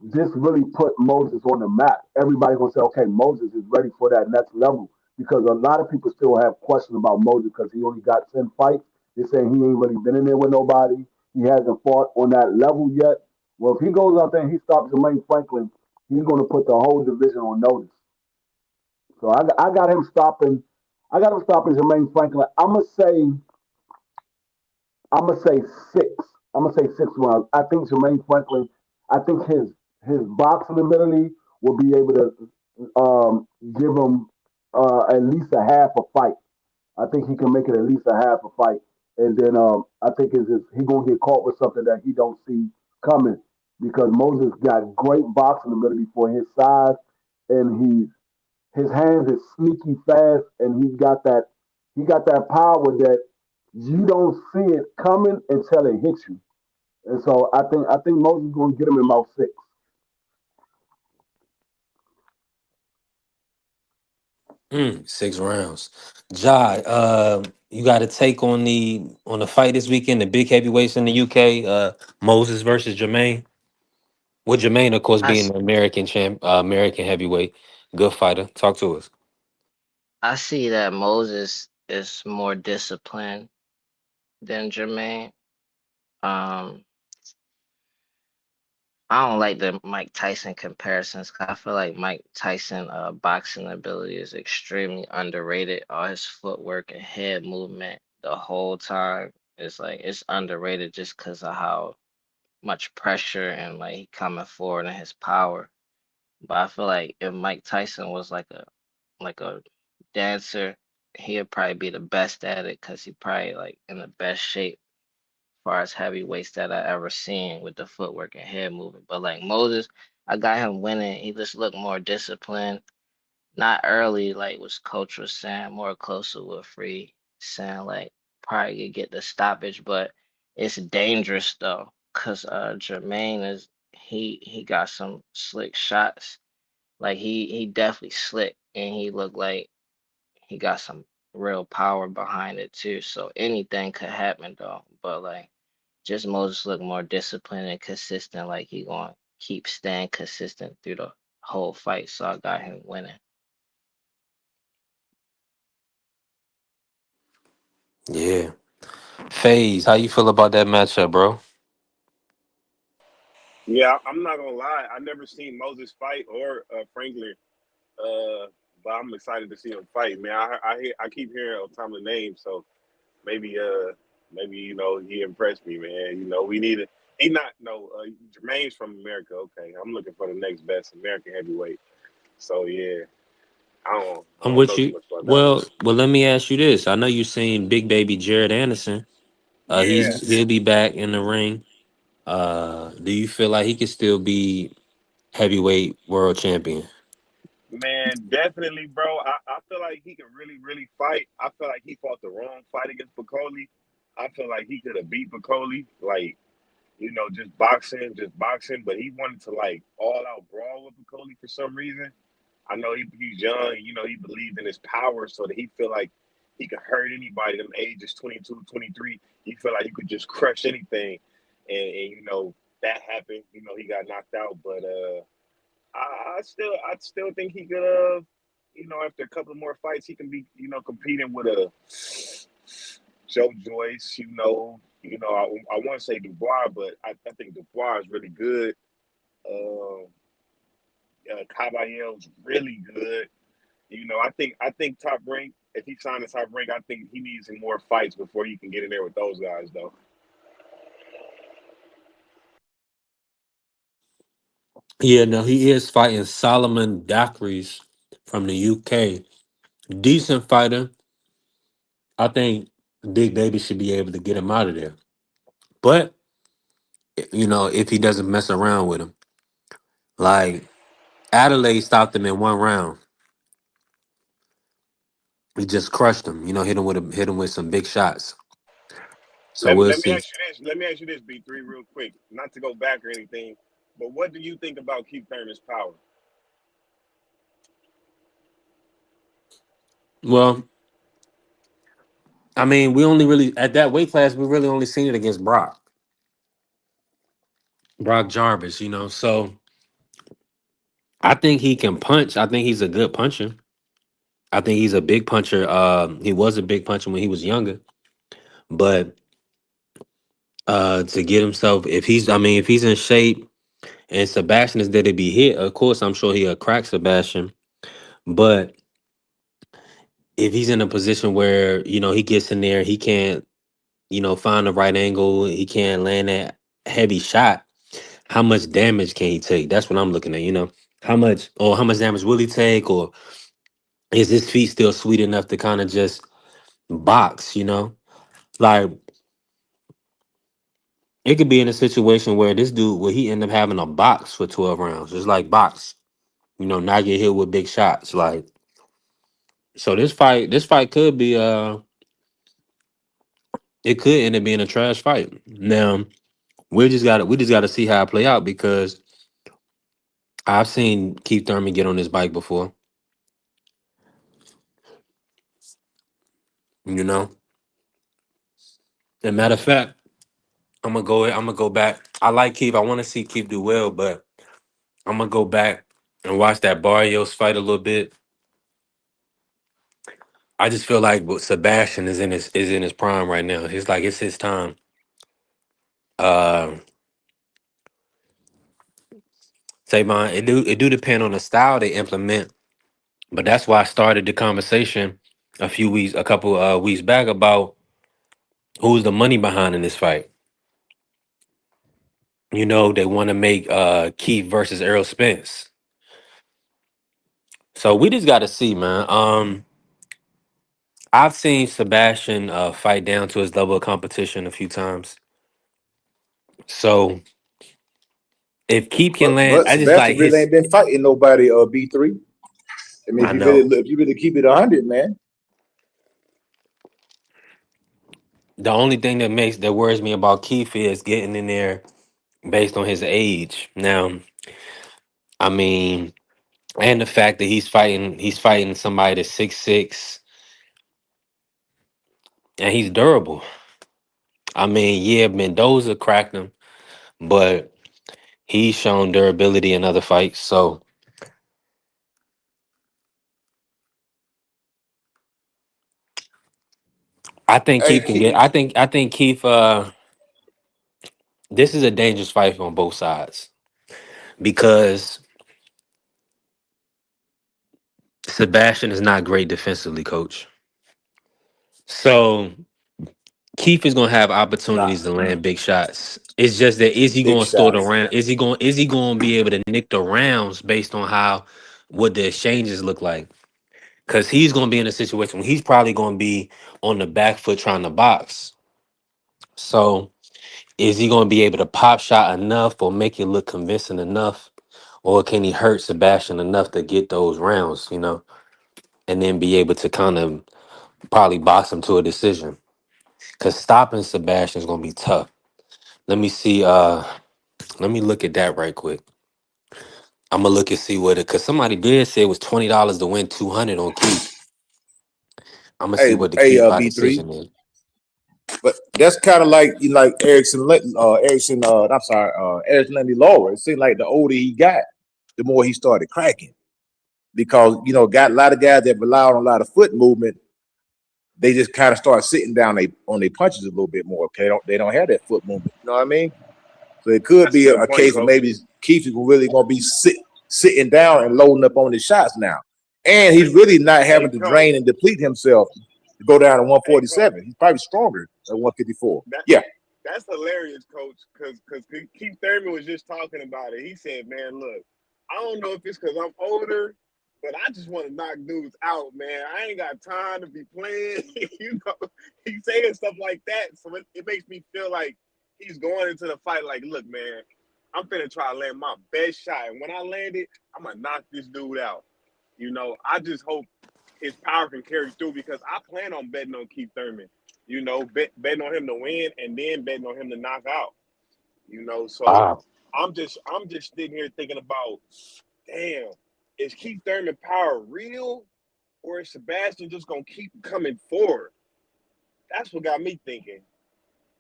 this really put Moses on the map. Everybody gonna say, okay, Moses is ready for that next level because a lot of people still have questions about Moses because he only got 10 fights. They're saying he ain't really been in there with nobody. He hasn't fought on that level yet. Well, if he goes out there and he stops Jermaine Franklin, he's gonna put the whole division on notice. So I got him stopping. I got him stopping Jermaine Franklin. I'm gonna say six. I'm gonna say 6 rounds. I think Jermaine Franklin. I think his boxing ability will be able to give him at least a half a fight. I think he can make it at least a half a fight, and then I think he gonna get caught with something that he don't see coming because Moses got great boxing ability for his size, and his hands is sneaky fast, and he got that power that you don't see it coming until it hits you. And so I think Moses is going to get him in about 6. 6 rounds. Jai, you got a take on the fight this weekend, the big heavyweights in the UK, Moses versus Jermaine. With Jermaine, of course, I, being s- the American champ, American heavyweight, good fighter. Talk to us. I see that Moses is more disciplined than Jermaine. Um, I don't like the Mike Tyson comparisons. 'Cause I feel like Mike Tyson boxing ability is extremely underrated. All his footwork and head movement the whole time is like it's underrated just because of how much pressure and like he coming forward and his power. But I feel like if Mike Tyson was like a dancer, he'd probably be the best at it because he probably like in the best shape far as heavyweights that I ever seen with the footwork and head movement. But like Moses, I got him winning. He just looked more disciplined. Not early, like what coach was saying, more closer with free saying like probably could get the stoppage, but it's dangerous though, cause Jermaine is he got some slick shots. Like he definitely slick and he looked like he got some real power behind it too. So anything could happen though. But like just Moses look more disciplined and consistent, like he gonna keep staying consistent through the whole fight. So I got him winning. Yeah. FaZe, how you feel about that matchup, bro? Yeah, I'm not gonna lie. I never seen Moses fight or Franklin, uh, but I'm excited to see him fight. Man, I keep hearing Otama name, so maybe maybe he impressed me, man. We need it. He not no Jermaine's from America. Okay, I'm looking for the next best American heavyweight. So yeah, I I'm don't with know too you. much about that one. Well, let me ask you this. I know you've seen Big Baby Jared Anderson. Yeah, He'll be back in the ring. Do you feel like he could still be heavyweight world champion? man, definitely, bro. I feel like he can really, really fight. I feel like he fought the wrong fight against Bacoli. I feel like he could have beat Bacoli, like, just boxing, but he wanted to like all out brawl with Bacoli for some reason. I know he's young, he believed in his power so that he feel like he could hurt anybody. Them ages 22, 23. He feel like he could just crush anything. And that happened. He got knocked out. But I still think he could after a couple of more fights, he can be, competing with a Joe Joyce, I want to say Dubois, but I think Dubois is really good. Uh, Caballero's really good. I think Top Rank. If he signed a Top Rank, I think he needs some more fights before he can get in there with those guys, though. Yeah, no, he is fighting Solomon Dakris from the UK. Decent fighter. I think Big Baby should be able to get him out of there. But if he doesn't mess around with him, like Adelaide stopped him in one round. He just crushed him. Hit him with some big shots. So Let, we'll let me see. ask you this. Let me ask you this, B3, real quick. Not to go back or anything, but what do you think about Keith Thurman's power? Well, I mean, we only really at that weight class, we really only seen it against Brock Jarvis. So I think he can punch. I think he's a good puncher. I think he's a big puncher. He was a big puncher when he was younger, but to get himself, if he's in shape and Sebastian is there to be hit, of course, I'm sure he'll crack Sebastian. But if he's in a position where he gets in there, he can't find the right angle, he can't land that heavy shot. How much damage can he take? That's what I'm looking at. How much damage will he take, or is his feet still sweet enough to kind of just box? Like it could be in a situation where this dude, where he end up having a box for 12 rounds, just like box. Not get hit with big shots. Like so, this fight could be it could end up being a trash fight. Now we just got to see how it play out because I've seen Keith Thurman get on his bike before. You know, and matter of fact, I'm gonna go back. I like Keith. I want to see Keith do well, but I'm gonna go back and watch that Barrios fight a little bit. I just feel like Sebastian is in his prime right now. It's his time. Uh, Savon, it do depend on the style they implement, but that's why I started the conversation a couple weeks back about who's the money behind in this fight. They want to make Keith versus Errol Spence. So we just got to see, man. I've seen Sebastian fight down to his level of competition a few times. So if Keith can land, But I just like Sebastian really his. ain't been fighting nobody B3. I mean, I know. if you really keep it 100, man. The only thing that worries me about Keith is getting in there based on his age. Now, I mean, and the fact that he's fighting somebody that's 6'6" and he's durable. I mean, yeah, Mendoza cracked him, but he's shown durability in other fights. So I think Hey, Keith can get. I think Keith. This is a dangerous fight on both sides because Sebastian is not great defensively, coach. So Keith is gonna have nah, opportunities to land big shots. It's just that is he big gonna store the shots. round? Is he gonna be able to nick the rounds based on how what the exchanges look like? Because he's going to be in a situation where he's probably going to be on the back foot trying to box. So is he going to be able to pop shot enough or make it look convincing enough? Or can he hurt Sebastian enough to get those rounds, and then be able to kind of probably box him to a decision? Because stopping Sebastian is going to be tough. Let me see. Let me look at that right quick. I'm going to look and see what it, because somebody did say it was $20 to win 200 on Keith. I'm going to see what the Keith by B3. decision is. But that's kind of like Erickson. I'm sorry, Erickson Lenny Laura. It seemed like the older he got, the more he started cracking. Because got a lot of guys that rely on a lot of foot movement. They just kind of start sitting down on their punches a little bit more. Okay, they don't have that foot movement. You know what I mean? So it could be a case where maybe Keith is really going to be sitting down and loading up on his shots now, and he's really not having to drain and deplete himself to go down to 147. He's probably stronger at 154. That's hilarious, Coach, because Keith Thurman was just talking about it. He said, man, look, I don't know if it's because I'm older, but I just want to knock dudes out, man. I ain't got time to be playing. He's saying stuff like that. So it makes me feel like he's going into the fight like, look, man, I'm finna try to land my best shot. And when I land it, I'm going to knock this dude out. I just hope his power can carry through because I plan on betting on Keith Thurman. Betting on him to win and then betting on him to knock out. So Wow. I'm just sitting here thinking about, damn, is Keith Thurman power real, or is Sebastian just gonna keep coming forward? That's what got me thinking.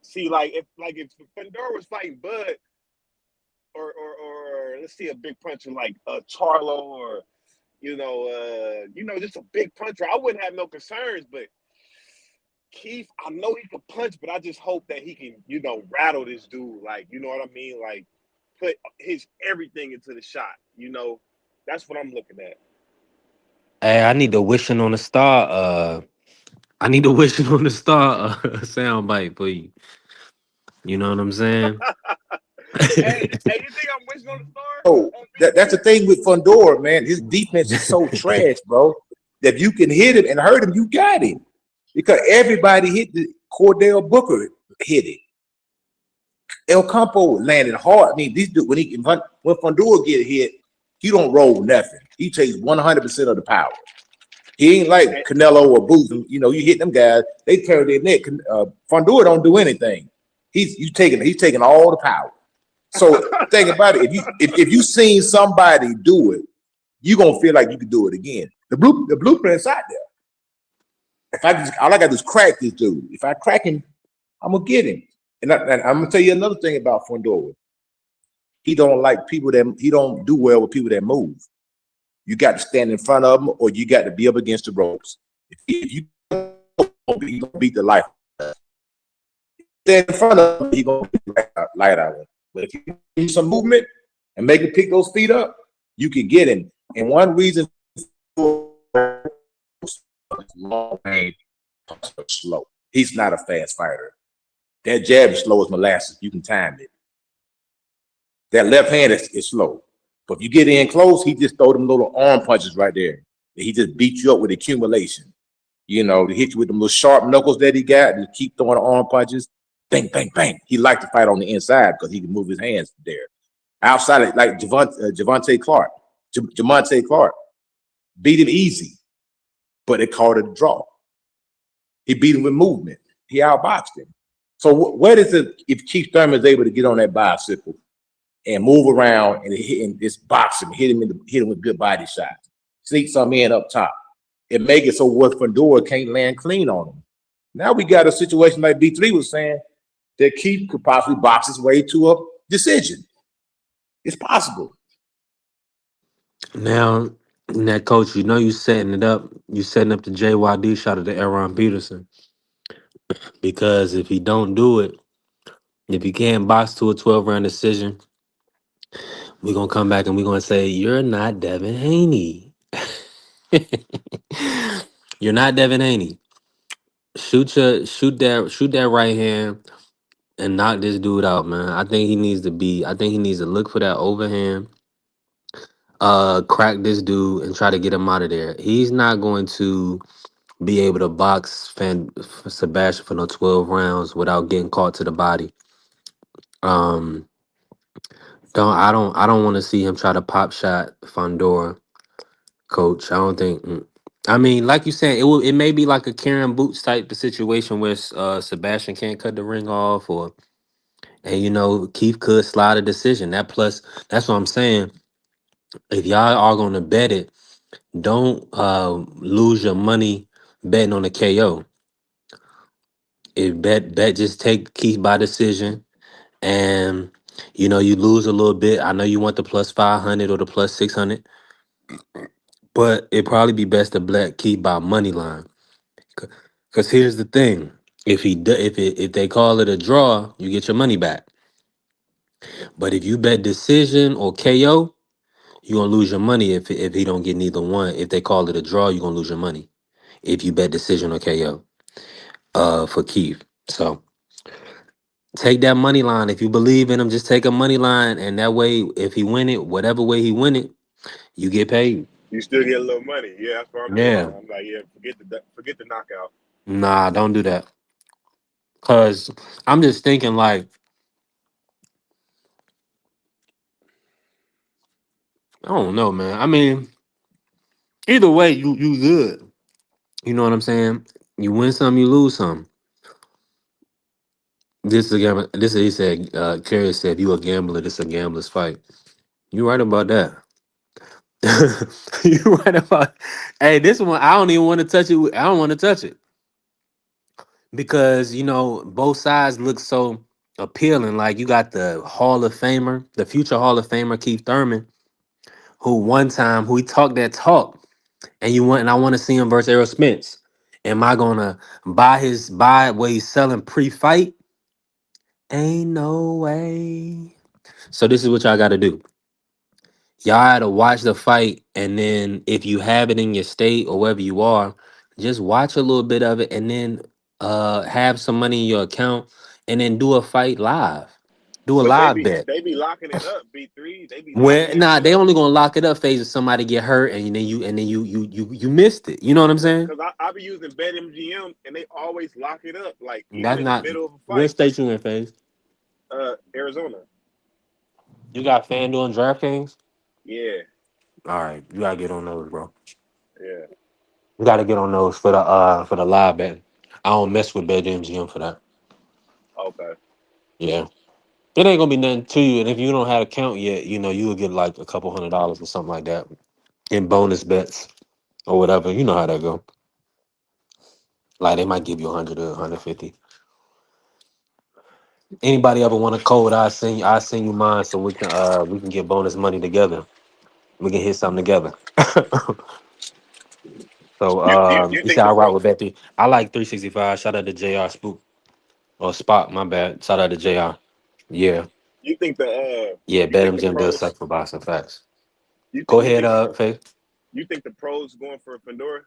See, if Fundora was fighting Bud, or let's see a big puncher like Charlo, or just a big puncher, I wouldn't have no concerns. But Keith, I know he can punch, but I just hope that he can, rattle this dude. You know what I mean? Put his everything into the shot. That's what I'm looking at. Hey, I need the wishing on the star. I need the wishing on the star sound bite for you. You know what I'm saying? Hey, you think I'm wishing on the star? Oh, that's the thing with Fundora, man. His defense is so trash, bro. That if you can hit him and hurt him, you got him. Because everybody hit the Cordell Booker hit it. El Campo landed hard. I mean, these dudes, when Fundora get hit, he don't roll nothing. He takes 100% of the power. He ain't like Canelo or Booth. You hit them guys, they turn their neck. Fundora don't do anything. He's taking all the power. So think about it. If you seen somebody do it, you gonna feel like you can do it again. The blueprint's out there. All I got to do is crack this dude. If I crack him, I'm gonna get him. And I'm gonna tell you another thing about Fundora. He don't do well with people that move. You got to stand in front of him, or you got to be up against the ropes. If you gonna beat the life out of him. Stand in front of him, he gonna beat the light out of him. But if you do some movement and make him pick those feet up, you can get him. And one reason long range slow. He's not a fast fighter. That jab is slow as molasses. You can time it. That left hand is slow. But if you get in close, he just throw them little arm punches right there. He just beat you up with accumulation. To hit you with them little sharp knuckles that he got, to keep throwing arm punches. Bang, bang, bang. He liked to fight on the inside because he can move his hands there. Outside, like Jamonte Clark. Jamonte Clark beat him easy, but it called it a draw. He beat him with movement. He outboxed him. So what is it if Keith Thurman is able to get on that bicycle and move around and just box him, hit him with good body shots, sneak some in up top, and make it so what Fundora can't land clean on him. Now we got a situation like B3 was saying that Keith could possibly box his way to a decision. It's possible. Now, coach, you setting it up. You setting up the JYD shot of the Aaron Peterson. Because if he don't do it, if he can't box to a 12-round decision, we're going to come back and we're going to say, you're not Devin Haney. You're not Devin Haney. Shoot that right hand and knock this dude out, man. I think he needs to look for that overhand. crack this dude and try to get him out of there. He's not going to be able to box Sebastian for no 12 rounds without getting caught to the body. Um, I don't want to see him try to pop shot Fondora, coach. I don't think. I mean, like you said, it may be like a Karen Boots type of situation where Sebastian can't cut the ring off, or and Keith could slide a decision. That's what I'm saying. If y'all are gonna bet it, don't lose your money betting on a KO. If bet just take Keith by decision, and you lose a little bit. I know you want the plus 500 or the plus 600, but it'd probably be best to bet Keith by money line. Because here's the thing: if they call it a draw, you get your money back. But if you bet decision or KO, you're gonna lose your money if he don't get neither one. If they call it a draw, you're gonna lose your money. If you bet decision or KO, for Keith. So take that money line. If you believe in him, just take a money line, and that way, if he win it, whatever way he win it, you get paid. You still get a little money. Yeah, that's what I'm doing. Yeah. I'm like, yeah, forget the knockout. Nah, don't do that. Cause I'm just thinking like, I don't know, man. I mean, either way, you good. You know what I'm saying? You win some, you lose some. This is a gamble. This is, he said. Kerry said, "If you a gambler, this is a gambler's fight." You right about that. You right about. Hey, this one I don't even want to touch it. I don't want to touch it because both sides look so appealing. Like you got the Hall of Famer, the future Hall of Famer Keith Thurman, who one time who he talked that talk, and I want to see him versus Errol Spence. Am I gonna buy what he's selling pre-fight? Ain't no way. So this is what y'all got to do. Y'all had to watch the fight, and then if you have it in your state or wherever you are, just watch a little bit of it, and then have some money in your account, and then do a fight live. Do a But live bet. they be locking it up. B3, they be Where locking that nah, shit they up. only gonna lock it up phase if somebody get hurt, and then you missed it. You know what I'm saying? Cause I be using BetMGM and they always lock it up, like even That's in the not middle of a what fight. state you in phase. Arizona. You got FanDuel and DraftKings. Yeah, All right, you gotta get on those, bro. yeah. You gotta get on those for the live bet. I don't mess with BetMGM for that. Okay. Yeah. It ain't gonna be nothing to you, and if you don't have an account yet, you will get like a couple $100 or something like that in bonus bets or whatever. You know how that go. Like they might give you 100 or 150. Anybody ever want a code? I send you mine so we can get bonus money together. We can hit something together. So You you think say the I rock pro? with Bet I like 365. Shout out to JR Spook or Spot. My bad. Shout out to JR. Yeah, You think the yeah. you think the BetMGM does pros? suck for boxing facts. You Go think ahead, Faith. you think the pros going for Fedora?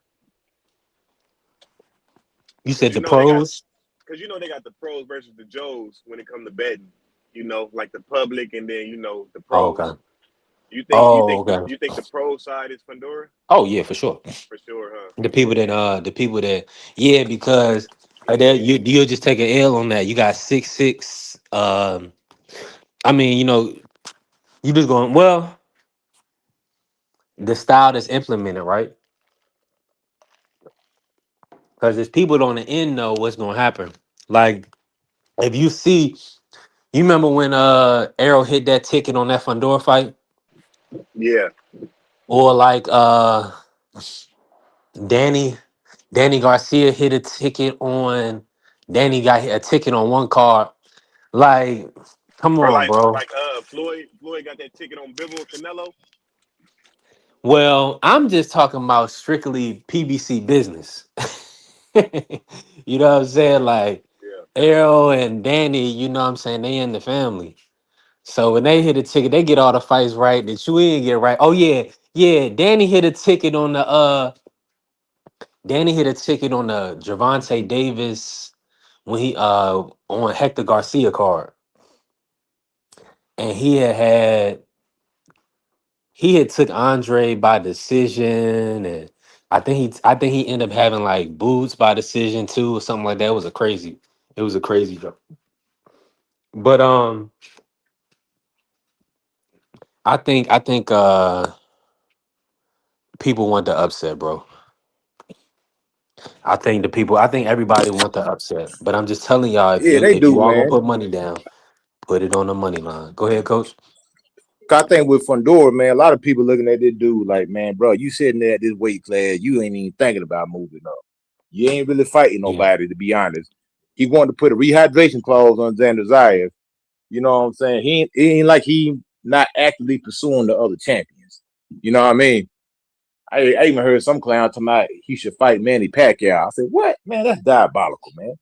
You Because said the pros. they got the pros versus the Joes when it come to betting. Like the public and then the Oh, pros. okay. You think you Oh, think okay. you think the pro side is Fedora Oh, yeah, for sure. for sure, huh? The people that yeah, because you'll just take an L on that. You got 6'6". I mean, you just going, well, the style that's implemented, right? Because there's people on the end know what's gonna happen. Like if you remember when Arrow hit that ticket on that Fandor fight, Yeah, or like Danny Danny Garcia hit a ticket on Danny got hit a ticket on one card. Like, come or on, bro. Floyd got that ticket on Bivol Canelo. Well, I'm just talking about strictly PBC business. You know what I'm saying? Like Yeah, Arrow and Danny, you know what I'm saying? They in the family. So when they hit a ticket, they get all the fights right that you didn't get right. Oh yeah, yeah. Danny hit a ticket on the Javante Davis when he on Hector Garcia card. And he had took Andre by decision, and I think he ended up having like boots by decision too, or something like that. It was a crazy joke. But I think people want the upset, bro. I think everybody want the upset. But I'm just telling y'all, Yeah, they if do, you all gonna man. put money down, put it on the money line. Go ahead, coach. 'Cause I think with Fundora, man, a lot of people looking at this dude like, man, bro, you sitting there at this weight class, you ain't even thinking about moving up. You ain't really fighting Yeah. nobody, to be honest. He wanted to put a rehydration clause on Xander Zayas. You know what I'm saying? He ain't like he not actively pursuing the other champions. You know what I mean? I even heard some clown tonight he should fight Manny Pacquiao. I said, what? Man, that's diabolical, man.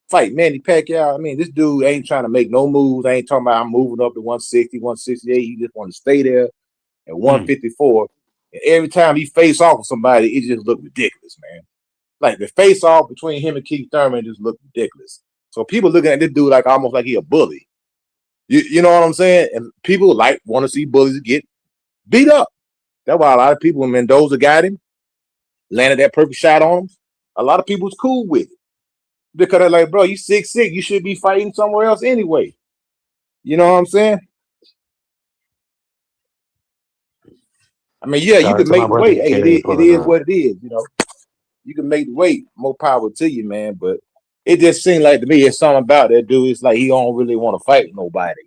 Fight Manny Pacquiao. I mean, this dude ain't trying to make no moves. I ain't talking about I'm moving up to 160, 168. He just want to stay there at Mm. 154. And every time he face off with somebody, it just looked ridiculous, man. Like the face off between him and Keith Thurman just looked ridiculous. So people looking at this dude like almost like he a bully. You know what I'm saying? And people like want to see bullies get beat up. That's why a lot of people when Mendoza got him, landed that perfect shot on him. A lot of people was cool with it because they're like, bro, you 6'6", you should be fighting somewhere else anyway. You know what I'm saying? I mean, yeah, you Shout out can to my make the brother weight. Hey, EK it pulling is up. what it is. You know, you can make the weight. More power to you, man. But it just seemed like to me, it's something about that dude. It's like he don't really want to fight nobody.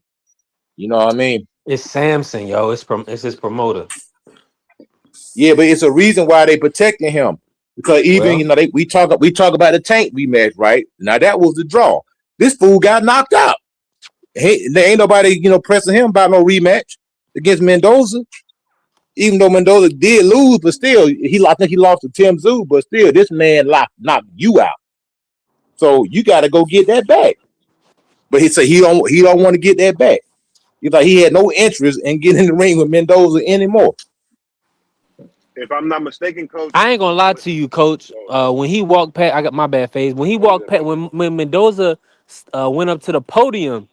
You know what I mean? It's Samson, yo. It's his promoter. Yeah, but it's a reason why they protecting him because even Well, we talk about the Tank rematch, right? Now that was the draw. This fool got knocked out. There ain't nobody pressing him about no rematch against Mendoza. Even though Mendoza did lose, but still I think he lost to Tim Zoo, but still this man knocked you out. So you got to go get that back. But he said he don't want to get that back. He's like he had no interest in getting in the ring with Mendoza anymore. If I'm not mistaken, Coach. I ain't gonna lie What? to you, coach. Oh, When he walked past, I got my bad face. When he oh, you walked good, past, bro? when Mendoza went up to the podium,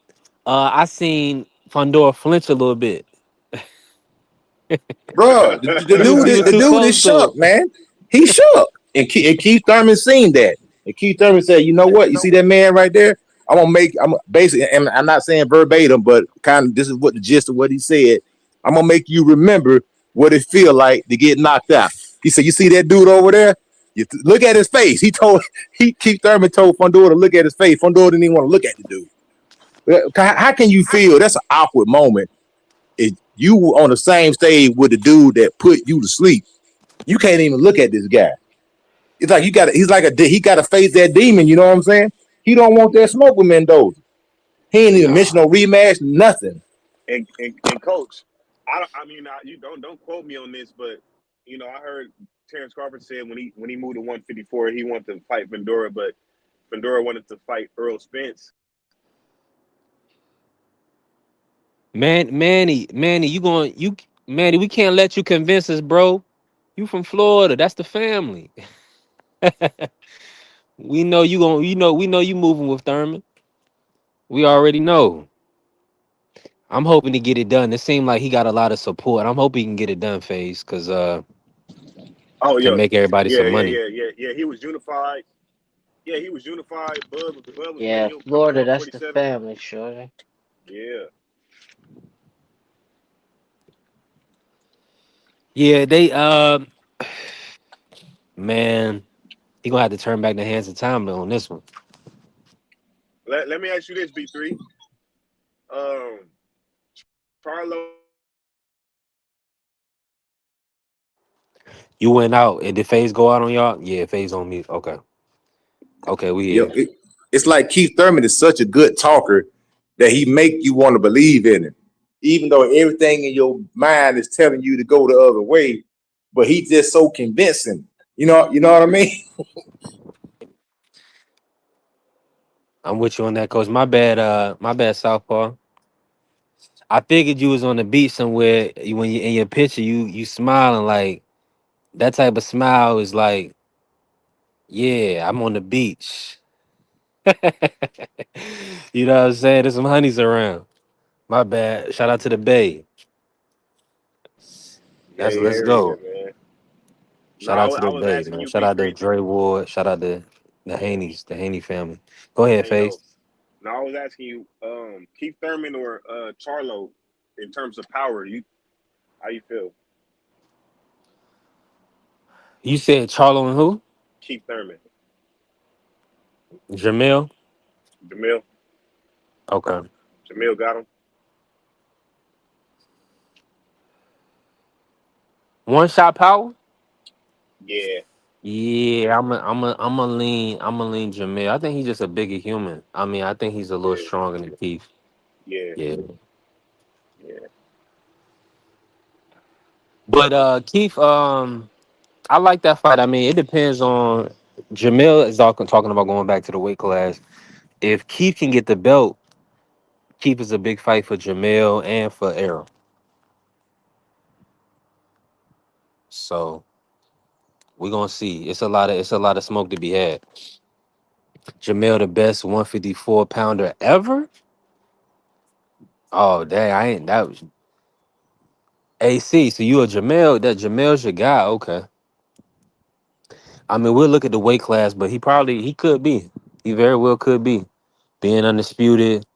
I seen Fondor flinch a little bit. Bro, the dude He was the too dude is close to shook, it. man. He shook. And Keith Thurman seen that. And Keith Thurman said, you know what? You see that man right there? I'm basically, and I'm not saying verbatim, but kind of this is what the gist of what he said. I'm gonna make you remember what it feel like to get knocked out. He said, you see that dude over there? Look at his face. Keith Thurman told Fondor to look at his face. Fondor didn't even want to look at the dude. How can you feel that's an awkward moment if you were on the same stage with the dude that put you to sleep? You can't even look at this guy. It's like he got to face that demon. You know what I'm saying? He don't want that smoke with Mendoza. He ain't even mention Nah, no rematch, nothing. And Coach, I mean, you don't quote me on this, but I heard Terrence Crawford said when he moved to 154, he wanted to fight Vendora, but Vendora wanted to fight Earl Spence. Manny, Manny, we can't let you convince us, bro. You from Florida? That's the family. We know you going we know you moving with Thurman. We already know. I'm hoping to get it done. It seemed like he got a lot of support. I'm hoping he can get it done, Face, because Oh can yeah, make everybody yeah, some yeah, money. yeah, yeah, yeah. He was unified. Yeah, he was unified. Bud was paying Yeah, him coming to Florida, that's the 147. family, shorty. Yeah. Yeah, they man, he gonna have to turn back the hands of time on this one. Let me ask you this, B3. Um, Charlo. You went out and did Phase go out on y'all? Yeah, Phase on me. Okay. Okay, we You here. know, it's like Keith Thurman is such a good talker that he make you want to believe in him, even though everything in your mind is telling you to go the other way. But he's just so convincing. You know what I mean? I'm with you on that, coach. My bad, Southpaw. I figured you was on the beach somewhere. When you in your picture, you smiling like that type of smile is like, yeah, I'm on the beach. You know what I'm saying? There's some honeys around. My bad. Shout out to the Bay. Let's area, go. man. No, Shout out to I the was Bay, asking man. you, Shout Big out to Three. Dre Ward. Shout out to the Haney family. Go ahead, Hey, yo. Face. No, I was asking you, Keith Thurman or Charlo in terms of power. How you feel? You said Charlo and who? Keith Thurman, Jamil. Jamil, Okay. Jamil got him. One shot power. Yeah, Yeah, I'm a lean Jamil. I think he's just a bigger human. I mean, I think he's a little yeah, stronger than Keith. yeah, Yeah. yeah. But Keith, I like that fight. I mean, it depends on Jamil is talking about going back to the weight class. If Keith can get the belt, Keith is a big fight for Jamil and for Errol. So we're gonna see. It's a lot of smoke to be had. Jamil, the best 154-pounder ever. Oh dang, I ain't that was AC. So you a Jamil? That Jamil's your guy? Okay. I mean, we'll look at the weight class, but he could be. He very well could be being undisputed.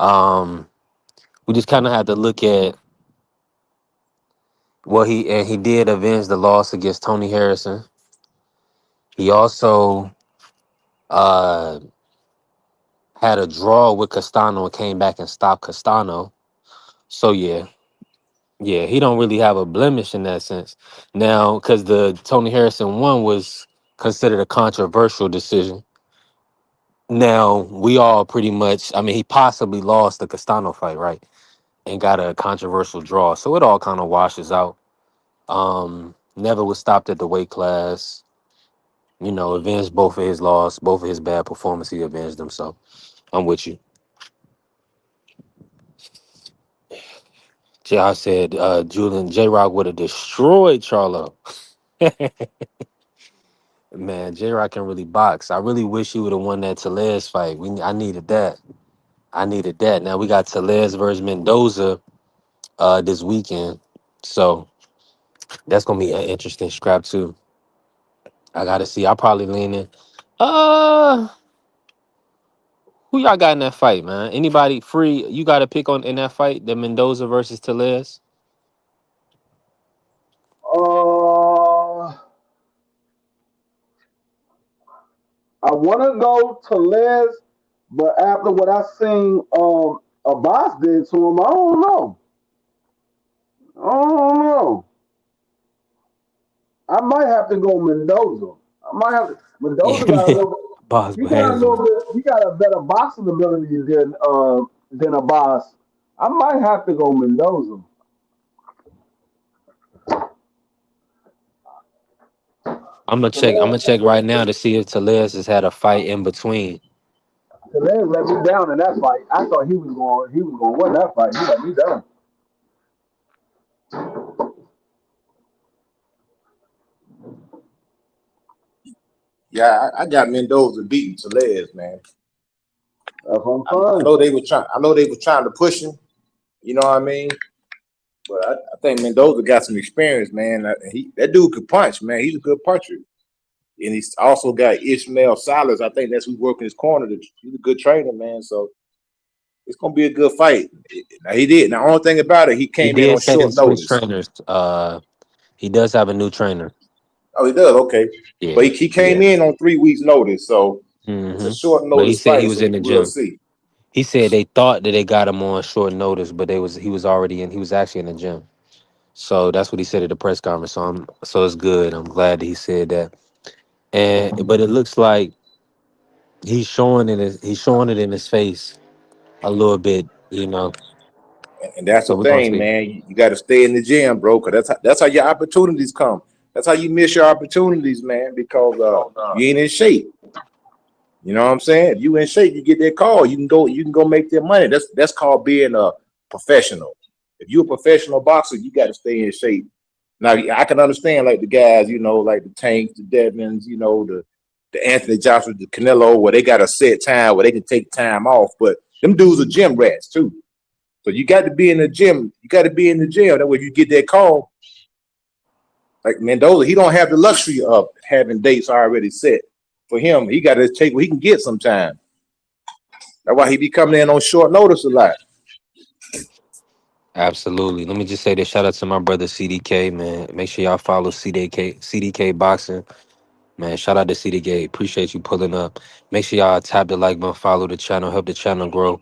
Um, we just kind of have to look at what he did avenge the loss against Tony Harrison. He also uh had a draw with Castano and came back and stopped Castano. So yeah, he don't really have a blemish in that sense. Now, because the Tony Harrison one was considered a controversial decision. Now we all pretty much, I mean, he possibly lost the Castano fight, right? And got a controversial draw. So it all kind of washes out. Never was stopped at the weight class. Avenged both of his loss, both of his bad performance. He avenged them. So I'm with you. I said Julian J Rock would have destroyed Charlo. Man, J Rock can really box. I really wish he would have won that Telez fight. I needed that. I needed that. Now we got Telez versus Mendoza this weekend. So that's gonna be an interesting scrap too. I gotta see. I'll probably lean in. Uh who y'all got in that fight, man? Anybody free? You got to pick on in that fight, the Mendoza versus Telez? Uh, I want to go to Les, but after what I seen Abbas did to him, I don't know. I don't know. I might have to go Mendoza. I might have to. Yeah, Mendoza got a man. little. Boss He got a Bands. little bit. He got a better boxing ability than Abbas. I might have to go Mendoza. I'm Telez, gonna check right now to see if Telez has had a fight in between. Telez let me down in that fight. I thought he was going. He was going to win that fight. He let me down. Yeah, I got Mendoza beating Telez, man. That's what I, I'm I saying. know they were trying. I know they were trying to push him. You know what I mean? But I think Mendoza got some experience, man. That dude could punch, man. He's a good puncher, and he's also got Ishmael Salas. I think that's who's working his corner. He's a good trainer, man. So it's gonna be a good fight. Now he did. Now, only thing about it, he He came in did on say they short switched notice. trainers. He does have a new trainer. Oh, he does. Okay, but Yeah, he came yeah. in on 3 weeks notice, so it's a hmm short But he notice said he fight. was So in the we'll gym. see. He said they thought that they got him on short notice, but he was already in. He was actually in the gym. So that's what he said at the press conference. So it's good. I'm glad that he said that. But it looks like he's showing it in his face a little bit. And that's So the we're gonna thing, see. man. You got to stay in the gym, bro, because that's how your opportunities come. That's how you miss your opportunities, man, because you ain't in shape. You know what I'm saying? If you in shape, you get that call. You can go make their money. That's called being a professional. If you're a professional boxer, you got to stay in shape. Now I can understand like the guys, like the Tanks, the Devins, the Anthony Joshua, the Canelo, where they got a set time where they can take time off. But them dudes are gym rats too. So you got to be in the gym. You got to be in the gym. That way you get that call. Like Mendoza, he don't have the luxury of having dates already set. For him, he got to take what he can get sometime. That's why he be coming in on short notice a lot. Absolutely. Let me just say this. Shout out to my brother CDK, man. Make sure y'all follow CDK Boxing. Man, shout out to CDK. Appreciate you pulling up. Make sure y'all tap the like button, follow the channel, help the channel grow.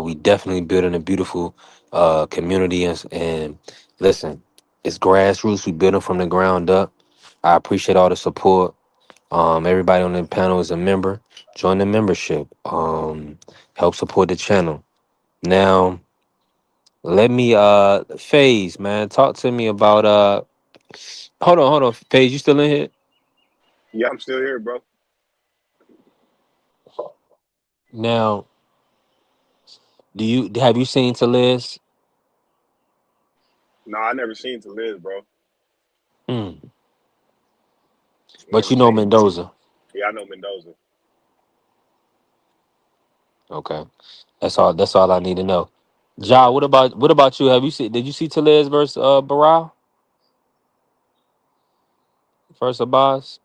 We definitely building a beautiful community and listen, it's grassroots. We building from the ground up. I appreciate all the support. Everybody on the panel is a member. Join the membership. Help support the channel. Now, let me Phase, man. Talk to me about hold on. Phase, you still in here? Yeah, I'm still here, bro. Now, have you seen Taliz? No, I never seen to live, bro. Mm. But Never you know seen. Mendoza. Yeah, I know Mendoza. Okay. That's all I need to know. Ja, Yeah. what about you? Did you see Taliz versus Barral versus Abbas?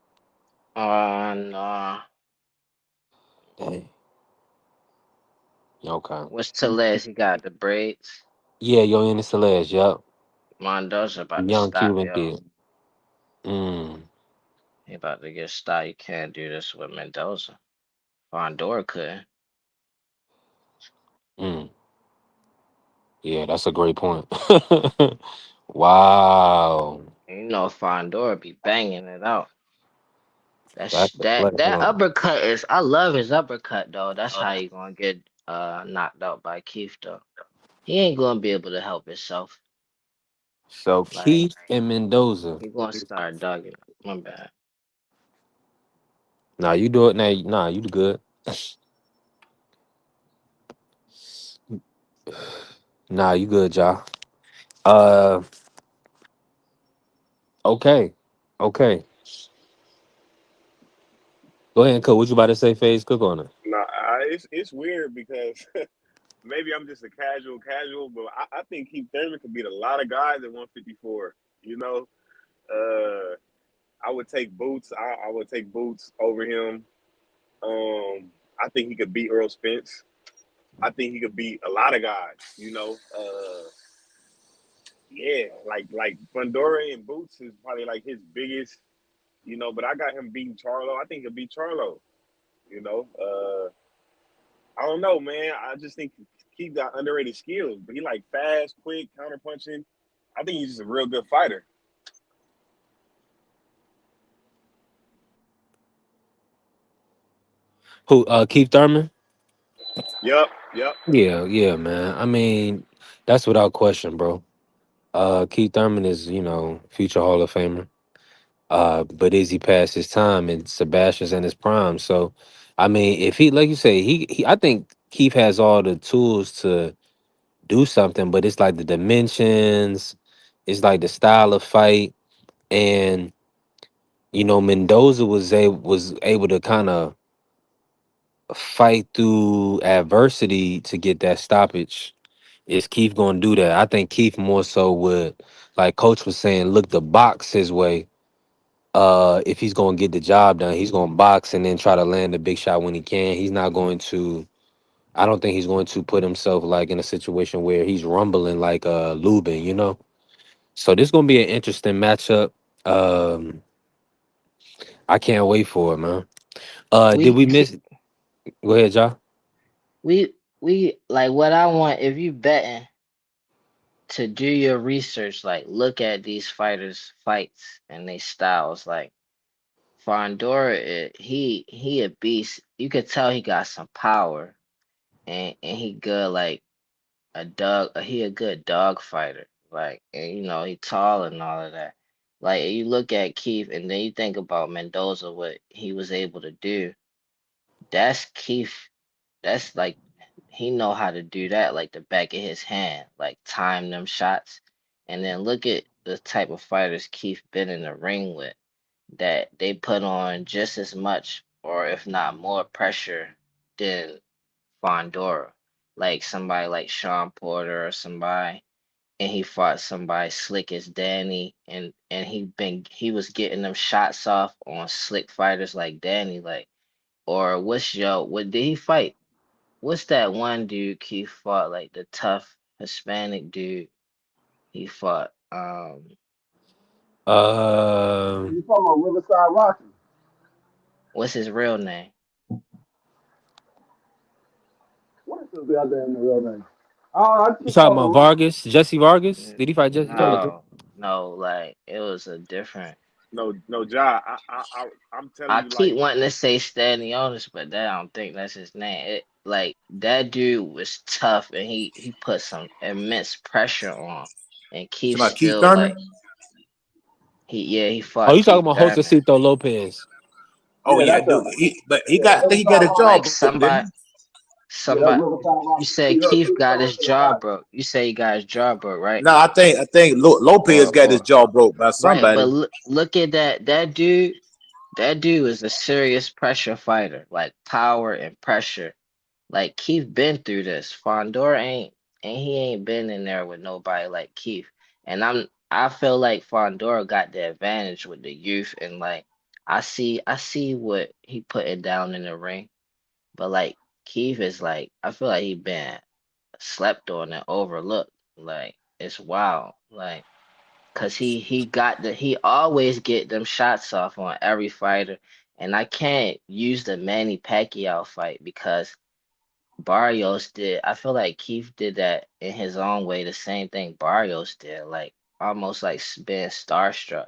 Nah. Dang. Okay. What's Tellez? He got the braids. Yeah, yo in Taliz, yup. Mendoza The about to young stop, Cuban yo. kid. Mm. He about to get stopped. You can't do this with Mendoza. Fondor could. Mm. Yeah, that's a great point. Wow. You know, Fondor be banging it out. That's That's a that pleasure. uppercut is. I love his uppercut though. That's how you gonna get knocked out by Keith though. He ain't gonna be able to help himself. So Like Keith and Mendoza. he gonna start dogging. My bad. Nah, you do it now. Nah, you good. Nah, you good, Ja. Uh, okay. Okay. Go ahead and cook. What you about to say, Phase? Cook on it. No, it's weird because maybe I'm just a casual, but I think Keith Thurman could beat a lot of guys at 154. You know, uh, I would take Boots. I would take Boots over him. I think he could beat Earl Spence. I think he could beat a lot of guys. Yeah, like Fundora and Boots is probably like his biggest. But I got him beating Charlo. I think he'll beat Charlo. You know, I don't know, man. I just think Keith got underrated skills, but he like fast, quick, counter punching. I think he's just a real good fighter. Who? Keith Thurman. Yep, yep. Yeah, yeah, man. I mean, that's without question, bro. Keith Thurman is, future Hall of Famer. But is he past his time? And Sebastian's in his prime. So, I mean, if he, like you say, I think Keith has all the tools to do something, but it's like the dimensions, it's like the style of fight, and Mendoza was able to kind of fight through adversity to get that stoppage. Is Keith gonna do that? I think Keith more so would, like Coach was saying, look to box his way. If he's gonna get the job done, he's gonna box and then try to land a big shot when he can. He's not going to. I don't think he's going to put himself like in a situation where he's rumbling like Lubin. So this gonna be an interesting matchup. Um, I can't wait for it, man. Did We we miss? Go ahead, Ja. we like what I want if you betting to do your research, like look at these fighters' fights and their styles. Like Fondora, he a beast. You could tell he got some power, and he good like a dog. He a good dog fighter. Like and he tall and all of that. Like you look at Keith, and then you think about Mendoza, what he was able to do. That's Keith. That's like he know how to do that like the back of his hand, like time them shots. And then look at the type of fighters Keith been in the ring with, that they put on just as much or if not more pressure than Fondora. Like somebody like Sean Porter or somebody. and he fought somebody slick as Danny, and he was getting them shots off on slick fighters like Danny, like, or what did he fight? What's that one dude Keith fought, like the tough Hispanic dude he fought? You talking about Riverside Rocky? What's his real name? What is this goddamn real name? I You keep talking talking about Rocky. Vargas? Jesse Vargas? N- Did he fight Jesse Vargas? No, no, like it was a different. No, no, Ja. I'm telling I you, keep like, wanting to say Stanionis, but that I don't think that's his name. Like that dude was tough, and he put some immense pressure on, and Keith Somebody Keith still Thurman. like he Oh, fought you talking Keith about Thurman. Josecito Lopez? Oh Yeah, yeah, that's dude. a But he yeah, got. I think he got Riverside his Rocky. jaw Like broke, didn't he? Yeah, that's somebody. Riverside You Rocky. He say hurt Keith Keith got Thurman his to the jaw body. broke. You say he got his jaw broke, right? No, I think Lopez got his Or jaw broke by right, but somebody. look at that dude. That dude is a serious pressure fighter, like power and pressure. Like Keith been through this. Fondor ain't, and he ain't been in there with nobody like Keith. And I feel like Fondor got the advantage with the youth, and like I see what he putting down in the ring. But like Keith is like, I feel like he been slept on and overlooked. Like it's wild. Like, cause he always get them shots off on every fighter. And I can't use the Manny Pacquiao fight because Barrios did. I feel like Keith did that in his own way, the same thing Barrios did, like almost like being starstruck.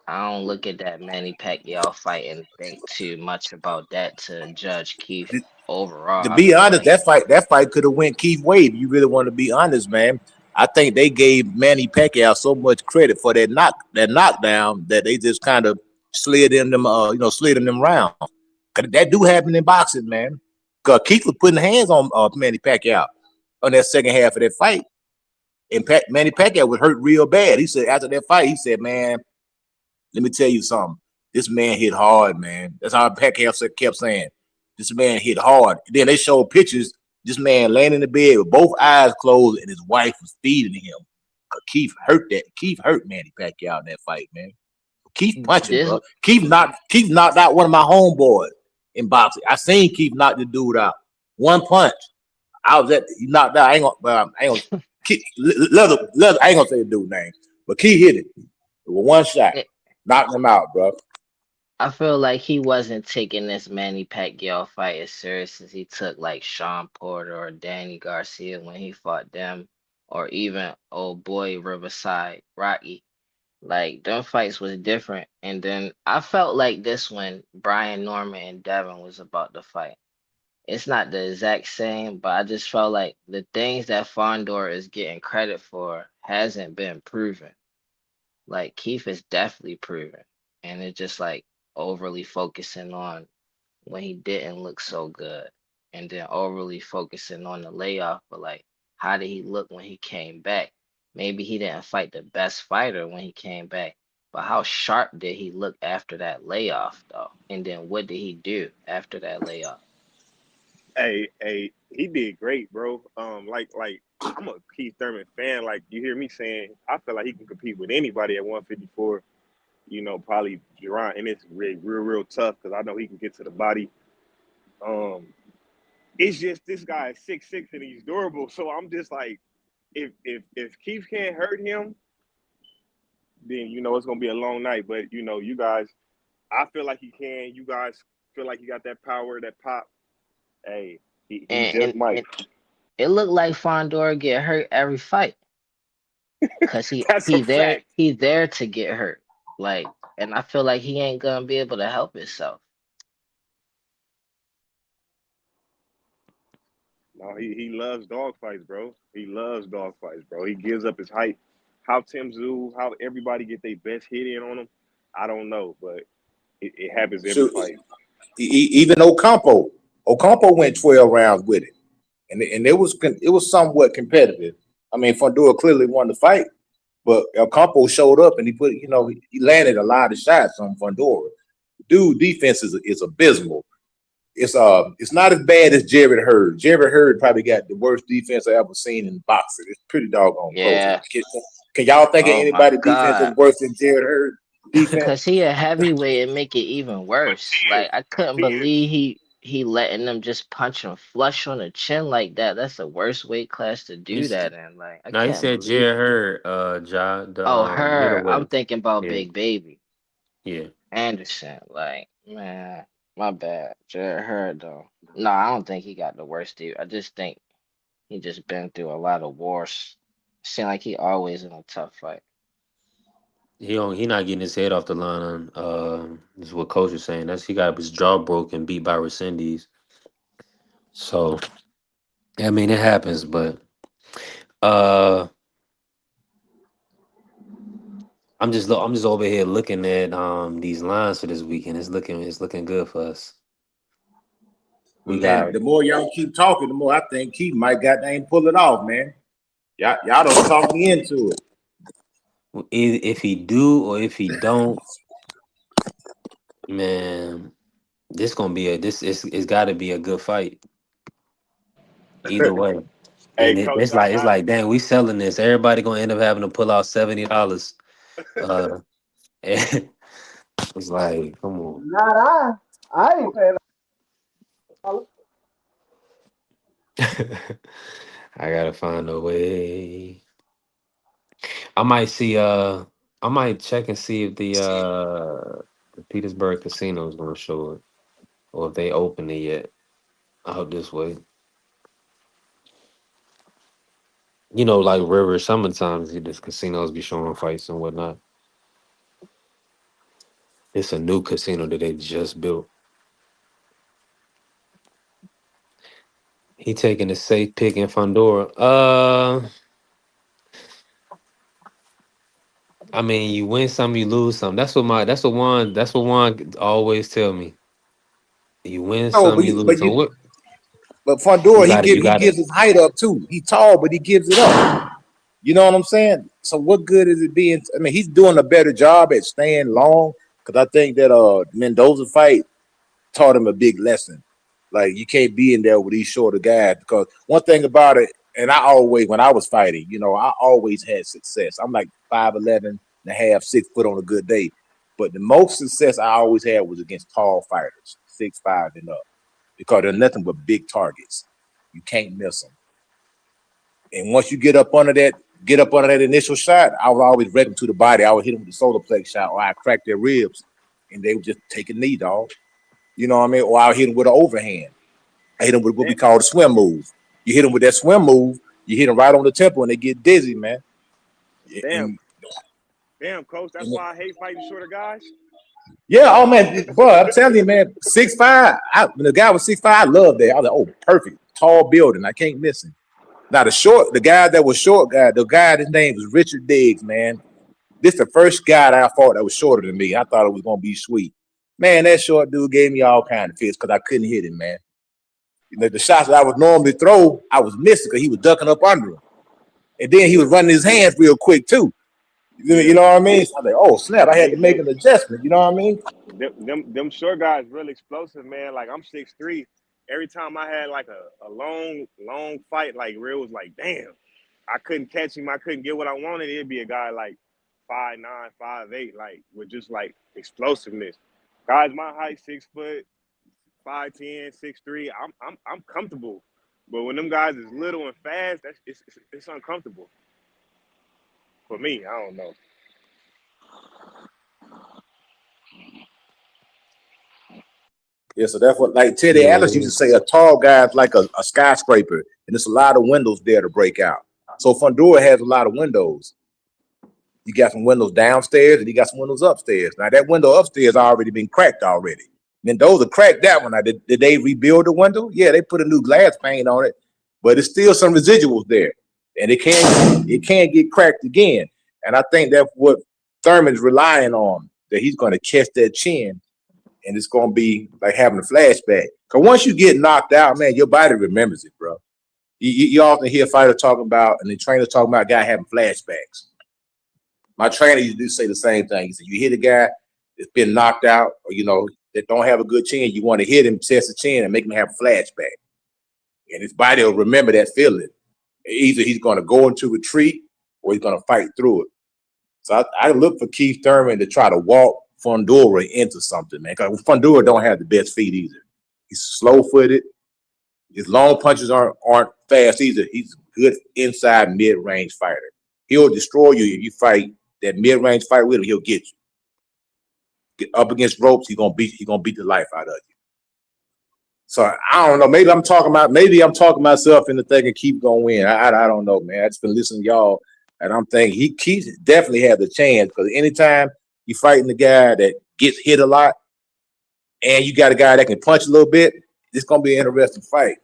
I don't look at that Manny Pacquiao fight and think too much about that to judge Keith To overall. I be feel honest, like that fight could have went Keith Wade. If you really want to be honest, man. I think they gave Manny Pacquiao so much credit for that knockdown that they just kind of slid in them slid in them rounds. 'Cause that do happen in boxing, man. Cause Keith was putting hands on Manny Pacquiao on that second half of that fight, and Manny Pacquiao was hurt real bad. He said after that fight, he said, "Man, let me tell you something. This man hit hard, man." That's how Pacquiao kept saying. This man hit hard. Then they showed pictures. This man laying in the bed with both eyes closed, and his wife was feeding him. Keith hurt that. Keith hurt Manny Pacquiao in that fight, man. Keith punching, this bro. Keith knocked out one of my homeboys in boxing. I seen Keith knock the dude out. One punch. He knocked out. I ain't gonna leather. I ain't gonna say the dude's name, but Keith hit it with one shot, it, knocked him out, bro. I feel like he wasn't taking this Manny Pacquiao fight as serious as he took like Sean Porter or Danny Garcia when he fought them, or even old boy Riverside Rocky. Like them fights was different. And then I felt like this when Brian Norman and Devin was about to fight. It's not the exact same, but I just felt like the things that Fondor is getting credit for hasn't been proven. Like Keith is definitely proven. And it's just like overly focusing on when he didn't look so good. And then overly focusing on the layoff, but like how did he look when he came back? Maybe he didn't fight the best fighter when he came back, but how sharp did he look after that layoff though? And then what did he do after that layoff? hey, he did great, bro. Like I'm a Keith Thurman fan. Like you hear me saying, I feel like he can compete with anybody at 154. Probably Duran, and it's real tough because I know he can get to the body. Um, it's just this guy is 6'6" and he's durable. So I'm just like, if Keith can't hurt him, then it's gonna be a long night. But you guys, I feel like he can. You guys feel like he got that power, that pop. Hey, he And just and, might. and it looked like Fondor get hurt every fight because he That's a he there fact. he there to get hurt. Like, and I feel like he ain't gonna be able to help himself. No, he loves dog fights, bro. He loves dog fights, bro. He gives up his height. How Tim Zoo, how everybody get their best hit in on him, I don't know, but it happens every So fight. even Ocampo went 12 rounds with it, and it was somewhat competitive. I mean, Fundora clearly won the fight, but Ocampo showed up and he landed a lot of shots on Fundora. Dude, defense is abysmal. it's not as bad as Jared Hurd. Jared Hurd probably got the worst defense I ever seen in boxing. It's pretty doggone close. Yeah. Can y'all think of Oh my anybody defense that's God. worse than Jared Hurd defense? Cause he a heavyweight and make it even worse. Like I couldn't He is. believe he letting them just punch him flush on the chin like that. That's the worst weight class to do He's that in. Like I now he can't said believe Jared it. Hurd, the Oh, her. I'm middleweight. thinking about Yeah, Big Baby yeah. Anderson. Like man, my bad. Jared Hurd though. No, I don't think he got the worst dude. I just think he just been through a lot of wars. Seem like he always in a tough fight. He not getting his head off the line. This is what coach is saying. That's he got his jaw broken, beat by Resendez. So I mean it happens, but uh, I'm just over here looking at these lines for this weekend. It's looking good for us. We Man, got the more y'all keep talking, the more I think Keith might goddamn pull it off, man. Y'all don't talk me into it. if he do or if he don't, man. It's got to be a good fight either way. Hey, And coach, it's like damn, we selling this. Everybody gonna end up having to pull out $70. Uh, it's like come on. Not I. I ain't paying. I gotta find a way. I might see. I might check and see if the Petersburg Casino is gonna show it or if they open it yet. Out this way. Like River, sometimes these casinos be showing fights and whatnot. It's a new casino that they just built. He taking a safe pick in Fondora. I mean, you win some, you lose some. That's what Juan always tell me. You win No, some, you lose some. What but you Fondora, got it, you he got it. gives his height up too. He tall, but he gives it up. You know what I'm saying? So what good is it being? I mean, he's doing a better job at staying long because I think that Mendoza fight taught him a big lesson. Like you can't be in there with these shorter guys because one thing about it, and I always when I was fighting, I always had success. I'm like 5'11" and a half, 6 foot on a good day. But the most success I always had was against tall fighters, 6'5" and up, because they're nothing but big targets. You can't miss them. And once you get up under that initial shot, I would always wreck them to the body. I would hit them with the solar plex shot, or I crack their ribs, and they would just take a knee, dog. You know what I mean? Or I would hit them with an overhand. I hit them with what we call the swim move. You hit them with that swim move, you hit them right on the temple, and they get dizzy, man. damn, And, coach. That's and why I hate fighting shorter guys. yeah, oh man, bro, I'm telling you, man, 6'5". When the guy was 6'5", I loved that. I was like, oh, perfect, tall building, I can't miss him. Now the guy that was short, the guy, his name was Richard Diggs, man. This the first guy that I fought that was shorter than me. I thought it was gonna be sweet. Man, that short dude gave me all kind of fits because I couldn't hit him, man. The shots that I would normally throw, I was missing because he was ducking up under him. And then he was running his hands real quick too. You know what I mean? So I was like, oh snap, I had to make an adjustment. You know what I mean? Them short guys real explosive, man. Like I'm 6'3". Every time I had like a long fight, like real was like, damn, I couldn't catch him. I couldn't get what I wanted. It'd be a guy like 5'9", 5'8", like with just like explosiveness. Guys my height, 6 foot, 5'10", 6'3", I'm comfortable. But when them guys is little and fast, it's uncomfortable. For me, I don't know. Yeah, so that's what like Teddy Yeah, Atlas used to say, a tall guy is like a skyscraper, and there's a lot of windows there to break out. So Fundora has a lot of windows. You got some windows downstairs and you got some windows upstairs. Now that window upstairs already been cracked already. Mendoza cracked that one. Now, did they rebuild the window? Yeah, they put a new glass pane on it, but it's still some residuals there. And it can't get cracked again. And I think that's what Thurman's relying on, that he's gonna catch that chin and it's gonna be like having a flashback. Cause once you get knocked out, man, your body remembers it, bro. You often hear fighters talking about and the trainers talking about a guy having flashbacks. My trainer used to say the same thing. He said, you hit a guy that's been knocked out, or that don't have a good chin, you want to hit him, test the chin, and make him have a flashback. And his body will remember that feeling. Either he's going to go into retreat or he's going to fight through it. So I look for Keith Thurman to try to walk Fundora into something, man. Because Fundora don't have the best feet either. He's slow-footed. His long punches aren't fast either. He's a good inside mid-range fighter. He'll destroy you if you fight that mid-range fight with him. He'll get you. Get up against ropes, he's gonna beat the life out of you. So I don't know. Maybe I'm talking myself into thinking Keith gonna win. I don't know, man. I just been listening to y'all, and I'm thinking Keith definitely has a chance, because anytime you fighting the guy that gets hit a lot, and you got a guy that can punch a little bit, it's gonna be an interesting fight.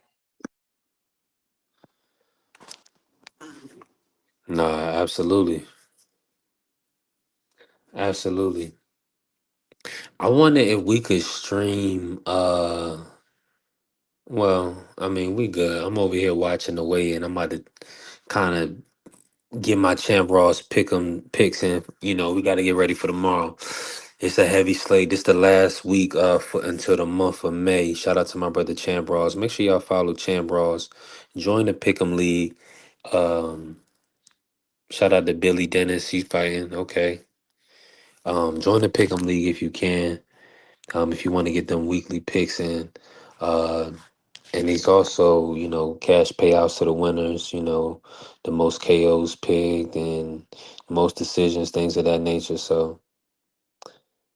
No, absolutely. Absolutely. I wonder if we could stream well, I mean, we good. I'm over here watching the weigh-in. I'm about to kind of get my Champ Ross picks in. You know, we got to get ready for tomorrow. It's a heavy slate. This the last week until the month of May. Shout out to my brother Champ Ross. Make sure y'all follow Champ Ross. Join the Pick'em League. Um, Shout out to Billy Dennis. He's fighting. Okay. Join the Pick'em League if you can. If you want to get them weekly picks in. And he's also, you know, cash payouts to the winners, you know, the most KOs picked and most decisions, things of that nature. So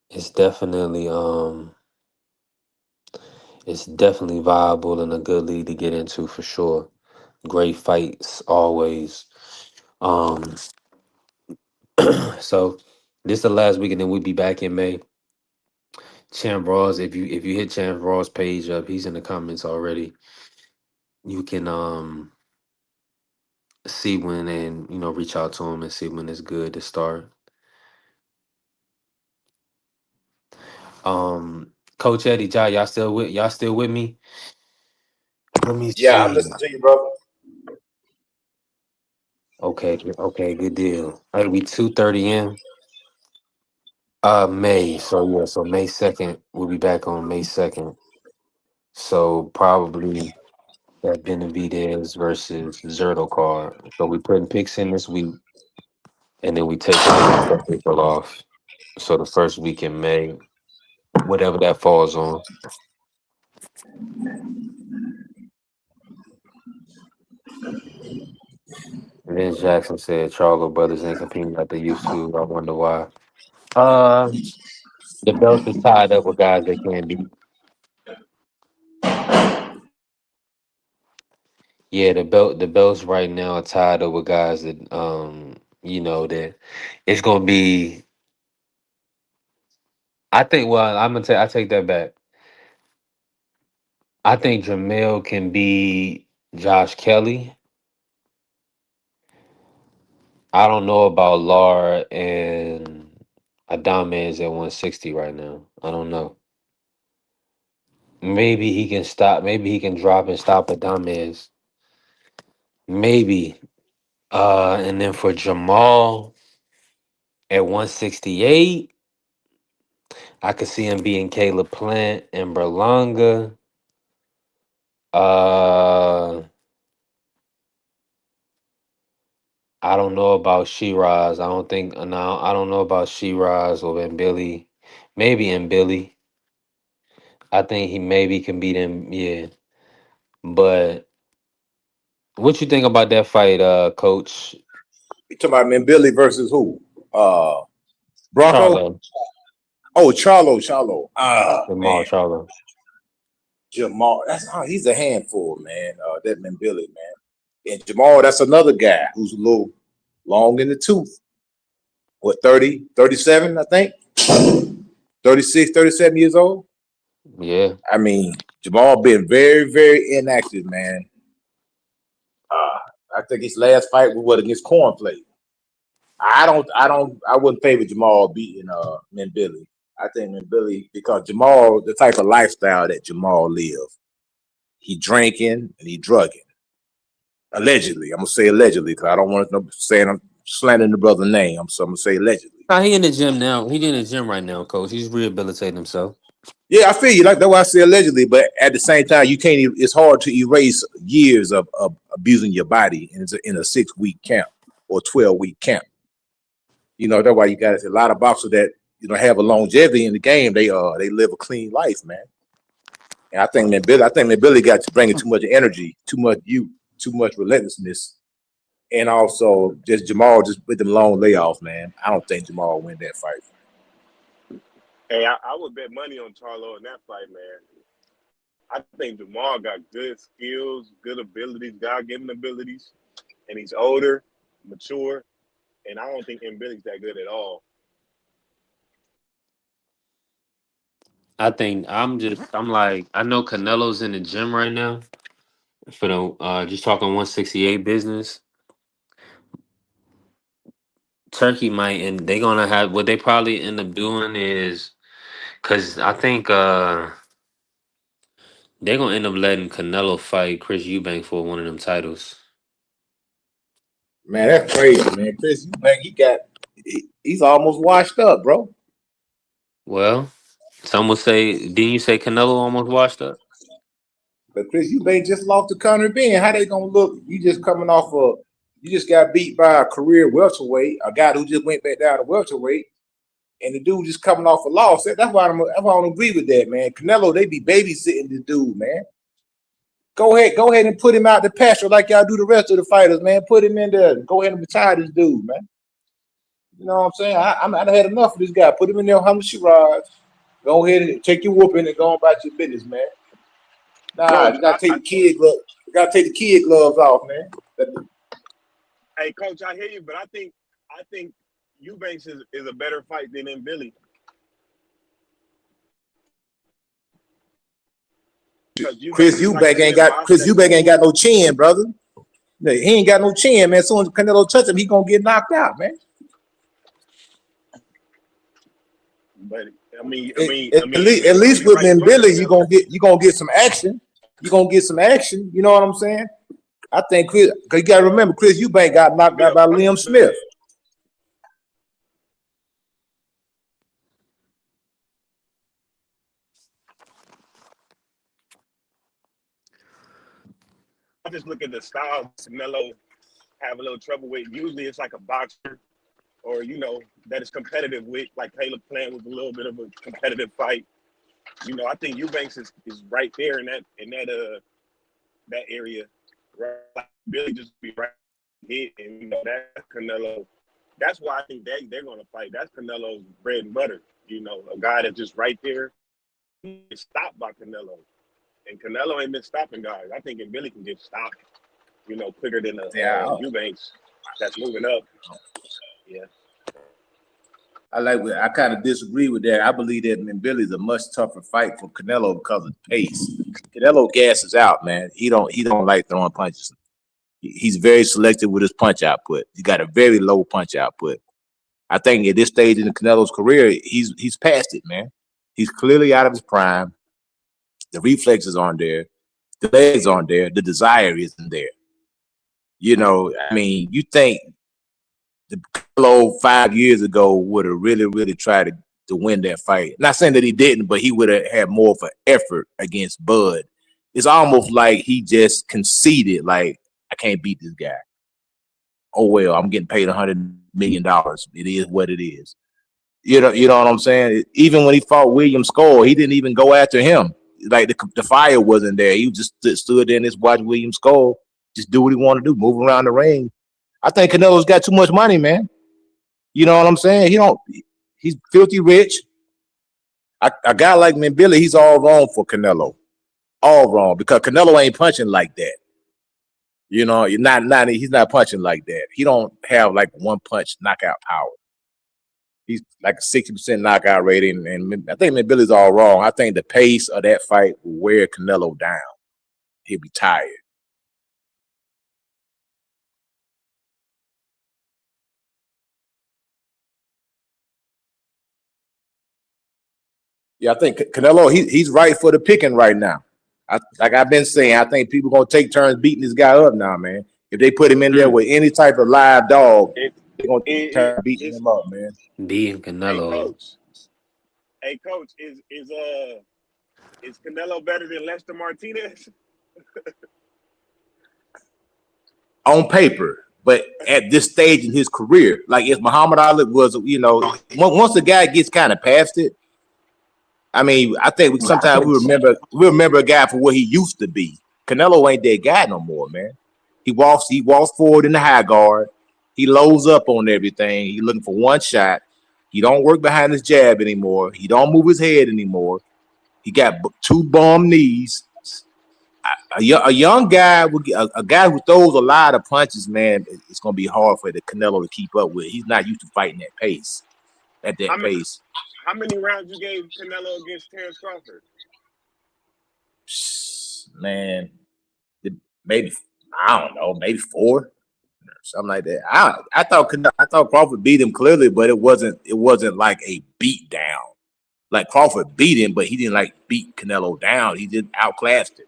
it's definitely viable and a good league to get into for sure. Great fights always. Um so this is the last week and then we'll be back in May. Champ Ross, if you hit Champ Ross page up, he's in the comments already. You can see when, and you know, reach out to him and see when it's good to start. Coach Eddie, y'all still with me? Let me Yeah, I'm see. listening to you, brother. Okay, good deal. It'll be 2:30 in May. So yeah, so May 2nd, we'll be back on May 2nd. So probably that Benavidez versus Zerto card. So we putting picks in this week and then we taking the month of April off. So the first week in May, whatever that falls on. Vince Jackson said Charlo brothers ain't competing like they used to. I wonder why. Uh, the belt is tied up with guys they can't beat. Yeah, the belts right now are tied up with guys that you know that it's gonna be. I think. Well, I take that back. I think Jamel can be Josh Kelly. I don't know about Lar and Adame is at 160 right now. I don't know. Maybe he can stop. Maybe he can drop and stop Adame. Maybe. And then for Jamal at 168, I could see him being Caleb Plant and Berlanga. Uh, I don't know about Shiraz. I don't think no. I don't know about Shiraz or Billy. Maybe in Billy. I think he maybe can beat him. Yeah, but what you think about that fight, Coach You talking about Billy versus who? Bronco? Charlo? Oh, Charlo. Man. Jamal Charlo. Jamal, he's a handful, man. That Billy, man. And Jamal, that's another guy who's a little long in the tooth. What, 30, 37, I think? 36, 37 years old? Yeah. I mean, Jamal been very, very inactive, man. I think his last fight was against Cornflake. I wouldn't favor Jamal beating Billy. I think Billy, because Jamal, the type of lifestyle that Jamal lives, he drinking and he drugging. Allegedly, I'm gonna say allegedly because I don't want to say I'm slandering the brother's name. So I'm gonna say allegedly. Nah, he in the gym now. He in the gym right now, Coach. He's rehabilitating himself. Yeah, I feel you. Like that's why I say allegedly, but at the same time, you can't. It's hard to erase years of abusing your body in a 6-week camp or 12-week camp. You know, that's why you got a lot of boxers that have a longevity in the game. They live a clean life, man. And I think that Billy got to bringing too much energy, too much youth, too much relentlessness, and also just Jamal just with them long layoffs, man. I don't think Jamal will win that fight. Hey, I would bet money on Charlo in that fight, man. I think Jamal got good skills, good abilities, God-given abilities, and he's older, mature, and I don't think Billy's that good at all. I think I'm like, I know Canelo's in the gym right now for the just talking 168 business. Turkey might, and they gonna have what they probably end up doing is, because I think they're gonna end up letting Canelo fight Chris Eubank for one of them titles. Man, that's crazy, man. Chris Eubank, he's almost washed up, bro. Well, some will say, didn't you say Canelo almost washed up? But Chris Eubank just lost to Conor Ben. How they gonna look? You just coming off you just got beat by a career welterweight, a guy who just went back down to welterweight, and the dude just coming off a loss. That's why I don't agree with that, man. Canelo, they be babysitting the dude, man. Go ahead and put him out the pasture like y'all do the rest of the fighters, man. Put him in there. Go ahead and retire this dude, man. You know what I'm saying? I had enough of this guy. Put him in there, Hamid Shiraz. Go ahead and take your whooping and go on about your business, man. Nah, Coach, you gotta take the kid gloves. You gotta take the kid gloves off, man. Hey, Coach, I hear you, but I think Eubanks is a better fight than Billy. Chris Eubank ain't got no chin, brother. He ain't got no chin, man. As soon as Canelo touch him, he gonna get knocked out, man. But at least with Billy, you gonna get some action. You gonna get some action. You know what I'm saying? I think Chris, because you gotta remember, Chris Eubank got knocked out by Liam Smith. I just look at the style Canelo have a little trouble with. Usually it's like a boxer or, that is competitive with, like Caleb Plant was a little bit of a competitive fight. I think Eubanks is right there in that area. Right? Billy just be right hit, and that's Canelo. That's why I think they're going to fight. That's Canelo's bread and butter. A guy that's just right there. He's stopped by Canelo. And Canelo ain't been stopping guys. I think if Billy can get stopped, quicker than Eubanks that's moving up. Yeah. I kind of disagree with that. I believe that Billy's a much tougher fight for Canelo because of the pace. Canelo gasses out, man. He don't like throwing punches. He's very selective with his punch output. He got a very low punch output. I think at this stage in Canelo's career, he's past it, man. He's clearly out of his prime. The reflexes aren't there. The legs aren't there. The desire isn't there. You think the Canelo 5 years ago would have really, really tried to win that fight. Not saying that he didn't, but he would have had more of an effort against Bud. It's almost like he just conceded, like, I can't beat this guy. Oh, well, I'm getting paid $100 million. It is what it is. You know what I'm saying? Even when he fought William Score, he didn't even go after him. Like the fire wasn't there. He just stood there and just watched William Score just do what he wanted to do, move around the ring. I think Canelo's got too much money, man. You know what I'm saying? He's filthy rich. A guy like Billy, he's all wrong for Canelo. All wrong, because Canelo ain't punching like that. He's not punching like that. He don't have like one punch knockout power. He's like a 60% knockout rating, and I think Billy's all wrong. I think the pace of that fight will wear Canelo down. He'll be tired. Yeah, I think Canelo, he's right for the picking right now. Like I've been saying, I think people gonna take turns beating this guy up now, man. If they put him in there with any type of live dog, they're gonna take turns beating him up, man. Beating Canelo. Hey, coach, is Is Canelo better than Lester Martinez? On paper, but at this stage in his career, like if Muhammad Ali was, once the guy gets kind of past it, I mean, I think sometimes we remember a guy for what he used to be. Canelo ain't that guy no more, man. He walks forward in the high guard. He loads up on everything. He's looking for one shot. He don't work behind his jab anymore. He don't move his head anymore. He got two bum knees. A young guy, a guy who throws a lot of punches, man, it's going to be hard for the Canelo to keep up with. He's not used to fighting that pace, at that pace. How many rounds you gave Canelo against Terrence Crawford? Man, maybe, I don't know, maybe 4, something like that. I thought Crawford beat him clearly, but it wasn't like a beat down. Like Crawford beat him, but he didn't like beat Canelo down. He just outclassed him.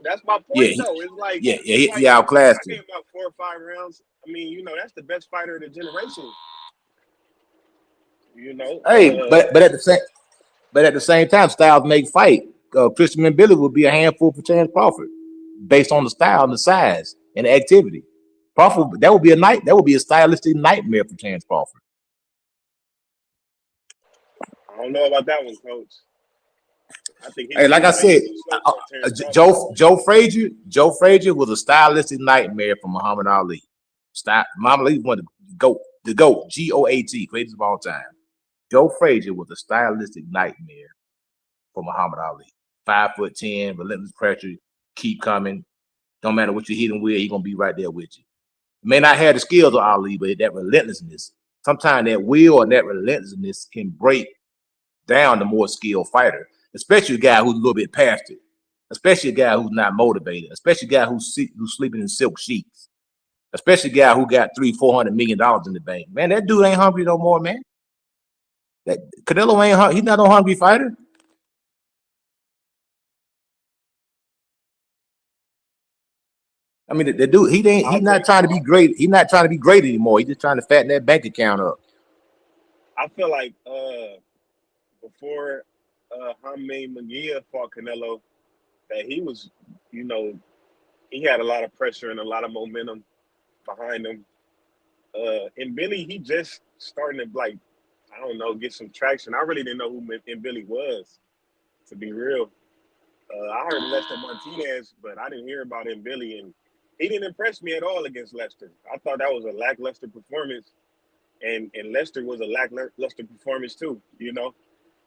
That's my point, though. It's like he outclassed him. I gave about 4 or 5 rounds. I mean, that's the best fighter of the generation. Hey, but at the same time, styles make fight. Christian and Billy would be a handful for Terrence Crawford, based on the style and the size and the activity. Crawford, that would be a stylistic nightmare for Terrence Crawford. I don't know about that one, Coach. I think like I said, Joe Frazier was a stylistic nightmare for Muhammad Ali. Muhammad Ali wanted the GOAT, GOAT, greatest of all time. Joe Frazier was a stylistic nightmare for Muhammad Ali. 5'10", relentless pressure, keep coming. Don't matter what you hit him with, he's gonna be right there with you. May not have the skills of Ali, but that relentlessness, sometimes that will and that relentlessness can break down the more skilled fighter, especially a guy who's a little bit past it, especially a guy who's not motivated, especially a guy who's sleeping in silk sheets, especially a guy who got $300-400 million in the bank. Man, that dude ain't hungry no more, man. That Canelo ain't hungry. He's not no hungry fighter. I mean, the dude, he's not trying to be great. He's not trying to be great anymore. He's just trying to fatten that bank account up. I feel like before Jaime Munguia fought Canelo, that he was, he had a lot of pressure and a lot of momentum behind him. And Billy, he just starting to I don't know, get some traction. I really didn't know who Billy was, to be real. I heard Lester Martinez, but I didn't hear about Billy, and he didn't impress me at all against Lester. I thought that was a lackluster performance, and Lester was a lackluster performance too.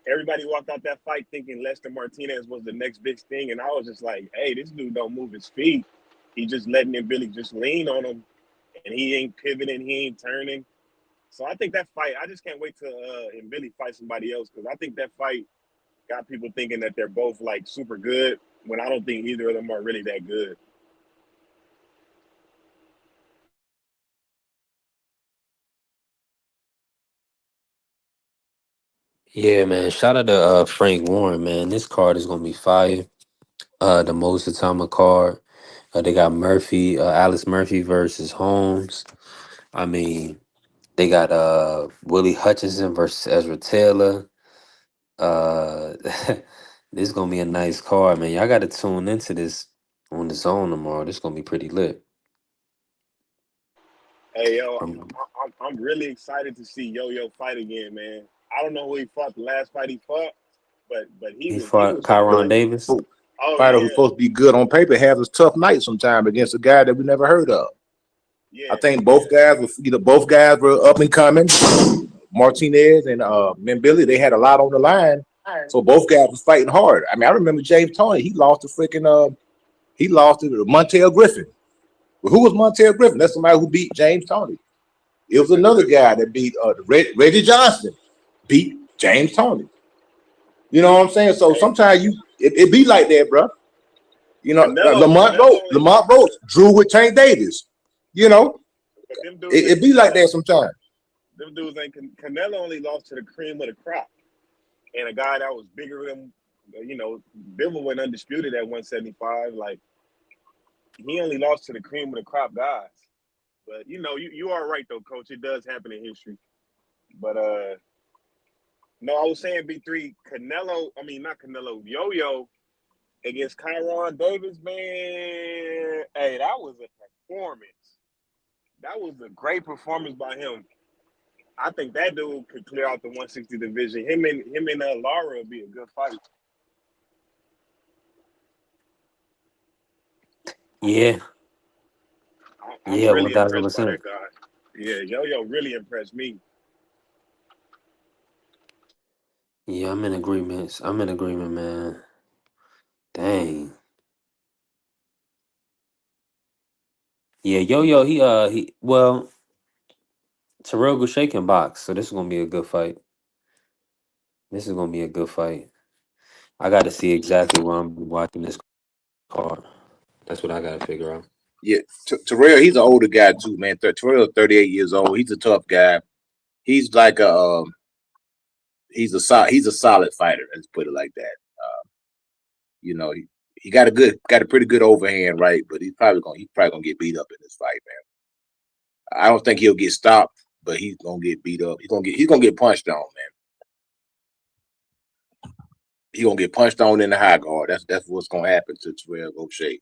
Everybody walked out that fight thinking Lester Martinez was the next big thing, and I was just like, hey, this dude don't move his feet. He just letting Billy just lean on him, and he ain't pivoting, he ain't turning. So I think that fight, I just can't wait till Billy fight somebody else, because I think that fight got people thinking that they're both super good, when I don't think either of them are really that good. Yeah, man. Shout out to Frank Warren, man. This card is gonna be fire. The most atomic card. They got Alex Murphy versus Holmes. I mean, they got Willie Hutchinson versus Ezra Taylor. This is gonna be a nice card, man. Y'all gotta tune into this on the zone tomorrow. This is gonna be pretty lit. Hey, yo, I'm really excited to see Yo-Yo fight again, man. I don't know who he fought the last fight he fought, but He he fought was Kyron Davis. Fighter who's supposed to be good on paper has a tough night sometime against a guy that we never heard of. Yeah, I think both guys were up and coming. Martinez and Billy, they had a lot on the line, so both guys was fighting hard. I mean, I remember James Toney. He lost to Montel Griffin. Well, who was Montel Griffin? That's somebody who beat James Toney. It was another guy that beat Reggie Johnson, beat James Toney. You know what I'm saying? So sometimes it be like that, bro. Lamont Roach drew with Tank Davis. It be like that sometimes. Them dudes ain't. Canelo only lost to the cream of the crop, and a guy that was bigger than Bivol went undisputed at 175. He only lost to the cream of the crop guys. But you are right though, Coach. It does happen in history. But No, I was saying B3, Canelo, I mean, not Canelo, Yo-Yo against Kyron Davis, man. Hey, that was a performance. That was a great performance by him. I think that dude could clear out the 160 division. Him and Lara would be a good fight. Yeah, I'm yeah, one really thousand impressed by percent. that guy. Yeah, Yo-Yo really impressed me. Yeah, I'm in agreement. I'm in agreement, man. Dang. Yeah, Yo-Yo, well, Terrell Goucher can box, so this is gonna be a good fight. This is gonna be a good fight. I got to see exactly where I'm watching this card. That's what I got to figure out. Yeah, Terrell, he's an older guy too, man. Terrell, 38 years old. He's a tough guy. He's like he's a solid fighter. Let's put it like that. You know, he got a pretty good overhand, right? But he's probably gonna get beat up in this fight, man. I don't think he'll get stopped, but he's gonna get beat up. He's gonna get punched on, man. He's gonna get punched on in the high guard. That's what's gonna happen to Terrell O'Shea.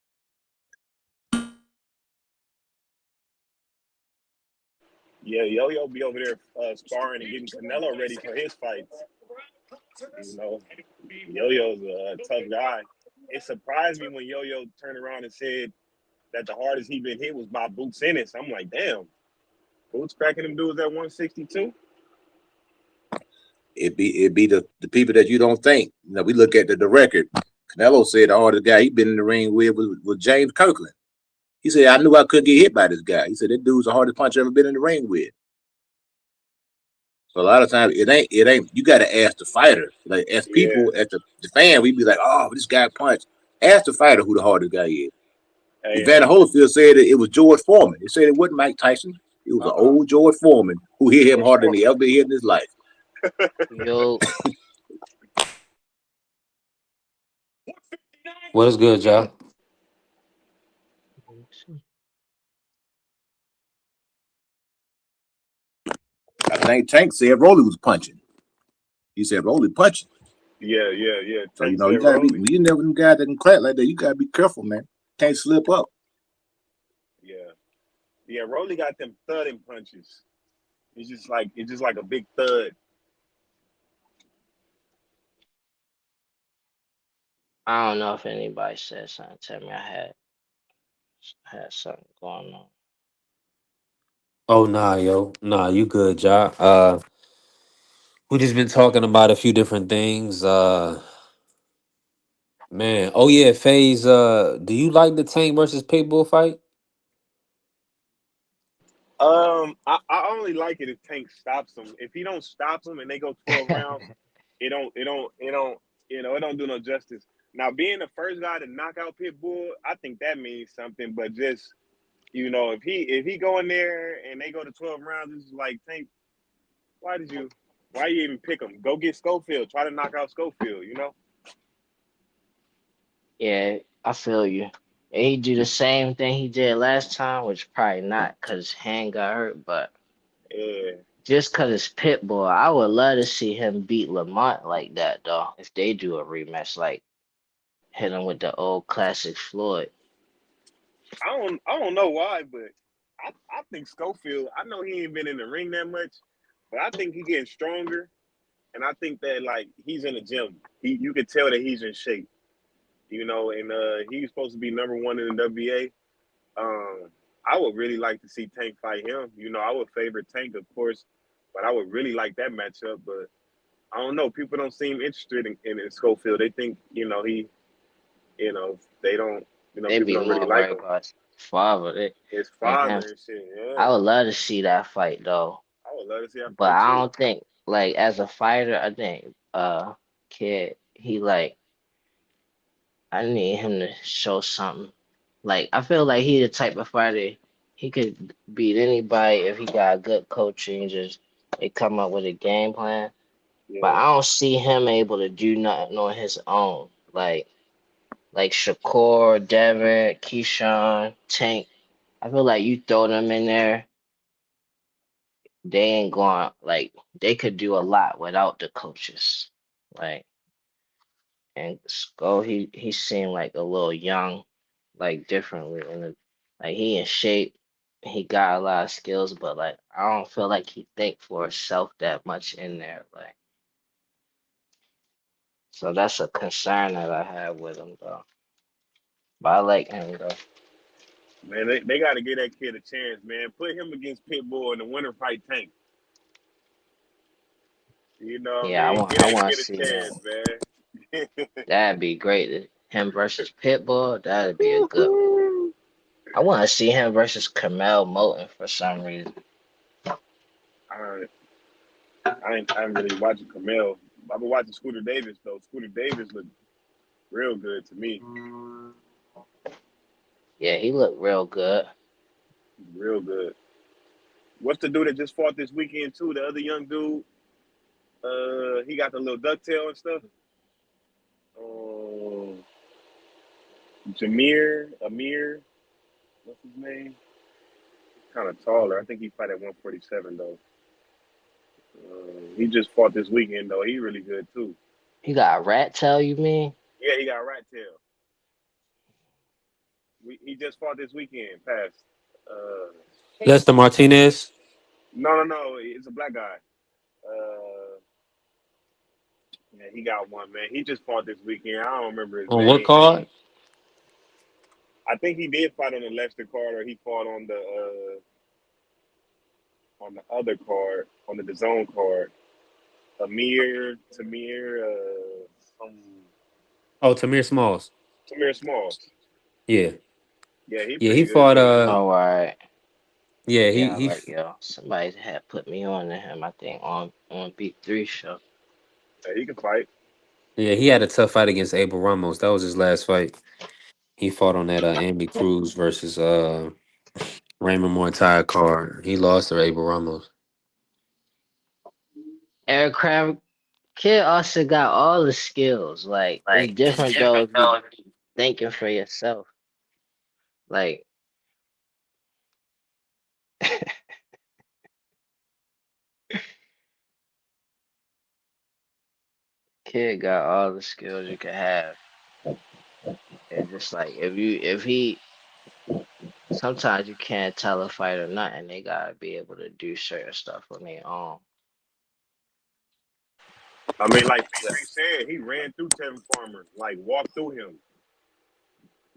Yeah, Yo-Yo be over there sparring and getting Canelo ready for his fights. You know, Yo-Yo's a tough guy. It surprised me when Yo-Yo turned around and said that the hardest he been hit was by Boots Ennis. I'm like, damn, Boots cracking them dudes at 162. It be the people that you don't think. You know, we look at the record. Canelo said the hardest guy he been in the ring with was James Kirkland. He said, I knew I couldn't get hit by this guy. He said, that dude's the hardest puncher I've ever been in the ring with. So a lot of times it ain't you gotta ask the fighter. Like as Yeah. people at the fan, we be like, oh, this guy punched. Ask the fighter who the hardest guy is. Evander Hey, Holyfield said it was George Foreman. He said it wasn't Mike Tyson. It was an old George Foreman who hit him George harder than he Foreman. ever been hit in his life. Yo, What is good, y'all? I think Tank said Rolly was punching. He said Rolly punching. Yeah. So Tank you said gotta be Rolly. when you never them guys that can clap like that, you gotta be careful, man. Can't slip up. Yeah, Rolly got them thudding punches. It's just like a big thud. I don't know if anybody said something to me. I had something going on. Oh nah, yo, nah, you good, Ja? We just been talking about a few different things. Man, oh yeah, Phase. Do you like the Tank versus Pitbull fight? I only like it if Tank stops them. If he don't stop them and they go 12 rounds, it don't do no justice. Now, being the first guy to knock out Pitbull, I think that means something. But just if he go in there and they go to 12 rounds, it's like Tank. Why you even pick him? Go get Schofield. Try to knock out Schofield. Yeah, I feel you. And he do the same thing he did last time, which probably not because his hand got hurt, but Yeah. just because it's Pitbull, I would love to see him beat Lamont like that, though. If they do a rematch, like hit him with the old classic Floyd. I don't know why, but I think Schofield. I know he ain't been in the ring that much, but I think he getting stronger, and I think that like he's in the gym. You could tell that he's in shape. And he's supposed to be number one in the WBA. I would really like to see Tank fight him. I would favor Tank, of course, but I would really like that matchup. But I don't know. People don't seem interested in Schofield. They think they don't. They People be don't really more like worried him. about his father His and father him. and shit. Yeah, I would love to see that fight, though. I would love to see that But fight I too. don't think, like, as a fighter, I think, kid, he like, I need him to show something. Like, I feel like he the type of fighter he could beat anybody if he got good coaching, just they come up with a game plan. But Yeah. I don't see him able to do nothing on his own. Like Shakur, Devin, Keyshawn, Tank. I feel like you throw them in there, they ain't going like they could do a lot without the coaches. Like and Skull, he seemed like a little young, like differently, and like he in shape. He got a lot of skills, but like I don't feel like he think for himself that much in there. Like so that's a concern that I have with him though. But I like him though. Man, they got to give that kid a chance, man. Put him against Pitbull in the winter fight tank. You know what I Yeah, mean? Get I that want to kid a see that. chance, man. That'd be great. Him versus Pitbull, that'd be a good one. I want to see him versus Kamel Moulton for some reason. I, I ain't really watching Camille. I've been watching Scooter Davis though. Scooter Davis looked real good to me. Yeah, he looked real good. Real good. What's the dude that just fought this weekend too? The other young dude. He got the little ducktail and stuff. Amir, what's his name? Kind of taller. I think he fight at 147 though. He just fought this weekend though. He really good too. He got a rat tail, you mean? Yeah, he got a rat tail. He just fought this weekend. Past. Lester Martinez. No. It's a black guy. Uh, yeah, he got one, man. He just fought this weekend. I don't remember his On what name. card? I think he did fight on the Lester card, or he fought on the other card, on the zone card. Some Oh, Tamir Smalls. Tamir Smalls. Yeah. Yeah, he Yeah, pretty he good fought too. Oh, all right. yeah, Yeah, he like yo, somebody had put me on to him. I think on Beat Three show. Yeah, he can fight. yeah, he had a tough fight against Abel Ramos. That was his last fight. He fought on that Andy Cruz versus Raymond Mortai card. He lost to Abel Ramos. Aircraft Kid also got all the skills. Like it's different though if you thinking for yourself. Like kid got all the skills you could have. It's just like if he sometimes you can't tell a fighter nothing. They gotta be able to do certain stuff on their own. I mean, like P3 said, he ran through Tevin Farmer, like walked through him.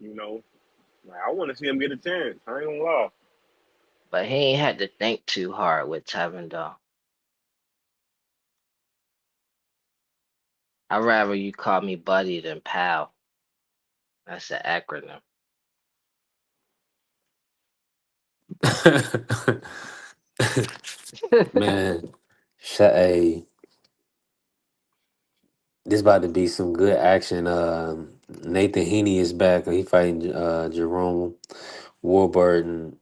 You know, like I want to see him get a chance. I ain't gonna lie. But he ain't had to think too hard with Tevin though. I'd rather you call me buddy than pal. That's an acronym. Man, hey, this about to be some good action. Nathan Heaney is back. He fighting Jerome Warburton.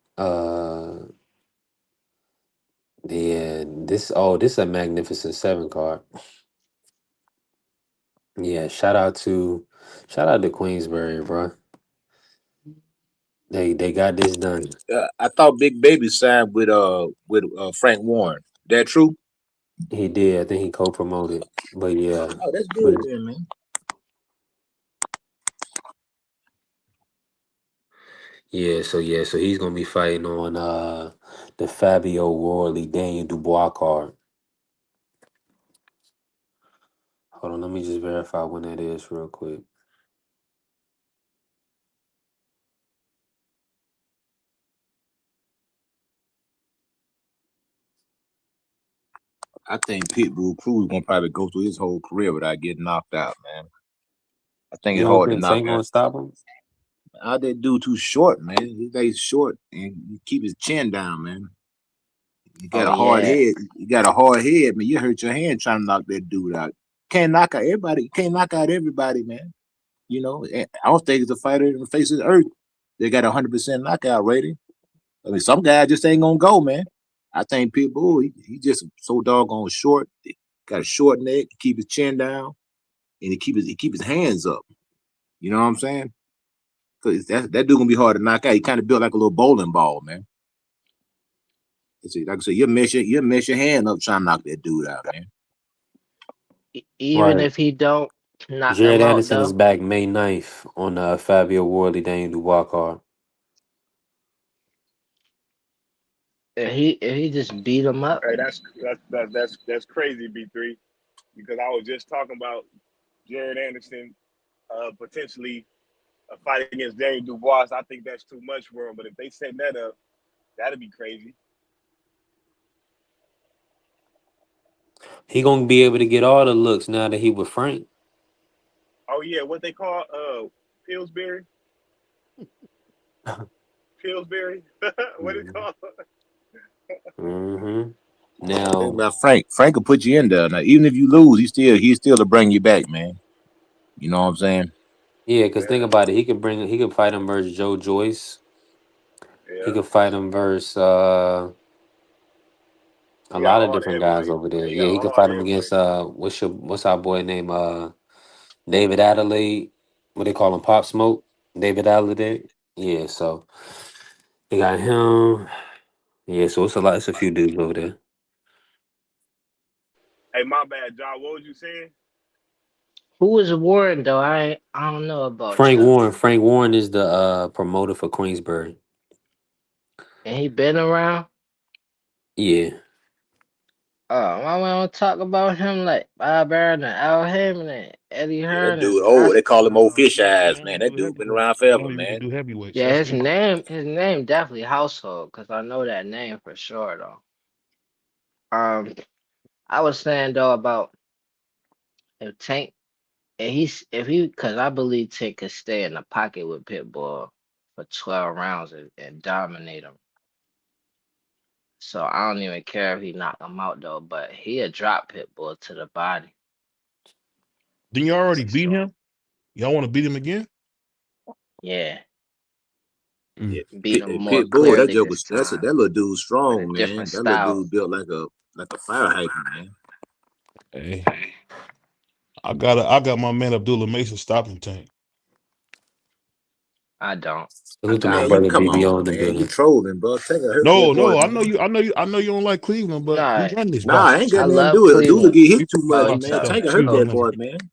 Yeah, this is a magnificent seven card. Yeah, shout out to Queensbury, bro. They got this done. I thought Big Baby signed with Frank Warren. That true? He did. I think he co-promoted. But yeah, Oh, that's but good then, man. so he's gonna be fighting on the Fabio Worley Daniel Dubois card. Hold on, let me just verify when that is real quick. I think Pitbull Cruz gonna probably go through his whole career without getting knocked out, man. I think You it's don't hard to think knock Tank out. gonna stop him? Out that dude too short, man. He lays short and he keep his chin down, man. You got Oh a hard yeah. head. You got a hard head, man. You hurt your hand trying to knock that dude out. Can't knock out everybody. You can't knock out everybody, man. You know, and I don't think it's a fighter in the face of the earth. They got 100% knockout rating. I mean, some guys just ain't gonna go, man. I think Pitbull, he just so doggone short. Got a short neck, keep his chin down, and he keep his hands up. You know what I'm saying? Cause that dude gonna be hard to knock out. He kind of built like a little bowling ball, man. See, like I said, you mess your hand up trying to knock that dude out, man. Even Right. if he don't knock Jared him out Anderson is though, back May 9th on Fabio Wardley Daniel Dubois card. if he just beat him up, Hey, that's crazy, B3, because I was just talking about Jared Anderson potentially a fight against Daniel Dubois. I think that's too much for him. But if they set that up, that'd be crazy. He gonna be able to get all the looks now that he with Frank. Oh yeah, what they call Pillsbury? Pillsbury? What it called? Mm-hmm. Think Now, about Frank. Frank will put you in there. Now, even if you lose, he's still to bring you back, man. You know what I'm saying? yeah, because think Yeah, about it. He could fight him versus Joe Joyce. He yeah, could fight him versus a he got lot of all the different guys heavyweight. over there. He Yeah, got he could all fight the him against heavyweight. what's our boy name David Adelaide. What they call him, Pop Smoke. David Adelaide. Yeah, so they got him. Yeah, so it's a lot. It's a few dudes over there. Hey, my bad, John. What was you saying? who was Warren though? I don't know about Frank that. Warren. Frank Warren is the promoter for Queensbury. And he been around. Yeah. Oh, why we don't talk about him like Bob Aaron and Al Hammond and Eddie Yeah, that Hearn and dude. Oh, they call him old fish He eyes, don't man. even That do dude been heavyweights. around He forever, don't even man. do heavyweights. yeah, That's his name definitely household because I know that name for sure though. I was saying though about if Tank if he because I believe Tank could stay in the pocket with Pitbull for 12 rounds and dominate him. So I don't even care if he knock him out though, but he'll drop Pitbull to the body. Didn't you already For beat sure. him? Y'all want to beat him again? Yeah, Mm. beat him more Pitbull, that clearly joke this was that time little dude with a strong, man. different That little style. dude built like a fire hydrant, man. Hey, I got my man Abdullah Mason stopping Tank. I don't. I Salute to my got Man, him. you brother come BBO on, in the man. You building. trolling, bro. Tank hurt that No, boy, no, man. I know you don't like Cleveland, but we No, run this Nah, I boxing. ain't I got nothing to love do with it. Abdullah Cleveland. get hit We too run much, Oh, boxing man. so stuff Tank hurt too, so that man. boy, man.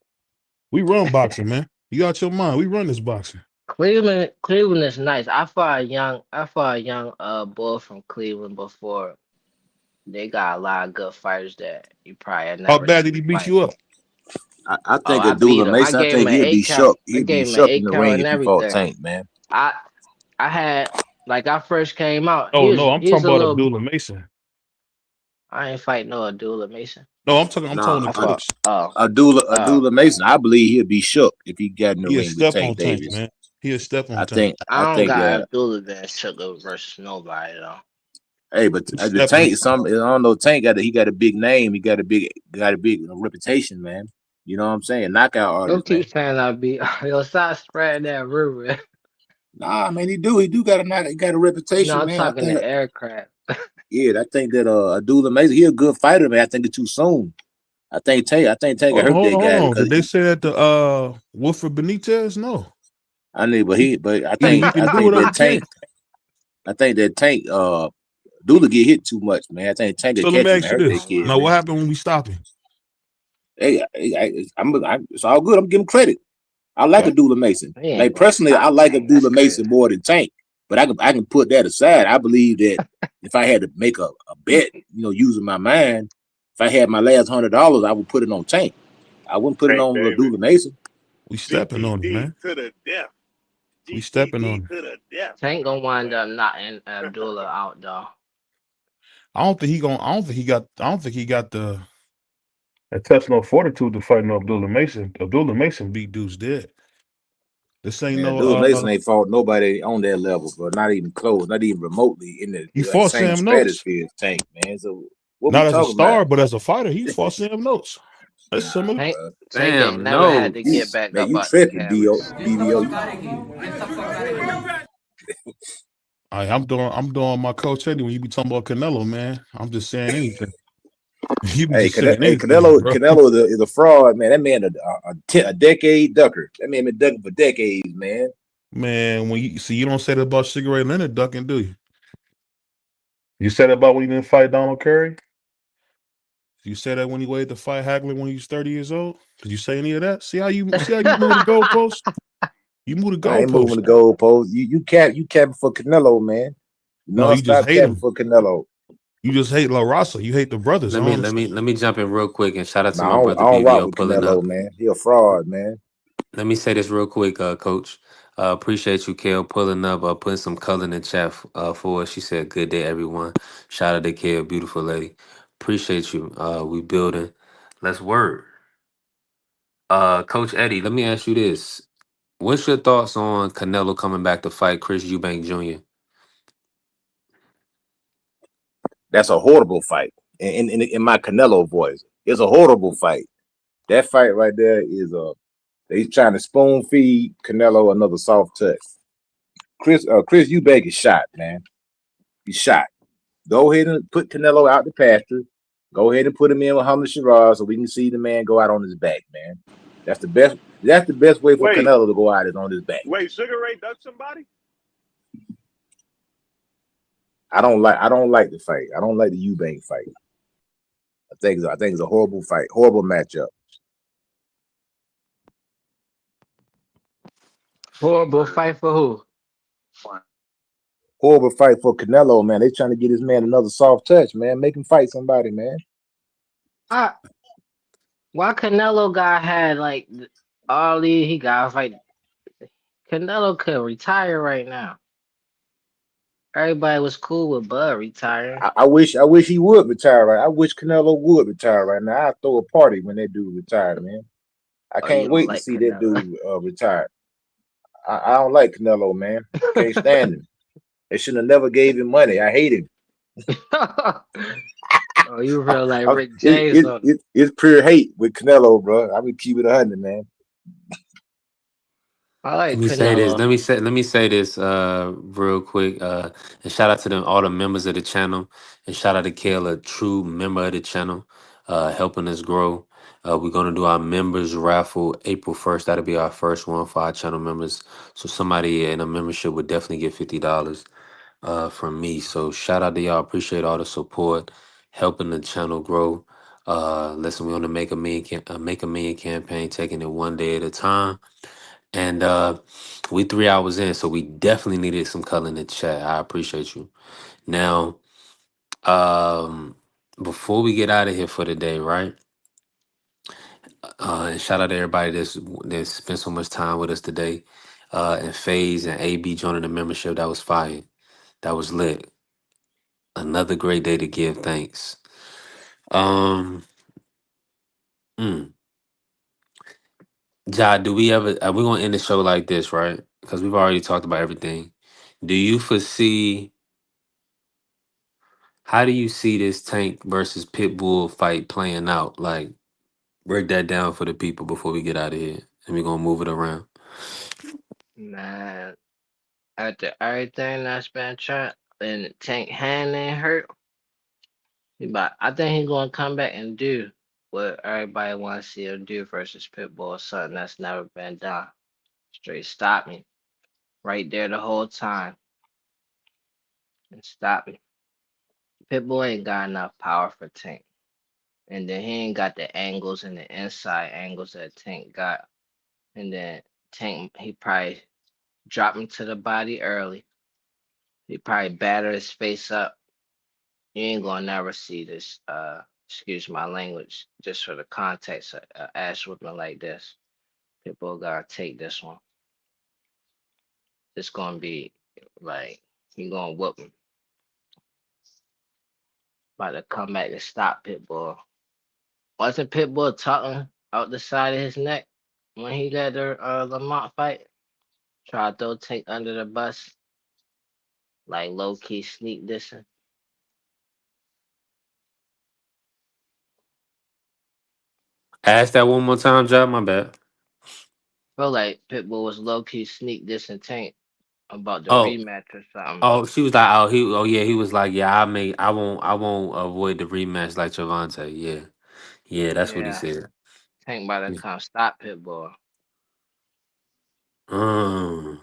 We run boxing, man. You out your mind. We run this boxing. Cleveland is nice. I fought a young bull from Cleveland before. They got a lot of good fighters that you probably had How never bad did seen he beat fight. you up? I Oh, think I beat Abdullah him. I Mason. I gave him think an he'll be 8 count. shook. I He'll be gave him an shook in eight the count ring and if he fought everything. Tank, man. I I had like I first came out. Oh no, I'm He talking was a about little. Abdullah Mason. I ain't fight no Abdullah Mason. No, I'm talking Nah, the I fought. first. Oh. Abdullah Mason. I believe he'll be shook if he got in the He'll ring with step Tank on Tank, Davis. man. He'll step on I Tank. think I I don't think got that. Abdullah being sugar versus nobody though. Hey, but He'll the step on Tank, I don't know. Tank he got a big name. He got a big reputation, man. You know what I'm saying? Knockout Don't artist, man. keep saying I be yo stop spreading that rumor. Nah, man, he do got he got a No, reputation, I'm man. I talking think, to aircraft. yeah, I think that Abdullah Mason, he a good fighter, man. I think it's too soon. I think Tank Hold on, hurt hold that on, hold guy on. because Did they say that the Wilfred Benitez? No. I need, but He can do it again. I think that Tank Abdullah get hit too much, man. I think Tank could So let me catch him and ask you hurt that this. kid, Now, man. what happened when we stopped him? Hey, it's all good. I'm giving credit. I like Okay. Abdullah Mason. He ain't Like gonna personally, I stop like Tank. That's Abdullah Mason crazy. more than Tank. But I can put that aside. I believe that if I had to make a bet, using my mind, if I had my last $100, I would put it on Tank. I wouldn't put it Tank on Davis. Abdullah Mason. We stepping on him, GTD man. to the death. We stepping on GTD him. to the death. Tank gonna wind But up knocking Abdullah out though. I don't think he got the intestinal fortitude to fight no Abdullah Mason. Abdullah Mason beat dudes dead. This ain't Man, no Abdullah Mason ain't fought nobody on that level, bro. Not even close, not even remotely in he the fought same Sam Notes. stratosphere as Tank, man. So what we Not as a talking about? star, but as a fighter, he fought Sam Notes. That's Nah, similar. Tank bro. Tank ain't Damn, never had no. to get back Man, up you out the tripping, canvas. I'm doing my coach Eddie when you be talking about Canelo, man. I'm just saying anything. You be just saying anything, bro. Canelo is a fraud, man. That man a decade ducker. That man been ducking for decades, man. Man, when you see, you don't say that about Sugar Ray Leonard ducking, do you? You said about when you didn't fight Donald Curry? You said that when he waited to fight Hagler when he was 30 years old? Did you say any of that? See how you move the goalpost? You move the I ain't moving goalpost. the goalpost. You capping for Canelo, man. No, you just Non-stop hate capping him. for Canelo. You just hate La Raza. You hate the brothers. I Let don't me let me understand. let me jump in real quick and shout out to Nah, my I brother don't rock BVO with pulling Canelo, up. man. He a fraud, man. Let me say this real quick, Coach. Appreciate you, Kale, pulling up, putting some color in the chat for us. She said, "Good day, everyone." Shout out to Kale, beautiful lady. Appreciate you. We building. Let's work. Coach Eddie, let me ask you this: what's your thoughts on Canelo coming back to fight Chris Eubank Jr.? That's a horrible fight. In my Canelo voice, it's a horrible fight. That fight right there is they trying to spoon feed Canelo another soft touch. Chris Eubank is shot, man. He's shot. Go ahead and put Canelo out the pasture. Go ahead and put him in with Hamza Shiraz so we can see the man go out on his back, man. That's the best. That's the best way for Wait, Canelo to go out is on his back. wait, Sugar Ray ducked somebody? I don't like the fight. I don't like the Eubank fight. I think it's a horrible fight, horrible matchup. Horrible fight for who? Horrible fight for Canelo, man. They trying to get this man another soft touch, man. Make him fight somebody, man. Ah, why Canelo guy had like all these he got fight. Canelo could retire right now. Everybody was cool with Bud retiring. I wish he would retire right. I wish Canelo would retire right now. I'd throw a party when that dude retired, man. I Oh, you can't don't wait to like see that Canelo. dude retire. I don't like Canelo, man. Can't stand him. They should have never gave him money. I hate him. Oh, you real like Rick James on it. It's pure hate with Canelo, bro. I would keep it 100, man. I Let like me say this. Canelo. Let me say this real quick. And shout out to them all the members of the channel. And shout out to Kale, a true member of the channel, helping us grow. We're gonna do our members raffle April 1st. That'll be our first one for our channel members. So somebody in a membership would definitely get $50 from me. So shout out to y'all. Appreciate all the support, helping the channel grow. Listen, we're on the Make a Million campaign, taking it one day at a time. And we 3 hours in, so we definitely needed some color in the chat. I appreciate you. Now, um, before we get out of here for the day, right? And shout out to everybody that's spent so much time with us today. And FaZe and AB joining the membership. That was fire. That was lit. Another great day to give thanks. Um, mm. Ja, do we ever? We're gonna end the show like this, right? Because we've already talked about everything. Do you foresee? How do you see this Tank versus Pitbull fight playing out? Like, break that down for the people before we get out of here, and we're gonna move it around. Man, after everything that's been tried and Tank hand ain't hurt, I think he's gonna come back and do what everybody wants to see him do versus Pitbull, something that's never been done. Straight stop me right there the whole time and stop me. Pitbull ain't got enough power for Tank. And then he ain't got the angles and the inside angles that Tank got. And then Tank, he probably dropped him to the body early. He probably battered his face up. You ain't gonna never see this, excuse my language, just for the context of ass whooping like this. People gotta take this one. It's gonna be like, he gonna whoop him. About to come back to stop Pitbull. Wasn't Pitbull talking out the side of his neck when he got the Lamont fight? Try to throw Tank under the bus, like low key sneak dissing. Ask that one more time, Job. My bad. Feel like Pitbull was low key sneak dissing Tank about the Oh, rematch or something. oh, she was like, oh, yeah, he was like, yeah, I won't avoid the rematch like Javante. Yeah, yeah, that's what he Yeah, said. Tank about to Yeah. come stop Pitbull. Mm.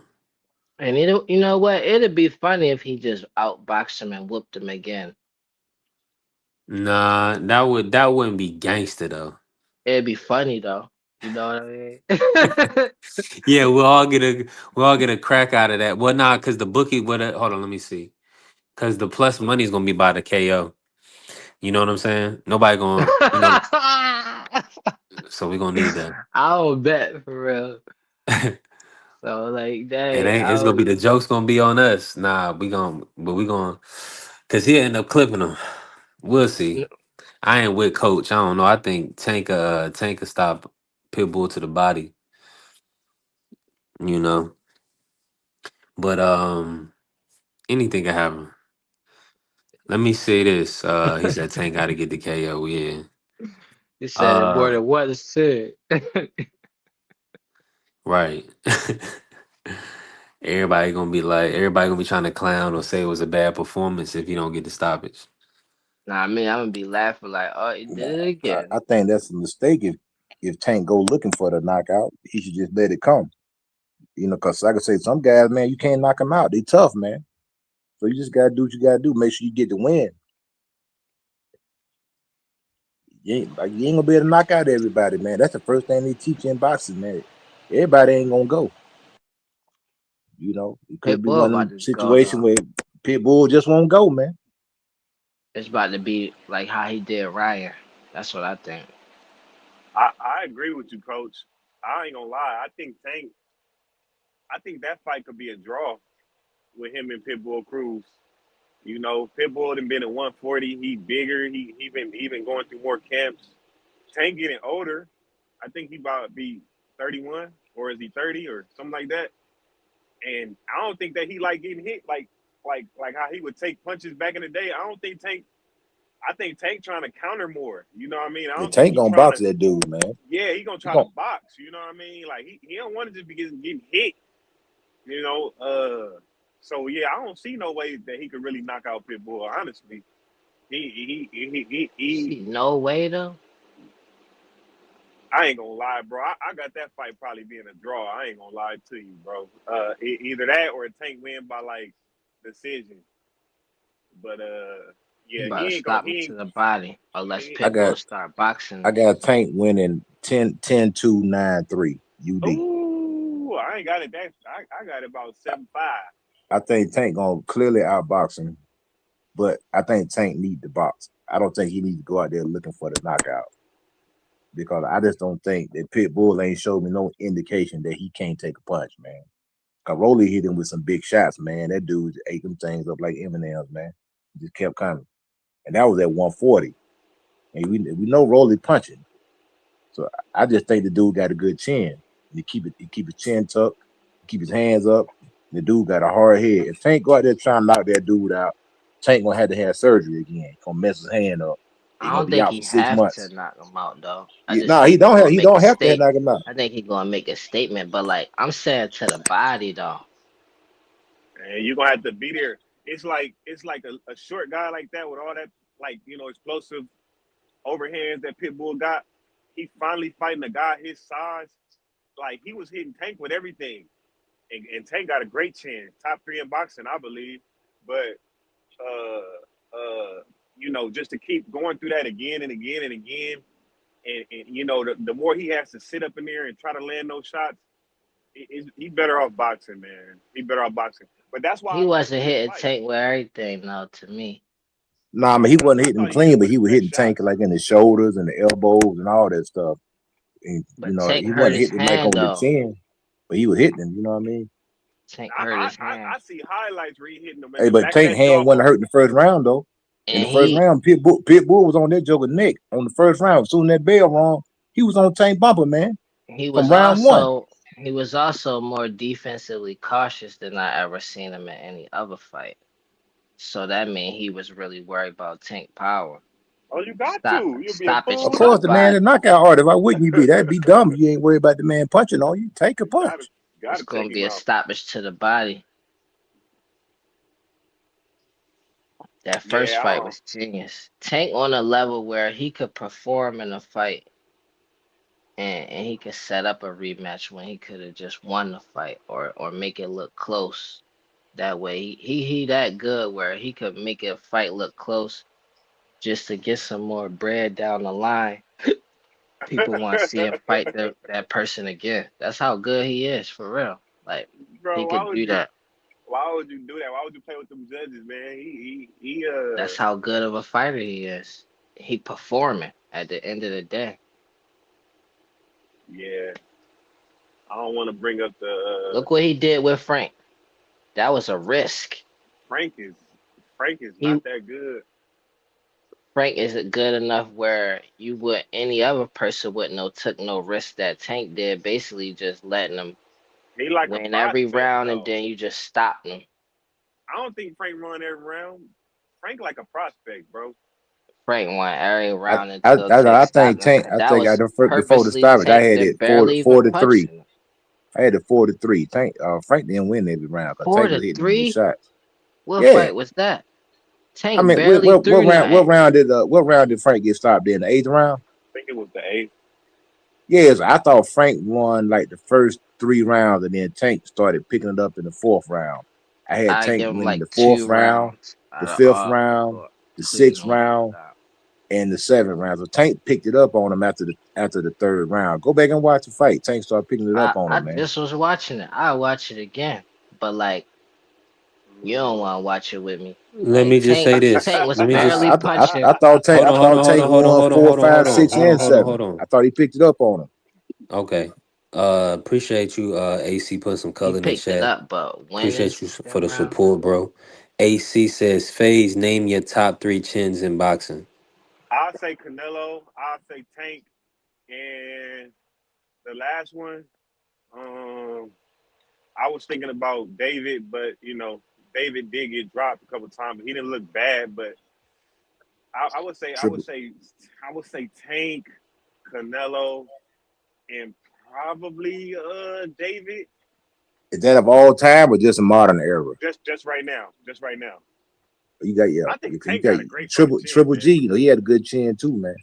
And you know what? It'd be funny if he just outboxed him and whooped him again. Nah, that wouldn't be gangster though. It'd be funny though. You know what I mean? Yeah, we'll all get a crack out of that. Well, nah, because the bookie would hold on, let me see. Because the plus money is gonna be by the KO. You know what I'm saying? Nobody gonna, so we gonna need that. I don't bet for real. It So like, dang, ain't. It's gonna be the jokes gonna be on us. Nah, we gonna, cause he'll end up clipping them. We'll see. I ain't with Coach. I don't know. I think Tank could stop Pitbull to the body. You know, but anything can happen. Let me say this. He said Tank got to get the KO. Yeah. he said more Uh, than what is said. right. Everybody gonna be trying to clown or say it was a bad performance if you don't get the stoppage. Nah, I mean, I'm gonna be laughing like, oh, he Nah, did it again. I think that's a mistake. If Tank go looking for the knockout, he should just let it come. You know, because like I say, some guys, man, you can't knock them out. They tough, man. So you just gotta do what you gotta do. Make sure you get the win. You ain't gonna be able to knock out everybody, man. That's the first thing they teach you in boxing, man. Everybody ain't gonna go. You know, it could be Pitbull one of about them to go situations though. where Pitbull just won't go, man. It's about to be like how he did Ryan. That's what I think. I agree with you, Coach. I ain't gonna lie. I think that fight could be a draw with him and Pitbull Cruz. You know, Pitbull done been at 140. He bigger. He been going through more camps. Tank getting older. I think he about to be 31, or is he 30 or something like that. And I don't think that he like getting hit like how he would take punches back in the day. I don't think Tank. I think Tank trying to counter more. You know what I mean? I Yeah, don't think Tank he gonna trying box to. that dude, man. Yeah, he gonna He try to gon' box. You know what I mean? Like he don't want to just be getting hit. You know. So yeah, I don't see no way that he could really knock out Pitbull. Honestly, he See, no way though. I ain't gonna lie, bro. I got that fight probably being a draw. I ain't gonna lie to you, bro. Either that or Tank win by like decision. But He yeah, about to stop him he to ain't the body yeah, unless I Pitbull got start boxing I him. got Tank winning 10-2-9-3 UD. ooh, I ain't got it that I got it about 7-5. I think Tank gonna clearly outbox him, but I think Tank need the box. I don't think he needs to go out there looking for the knockout because I just don't think that Pitbull ain't showed me no indication that he can't take a punch, man. Cause Rolly hit him with some big shots, man. That dude ate them things up like M&M's, man. He just kept coming, and that was at 140. And we know Rolly punching, so I just think the dude got a good chin. He keep his chin tucked, keep his hands up. The dude got a hard head. If Tank go out there trying to knock that dude out, Tank gonna have to have surgery again. Gonna mess his hand up. He I gonna don't be think out he for six have to months. knock him out though. I Yeah, just nah, think he gonna he make a don't have to state. knock him out. I think he gonna make a statement. But like I'm saying to the body though. And you're gonna have to be there. It's like a short guy like that with all that explosive overhands that Pitbull got. He finally fighting a guy his size. Like he was hitting Tank with everything. And Tank got a great chin, top three in boxing, I believe. But just to keep going through that again and again and again, and the more he has to sit up in there and try to land those shots, he better off boxing, man. He better off boxing. But that's why He I like wasn't his hitting fight. Tank with everything though to me. Nah, I mean he wasn't I hitting him thought he hit clean, him but with he his was best hitting Tank shots. like in the shoulders and the elbows and all that stuff. And But Tank he hurt wasn't his hitting him like hand on the though. chin, but he was hitting him. You know what I mean? Tank I hurt I, his I hand. I see highlights where he hitting him in Hey, the but back of Tank that hand wasn't hurt jawbone. in the first round though. In the And first he round, Pitbull was on that joker neck on the first round. Soon that bell rung, he was on Tank bumper, man, he from was round one. also he was also more defensively cautious than I ever seen him in any other fight. So that means he was really worried about Tank power. Oh, you got to. You'll be a Stoppage Of fool to the course, not the man to. body. is knockout artist. Why wouldn't you be? That'd be dumb. You ain't worried about the man punching on you. Take a You gotta punch. It's gotta gonna take be him a out. stoppage to the body. That first Yeah, I fight don't. was genius. Tank on a level where he could perform in a fight and he could set up a rematch when he could have just won the fight or make it look close. That way, he that good where he could make a fight look close just to get some more bread down the line. People want to see him fight that person again. That's how good he is for real. Like he Bro, could do that. why would you do that? Why would you play with them judges, man? He That's how good of a fighter he is. He performing at the end of the day. yeah. I don't want to bring up the Look what he did with Frank. That was a risk. Frank is Frank is He not that good. Frank isn't good enough where you would any other person would no took no risk that Tank did, basically just letting him He like a win every prospect round and though. then you just stopped him. I don't think Frank run every round. Frank like a prospect, bro. Frank won every I round I until Tank I think stopped him. Tank. And I that think I was the before the purposely stoppage, I Tank had it barely even four to three. punching him. I had it 4-3. Tank Frank didn't win every round because Four Tank was to hitting him with three? shots. What Yeah, fight was that? I Tank mean, barely threw what nothing. round did Frank get stopped in? The eighth round? I think it was the eighth. Yes, I thought Frank won like the first 3 rounds, and then Tank started picking it up in the fourth round. I had I Tank give him winning like the fourth round, 2 rounds the out of fifth all round, before the sixth Cleveland won round, that. and the seventh round. So Tank picked it up on him after the third round. Go back and watch the fight. Tank started picking it up on I him, man. just was watching it. I'll watch it again. But like you don't want to watch it with me. Let Like me just say Tank this. was Let me just barely punching. I thought Tank won hold on, 4, hold on, 5, hold on, 6, hold on, and hold on, 7. hold on. I thought he picked it up on him. Okay. Appreciate you, AC, put some He color in the picked it chat. up, but winning Appreciate you for second the round. support, bro. AC says, FaZe, name your top 3 chins in boxing. I'll say Canelo. I'll say Tank, and the last one. Um, I was thinking about David, but David did get dropped a couple times, but he didn't look bad. But I would say I would Triple. say I would say Tank, Canelo, and probably David. Is that of all time or just a modern era? Just right now. Just right now. You got I think you Tank got got a great fucking chin, Triple man. G. He had a good chin too, man.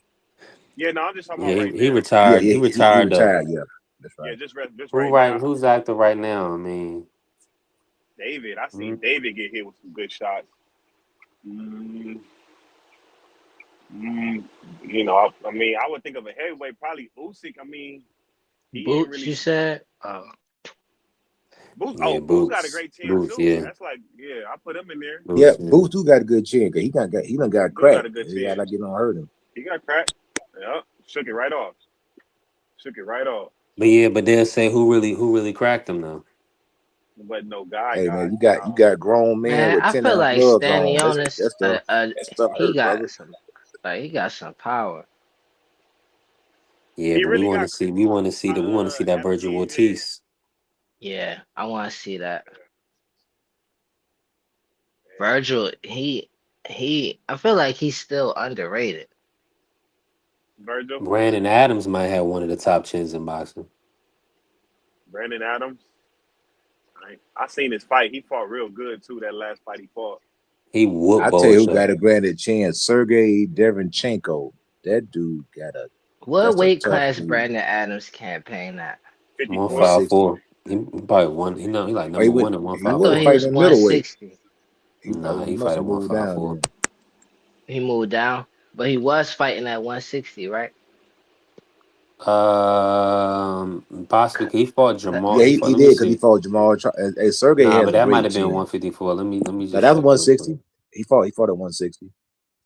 Yeah, no, I'm just talking Yeah, about right he now. Yeah, retired. He he retired though. retired. Yeah, that's Yeah, right. just right now. Who's active right now? I mean, David, I seen mm, David get hit with some good shots. Mm, mm, I mean, I would think of a heavyweight, probably Usyk. I mean, he ain't Boots, really you said? Boots. yeah, Oh, Boots got a Boots. great chin Boots, too. yeah. That's like, yeah, I put him in there. Yeah, Boots, yeah. Booth do got a good chin. 'Cause he done got Do got cracked. a good He got chin. like it don't hurt him. He got cracked. Yep, shook it right off. Shook it right off. But they'll say who really cracked him though. But no guy Hey man, got you no. got grown men Man, with I feel 10 ounce like gloves on. Stanionis, That stuff he hurt, got brother. some, like he got some power. Yeah, He but really got we want to see that Adam Virgil Pease head. Ortiz. Yeah, I want to see that. Yeah. Virgil, I feel like he's still underrated. Virgil, Brandon Adams might have one of the top chins in boxing. Brandon Adams. I seen his fight. He fought real good too. That last fight he fought. He whooped I tell you who Bosa. got a granted chance, Sergey Derenchenko. That dude What that's a weight tough class dude. Brandon Adams campaign at? 54. 160. 154. He probably won. He like Oh, he number went one at he I thought wasn't he 154. was fighting in middleweight. 160. Nah, He he must fight have at moved down 154. then. He moved down, but he was fighting at 160, right? Possibly he fought That- Jamal. Yeah, He fought. he Let me did because he see. fought Jamal. Hey, Sergey Nah, has but a that might great have been chin. 154. Let me Now just that was check real quick. 160. He fought at 160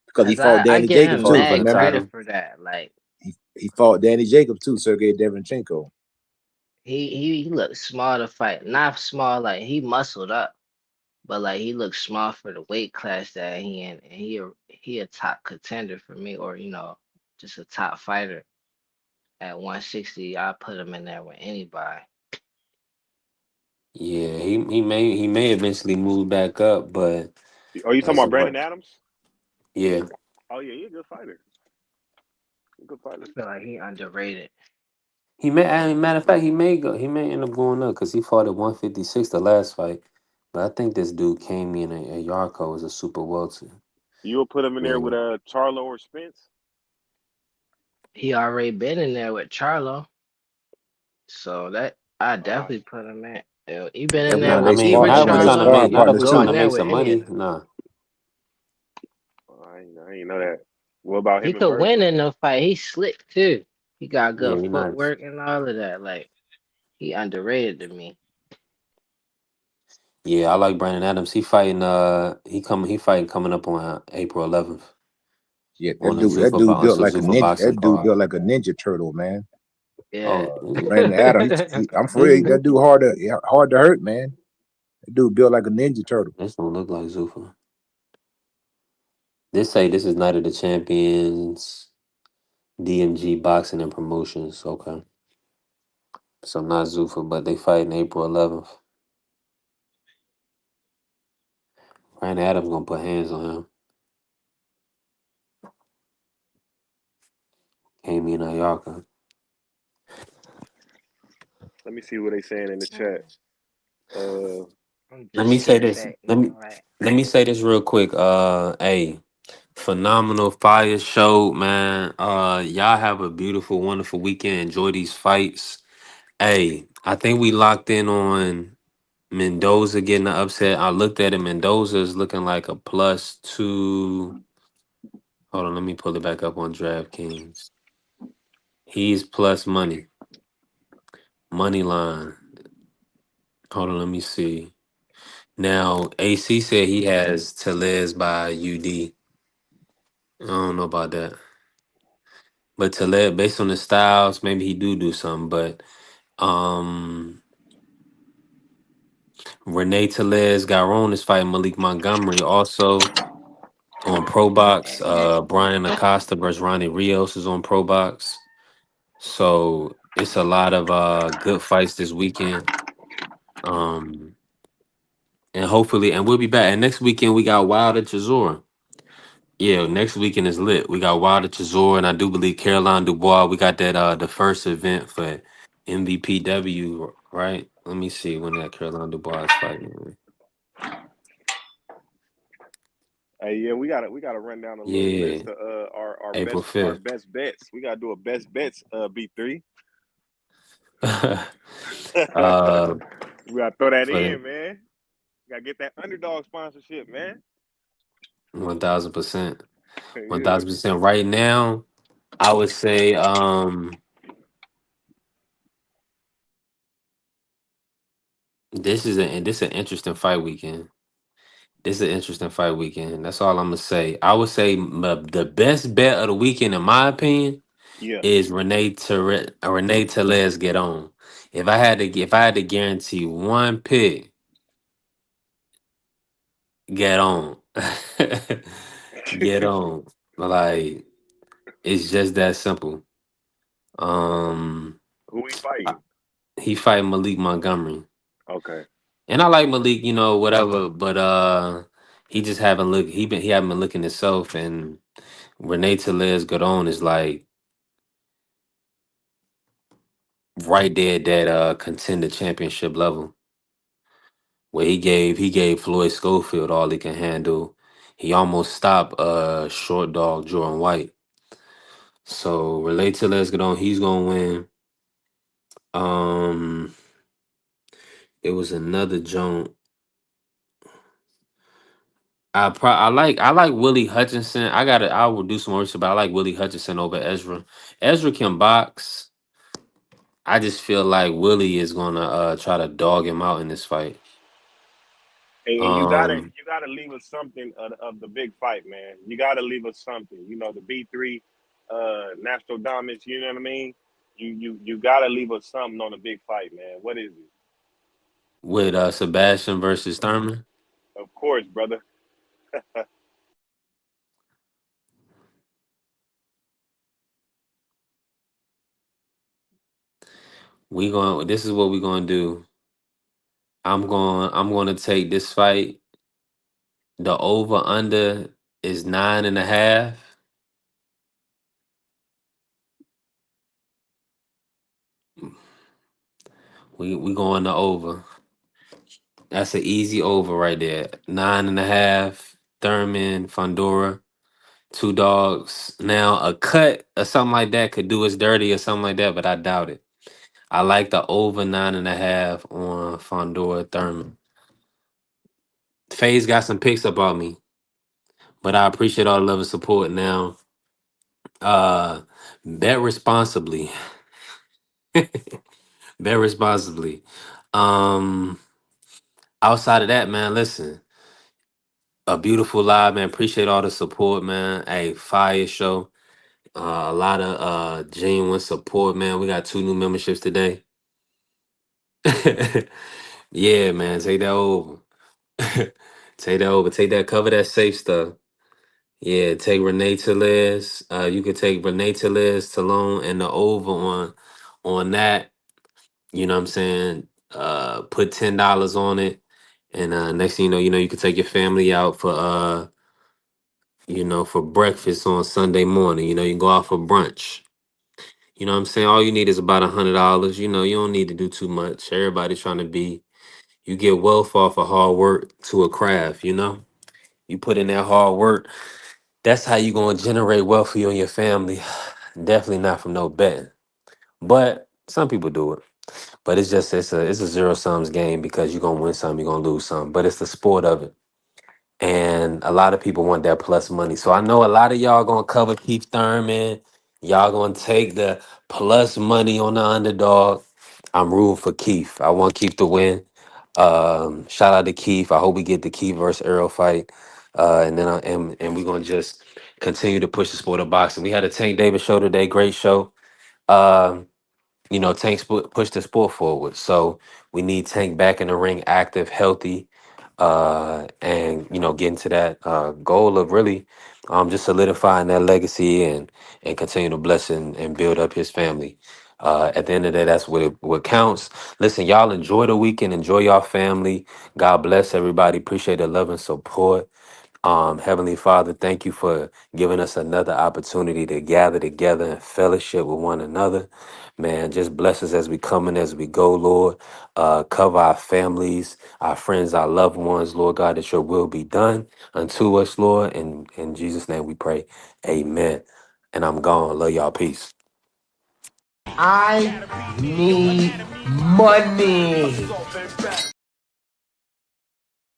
because he Cause fought I Danny give He Jacobs him fought too. him for mad the Remember? credit title. for that. Like He fought Danny Jacobs too. Sergey Derenchenko. he looked small to fight. Not small like he muscled up, but like he looked small for the weight class that he in. And he a top contender for me, or just a top fighter at 160. I put him in there with anybody. Yeah, he may eventually move back up, but Oh, you talking as about of right, Brandon Adams? yeah, Oh yeah, he's a good fighter. A good I fighter. feel like he underrated. he may. Matter of fact, he may go. He may end up going up because he fought at 156 the last fight. But I think this dude came in at Yarko as a super welter. You will put him in there with Man, Charlo or Spence? He already been in there with Charlo. So that I Uh, definitely put him at. He been That in one there of I they with mean, spar not one if of we're they trying to Dillon. make, sparring not if He'll we're partners go trying in to too. there make with some any of money. them. Nah, I ain't know that. What about He him and could win Virgil? in the fight. He's slick too. He got yeah, good he nice. footwork and all of that. Like he underrated to me. Yeah, I like Brandon Adams. He fighting. He fighting coming up on April 11th Yeah, on a that Zuffa dude built it's a like a Zuffa ninja. boxing That dude card. built like a ninja turtle, man. Yeah. Oh, Brandon Adams. I'm for real. That dude hard to hurt, man. That dude built like a ninja turtle. this don't look like Zuffa. This is Night of the Champions, DMG Boxing and Promotions. Okay, so not Zuffa, but they fighting April 11th. Brandon Adams gonna put hands on him. Amy and Ayaka. Let me see what they saying in the chat. I'm Let me just say sitting this. back eating right. Let me say this real quick. Hey, phenomenal fire show, man. Y'all have a beautiful, wonderful weekend. Enjoy these fights. Hey, I think we locked in on Mendoza getting the upset. I looked at it. Mendoza is looking like a +2. Hold on, let me pull it back up on DraftKings. He's plus money. Money line. Hold on, let me see. Now, AC said he has Telez by UD. I don't know about that. But Telez, based on the styles, maybe he do something. But um Renee Telez Garon is fighting Malik Montgomery also on Pro Box. Brian Acosta versus Ronnie Rios is on Pro Box. So it's a lot of good fights this weekend. Um and hopefully and we'll be back. And next weekend we got Wild at Chisora. Yeah, next weekend is lit. We got Wilder Chisora, and I do believe Caroline Dubois. We got that the first event for MVPW, right? Let me see when that Caroline Dubois is fighting. Hey, yeah, we gotta run down a little Yeah, list of our April our 5th. best bets. We gotta do a best bets B3. uh We gotta throw that for the in, man. Gotta get that underdog sponsorship, man. 1000%. Yeah. 1000%. Right now, I would say this is an interesting fight weekend. This is an interesting fight weekend. That's all I'm gonna say. I would say the best bet of the weekend, in my opinion, Yeah. is Renee Telez get on. If I had to guarantee one pick, get on. Get on. Like it's just that simple. Um Who we I- fighting? he fight Malik Montgomery. Okay. And I like Malik, whatever, but he just haven't looked he haven't been looking himself, and Renee Telez Godon is like right there at that contender championship level, where he gave Floyd Schofield all he can handle. He almost stopped short dog Jordan White. So relate to let's get on. He's gonna win. Um, it was another joint. I like Willie Hutchinson. I will do some research, but I like Willie Hutchinson over Ezra. Ezra can box. I just feel like Willie is gonna try to dog him out in this fight. And Um, you gotta leave us something of the big fight, man. You gotta leave us something. You know, the B3 national dominance, you know what I mean? You gotta leave us something on the big fight, man. What is it? with Sebastian versus Thurman. Of course, brother. This is what we're gonna do. I'm gonna take this fight. The over under is 9.5. We going to over. That's an easy over right there. 9.5. Thurman, Fondora, two dogs. Now a cut or something like that could do us dirty or something like that, but I doubt it. I like the over 9.5 on Fondora Thurman. FaZe got some picks up on me, but I appreciate all the love and support. Now, bet responsibly. Bet responsibly. Um, Outside of that, man, listen, a beautiful live, man. Appreciate all the support, man. Hey, fire show. A lot of genuine support, man. We got 2 new memberships today. Yeah, man. Take that over. Take that over. Take that. Cover that safe stuff. Yeah, take Renee Telez. You could take Renee Telez, Talone, and the over on that. You know what I'm saying? Put $10 on it, and next thing you know, you could take your family out for for breakfast on Sunday morning. You can go out for brunch. You know what I'm saying? All you need is about $100. You don't need to do too much. Everybody's trying to be. You get wealth off of hard work to a craft. You put in that hard work. That's how you gonna generate wealth for you and your family. Definitely not from no betting. But some people do it. But it's a zero sums game because you're gonna win some, you're gonna lose some. But it's the sport of it. And a lot of people want that plus money. So I know a lot of y'all gonna cover Keith Thurman. Y'all gonna take the plus money on the underdog. I'm rooting for Keith. I want Keith to win. Shout out to Keith. I hope we get the Keith versus Earl fight. And we're gonna just continue to push the sport of boxing. We had a Tank Davis show today, great show. Um, Tank pushed the sport forward. So we need Tank back in the ring, active, healthy, and getting to that goal of really just solidifying that legacy and continue to bless and build up his family. At the end of the day, that's what counts. Listen, y'all enjoy the weekend, enjoy your family. God bless everybody. Appreciate the love and support. Heavenly Father, thank you for giving us another opportunity to gather together and fellowship with one another. Man, just bless us as we come and as we go, Lord. Cover our families, our friends, our loved ones, Lord God, that your will be done unto us, Lord. And in Jesus' name we pray. Amen. And I'm gone. Love y'all. Peace. I need money.